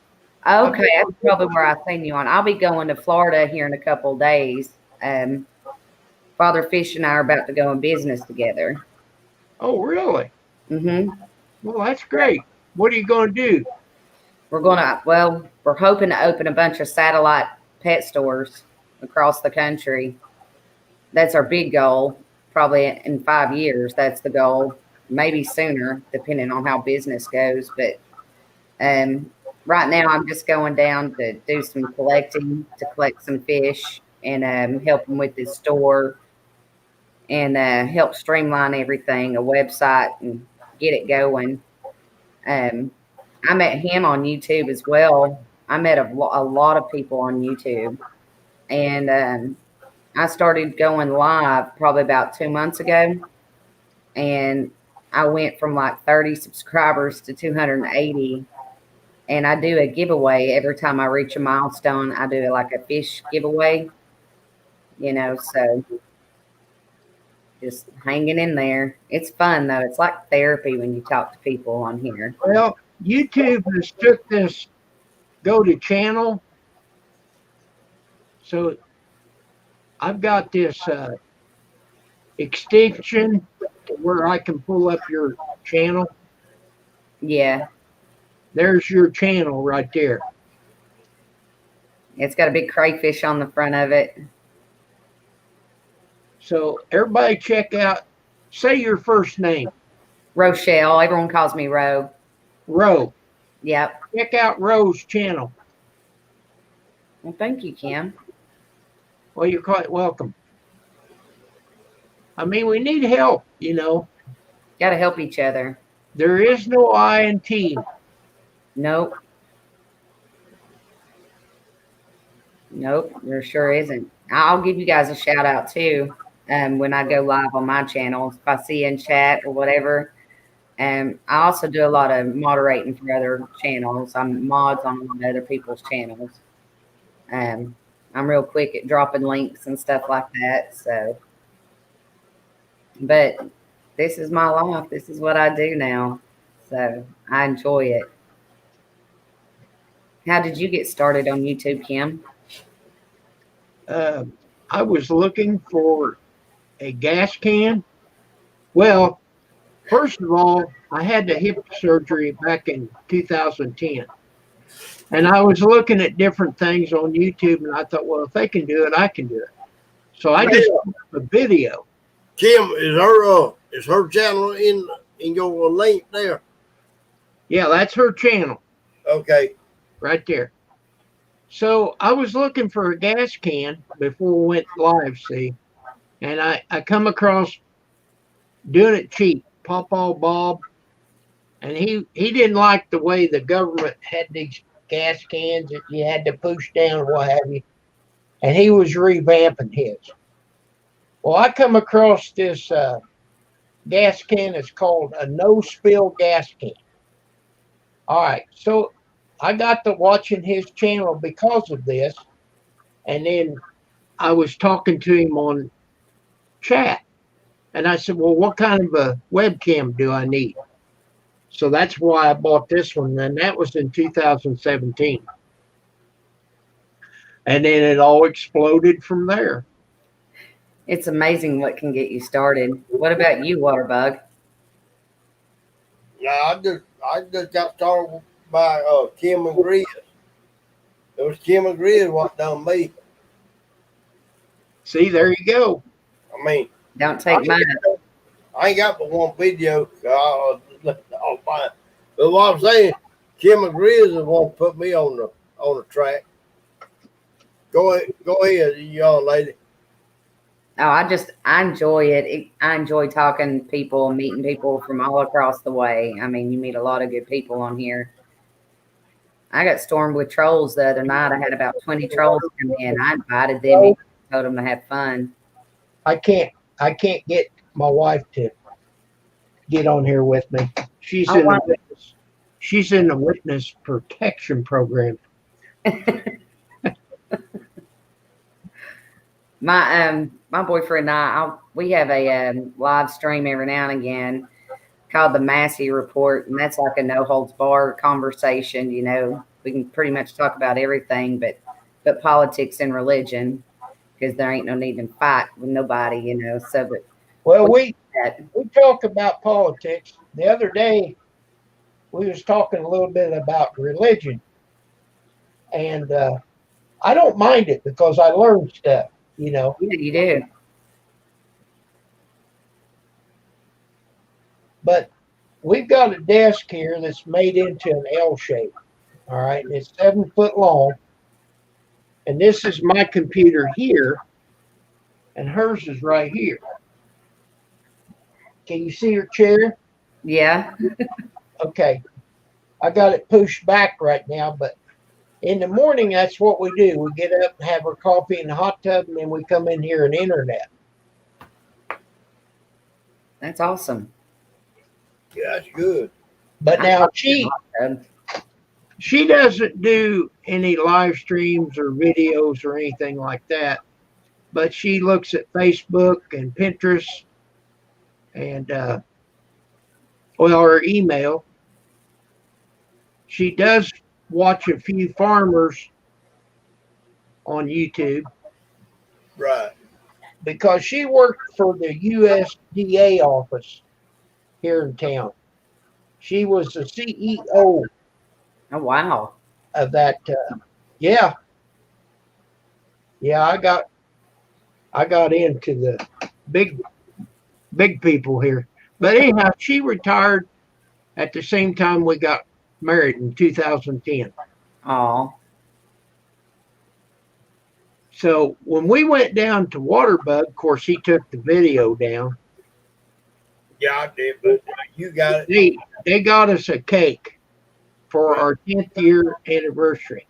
Okay, that's probably where I've seen you on. I'll be going to Florida here in a couple of days. Father Fish and I are about to go in business together. Oh, really? Mm-hmm. Well, that's great. What are you going to do? We're hoping to open a bunch of satellite pet stores across the country. That's our big goal. Probably in 5 years, that's the goal. Maybe sooner, depending on how business goes. But right now, I'm just going down to do some collecting, to collect some fish and help them with this store and help streamline everything, a website, and get it going. I met him on YouTube as well. I met a lot of people on YouTube. And I started going live probably about 2 months ago. And I went from like 30 subscribers to 280. And I do a giveaway every time I reach a milestone. I do like a fish giveaway, so just hanging in there. It's fun though. It's like therapy when you talk to people on here. Well, YouTube has took this go to channel. So I've got this extension where I can pull up your channel. Yeah. There's your channel right there. It's got a big crayfish on the front of it. So everybody check out, say your first name. Rochelle. Everyone calls me Ro. Ro. Yep. Check out Ro's channel. Well, thank you, Kim. Well, you're quite welcome. I mean, we need help, Got to help each other. There is no I in team. Nope, there sure isn't. I'll give you guys a shout out too when I go live on my channel. If I see you in chat or whatever. I also do a lot of moderating for other channels. I'm mods on a lot of other people's channels. I'm real quick at dropping links and stuff like that. So, but this is my life. This is what I do now. So I enjoy it. How did you get started on YouTube, Kim? I was looking for a gas can. Well, first of all, I had the hip surgery back in 2010. And I was looking at different things on YouTube, and I thought, well, if they can do it, I can do it. So I just put a video. Kim, is her channel in your link there? Yeah, that's her channel Okay. right there. So I was looking for a gas can before we went live, see, and I come across Doing It Cheap, Pawpaw Bob, and he didn't like the way the government had these gas cans that you had to push down or what have you, and he was revamping his. Well, I come across this gas can. It's called a no spill gas can. All right, so I got to watching his channel because of this, and then I was talking to him on chat, and I said, "Well, what kind of a webcam do I need?" So that's why I bought this one, and that was in 2017. And then it all exploded from there. It's amazing what can get you started. What about you, Waterbug? No, I just got started by Kim and Grizz. It was Kim and Grizz what done me. See, there you go. I mean, Don't take mine. I ain't got but one video. I'll find. But what I'm saying, Kim and Grizz is the one who put me on the track. Go ahead, you young lady. Oh, I enjoy it. I enjoy talking to people, meeting people from all across the way. I mean, you meet a lot of good people on here. I got stormed with trolls the other night. I had about 20 trolls come in. I invited them and told them to have fun. I can't get my wife to get on here with me. She's in the witness protection program. My boyfriend and we have a live stream every now and again called the Massey Report, and that's like a no holds barred conversation. You know, we can pretty much talk about everything, but politics and religion, because there ain't no need to fight with nobody. You know, so but well, we talk about politics. The other day, we was talking a little bit about religion, and I don't mind it because I learn stuff. You know, yeah, you do. But we've got a desk here that's made into an L shape. All right, and it's 7 foot long, and this is my computer here, and hers is right here. Can you see her chair? Yeah. Okay, I got it pushed back right now, but in the morning, that's what we do. We get up and have our coffee in the hot tub, and then we come in here and internet. That's awesome. Yeah, that's good. But now she doesn't do any live streams or videos or anything like that. But she looks at Facebook and Pinterest and her email. She does watch a few farmers on YouTube. Right. Because she worked for the USDA office here in town. She was the CEO. Oh, wow. Of that. Yeah. I got into the big people here. But anyhow, she retired at the same time we got married in 2010. Oh. So when we went down to Waterbug, of course, he took the video down. Yeah, I did, but you got it. They got us a cake for our 10th year anniversary.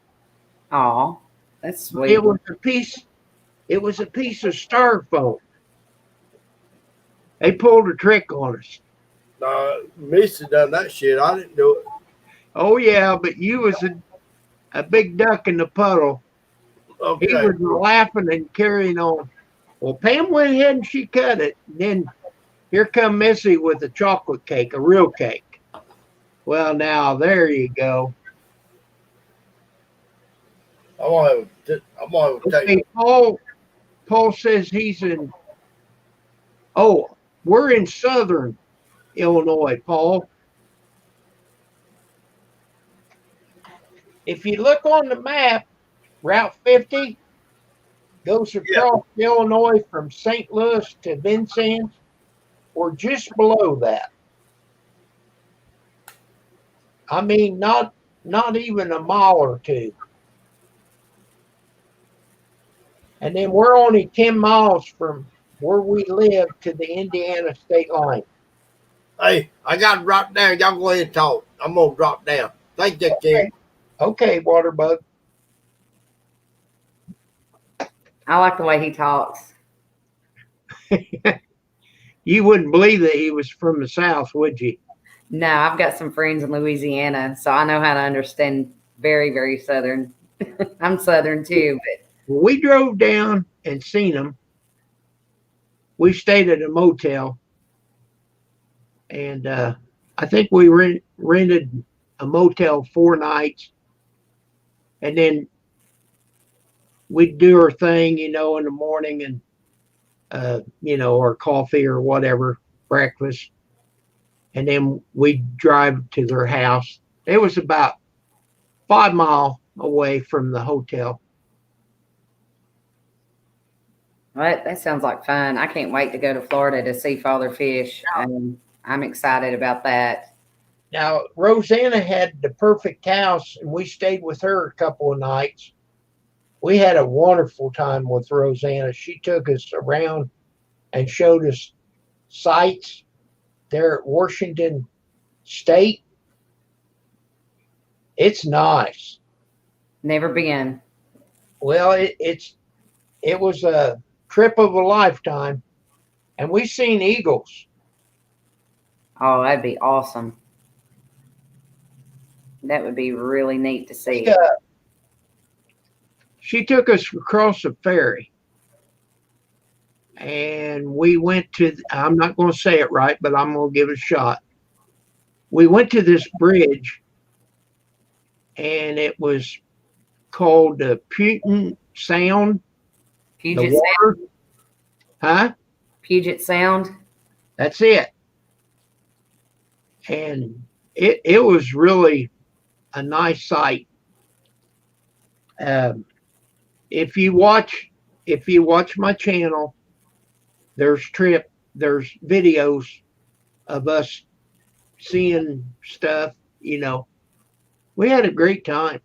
Oh, that's sweet. It was a piece of styrofoam. They pulled a trick on us. Missy done that shit. I didn't do it. Oh yeah, but you was a big duck in the puddle. Okay. He was laughing and carrying on. Well, Pam went ahead and she cut it. And then here come Missy with a chocolate cake, a real cake. Well, now there you go. I'm gonna take. Okay, Paul says he's in. Oh, we're in southern Illinois, Paul. If you look on the map, Route 50 goes across Illinois from St. Louis to Vincennes. We're just below that. I mean, not even a mile or two. And then we're only 10 miles from where we live to the Indiana state line. Hey, I got to drop down. Y'all go ahead and talk. I'm going to drop down. Thank you, Ken. Okay, Waterbug. I like the way he talks. You wouldn't believe that he was from the South, would you? No, I've got some friends in Louisiana, so I know how to understand very, very Southern. I'm Southern too, but We drove down and seen him. We stayed at a motel. And I think we rented a motel 4 nights. And then we'd do our thing, in the morning and, our coffee or whatever, breakfast. And then we'd drive to their house. It was about 5 miles away from the hotel. that sounds like fun. I can't wait to go to Florida to see Father Fish. I'm excited about that. Now, Rosanna had the perfect house, and we stayed with her a couple of nights. We had a wonderful time with Rosanna. She took us around and showed us sights there at Washington State. It's nice. Never been. Well, it was a trip of a lifetime, and we seen eagles. Oh, that'd be awesome. That would be really neat to see. Yeah. She took us across the ferry, and we went to, I'm not going to say it right, but I'm going to give it a shot. We went to this bridge, and it was called the Puget Sound. Puget Sound. Huh? Puget Sound. That's it. And it was really a nice sight. If you watch my channel, there's videos of us seeing stuff. We had a great time.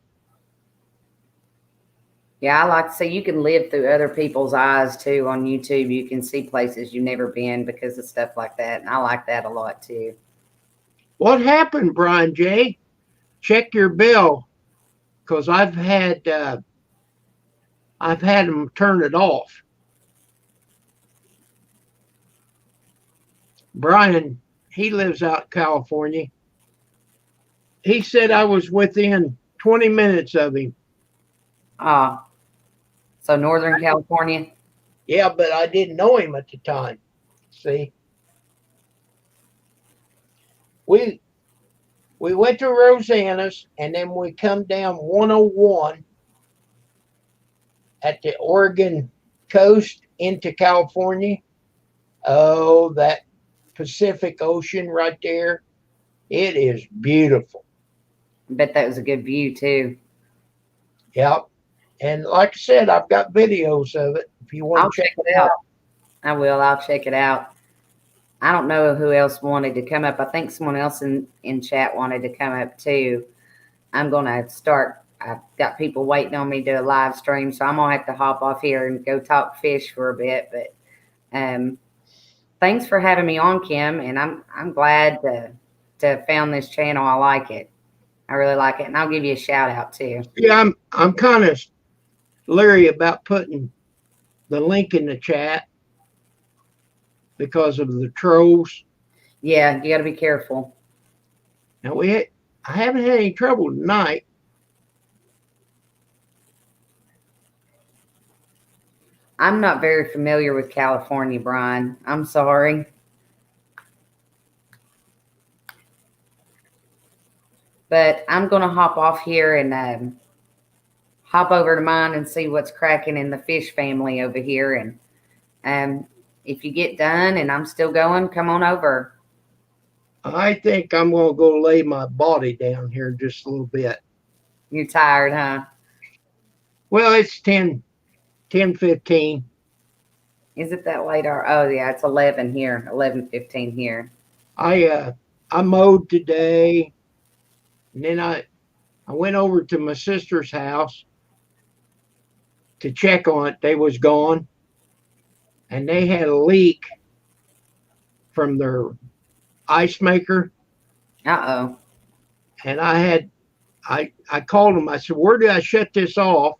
Yeah, I like to see you can live through other people's eyes too on YouTube. You can see places you've never been because of stuff like that, and I like that a lot too. What happened, Brian J? Check your bill, because I've had them turn it off. Brian, he lives out in California. He said I was within 20 minutes of him. So Northern California. Yeah, but I didn't know him at the time. See, we went to Rosanna's, and then we come down 101 at the Oregon coast into California. Oh, that Pacific Ocean right there. It is beautiful. I bet that was a good view too. Yep. And like I said, I've got videos of it if you want to check it out. I will. I'll check it out. I don't know who else wanted to come up. I think someone else in chat wanted to come up too. I'm going to start. I've got people waiting on me to do a live stream, so I'm going to have to hop off here and go talk fish for a bit. But thanks for having me on, Kim, and I'm glad to have found this channel. I like it. I really like it, and I'll give you a shout out too. Yeah, I'm kind of leery about putting the link in the chat because of the trolls. Yeah, you got to be careful. Now I haven't had any trouble tonight. I'm not very familiar with California, Brian. I'm sorry. But I'm going to hop off here and hop over to mine and see what's cracking in the fish family over here. And if you get done and I'm still going, come on over. I think I'm going to go lay my body down here just a little bit. You're tired, huh? Well, it's 10:15. Is it that late? Oh, yeah, it's 11 here, 11:15 here. I mowed today. And then I went over to my sister's house to check on it. They was gone. And they had a leak from their ice maker. Uh-oh. And I called them. I said, where did I shut this off?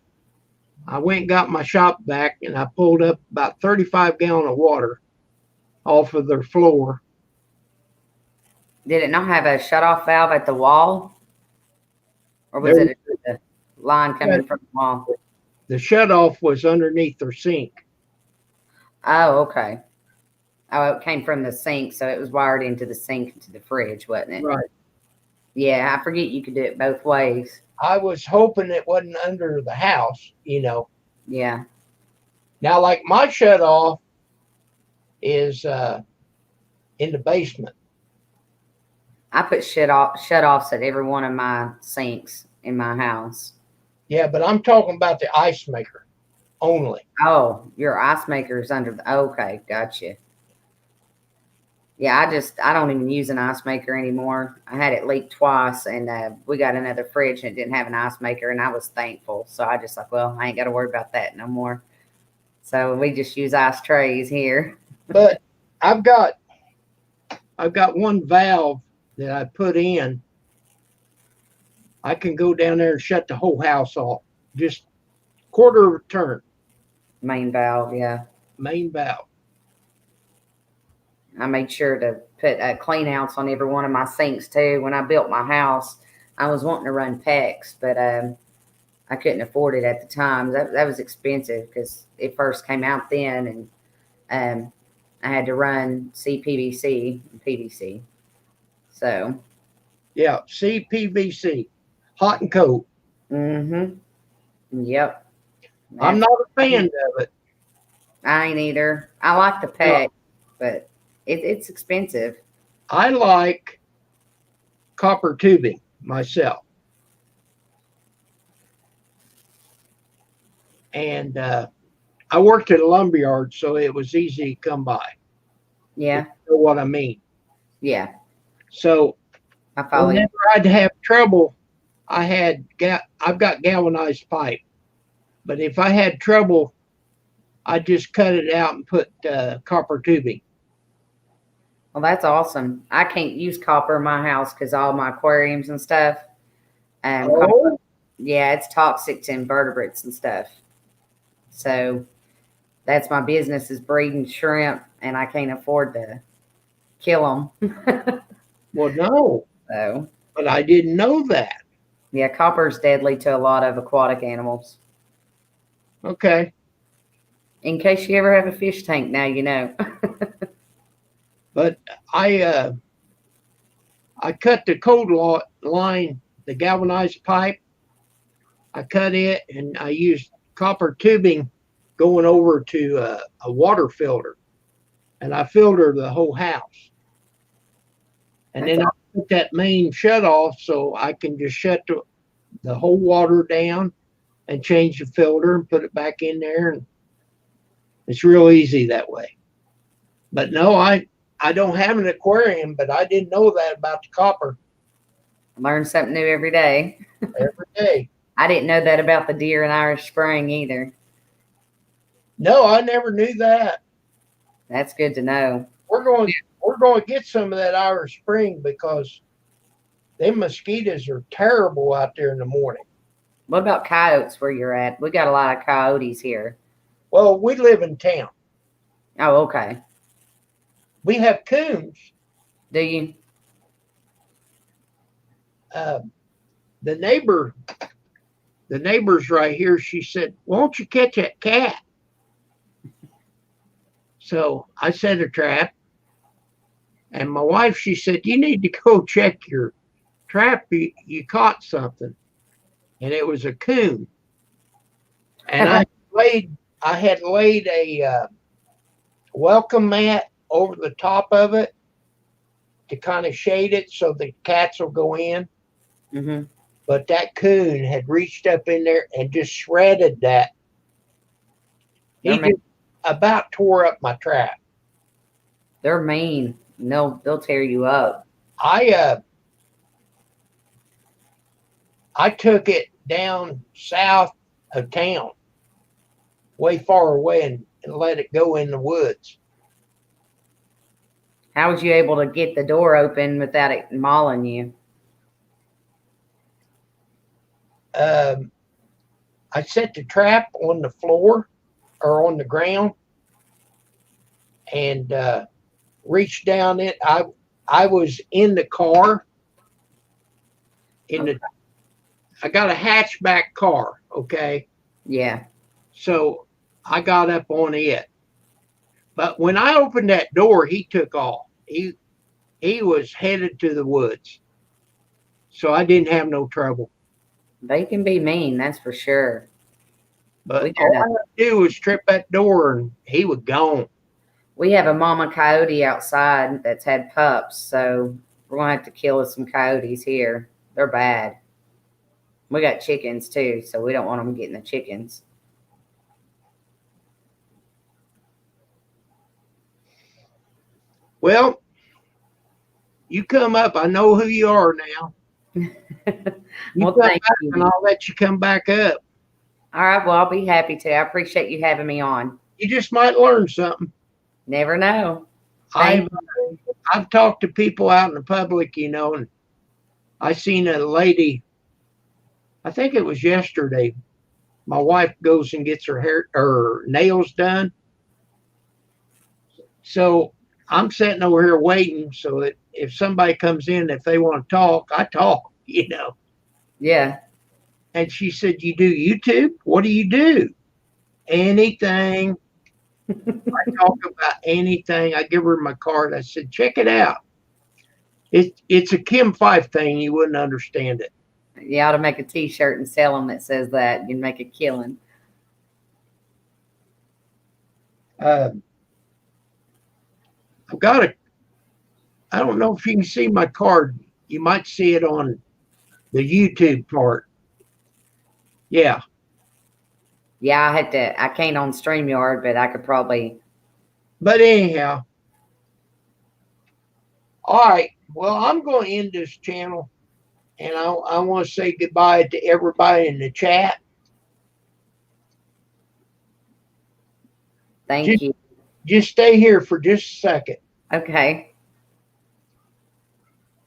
I went and got my shop vac and I pulled up about 35 gallons of water off of their floor. Did it not have a shut-off valve at the wall? Or was it a line coming from the wall? The shut off was underneath their sink. Oh, okay. Oh, it came from the sink, so it was wired into the sink into the fridge, wasn't it? Right. Yeah, I forget you could do it both ways. I was hoping it wasn't under the house, you know. Yeah. Now, like my shut off is in the basement. I put shut-offs at every one of my sinks in my house. Yeah, but I'm talking about the ice maker only. Oh, your ice maker is under the, okay, gotcha. Yeah, I don't even use an ice maker anymore. I had it leak twice, and we got another fridge and it didn't have an ice maker, and I was thankful. So I just like, well, I ain't got to worry about that no more. So we just use ice trays here. But I've got one valve that I put in. I can go down there and shut the whole house off. Just quarter of a turn. Main valve, yeah. Main valve. I made sure to put clean outs on every one of my sinks too. When I built my house, I was wanting to run PEX, but I couldn't afford it at the time. That was expensive because it first came out then, and I had to run CPVC and PVC. So, yeah, CPVC, hot and cold. Yep. I'm not a fan of it. I ain't either. I like the PEX, but it's expensive. I like copper tubing myself. And I worked at a lumberyard, so it was easy to come by. Yeah. You know what I mean? Yeah. So I follow you. whenever I'd have trouble, I've got galvanized pipe. But if I had trouble, I'd just cut it out and put copper tubing. Well, that's awesome. I can't use copper in my house because all my aquariums and stuff. Copper, yeah, it's toxic to invertebrates and stuff. So that's my business, is breeding shrimp, and I can't afford to kill them. Well, no. So, but I didn't know that. Yeah, copper is deadly to a lot of aquatic animals. Okay. In case you ever have a fish tank, now you know. But I cut the cold line, the galvanized pipe. I cut it, and I used copper tubing going over to a water filter, and I filtered the whole house. And then I put that main shut off so I can just shut the whole water down and change the filter and put it back in there. And it's real easy that way. But no, I don't have an aquarium, but I didn't know that about the copper. Learn something new every day. Every day. I didn't know that about the deer in Irish Spring either. No, I never knew that. That's good to know. We're going to get some of that Irish Spring because them mosquitoes are terrible out there in the morning. What about coyotes where you're at? We got a lot of coyotes here. Well, we live in town. Oh, okay. We have coons. Do you? The neighbor's right here. She said, "Won't you catch that cat?" So I set a trap, and my wife, she said, "You need to go check your trap. You caught something," and it was a coon. And I had laid a welcome mat over the top of it to kind of shade it so the cats will go in. Mm-hmm. But that coon had reached up in there and just shredded that. He just about tore up my trap. They're mean. They'll tear you up. I I took it down south of town, way far away, and let it go in the woods. How was you able to get the door open without it mauling you? I set the trap on the floor or on the ground and reached down it. I was in the car. I got a hatchback car, okay? Yeah. So I got up on it. But when I opened that door, he took off. He was headed to the woods. So I didn't have no trouble. They can be mean, that's for sure. But We all got I had to do was trip that door and he was gone. We have a mama coyote outside that's had pups, so we're gonna have to kill some coyotes here. They're bad. We got chickens too, so we don't want them getting the chickens. Well, you come up. I know who you are now. You Well, come thank back you. and I'll let you come back up. All right, well, I'll be happy to. I appreciate you having me on. You just might learn something. Never know. I've Thank I've talked to people out in the public, you know, and I seen a lady. I think it was yesterday. My wife goes and gets her nails done. So I'm sitting over here waiting so that if somebody comes in, if they want to talk, I talk, you know. Yeah. And she said, "You do YouTube? What do you do?" Anything. I talk about anything. I give her my card. I said, "Check it out. It's a Kim Fife thing. You wouldn't understand it." You ought to make a T-shirt and sell them that says that. You'd make a killing. I've got a. I don't know if you can see my card. You might see it on the YouTube part. Yeah. Yeah, I can't on StreamYard, but I could probably. But anyhow. All right. Well, I'm going to end this channel, and I want to say goodbye to everybody in the chat. Thank you. Just stay here for just a second. Okay.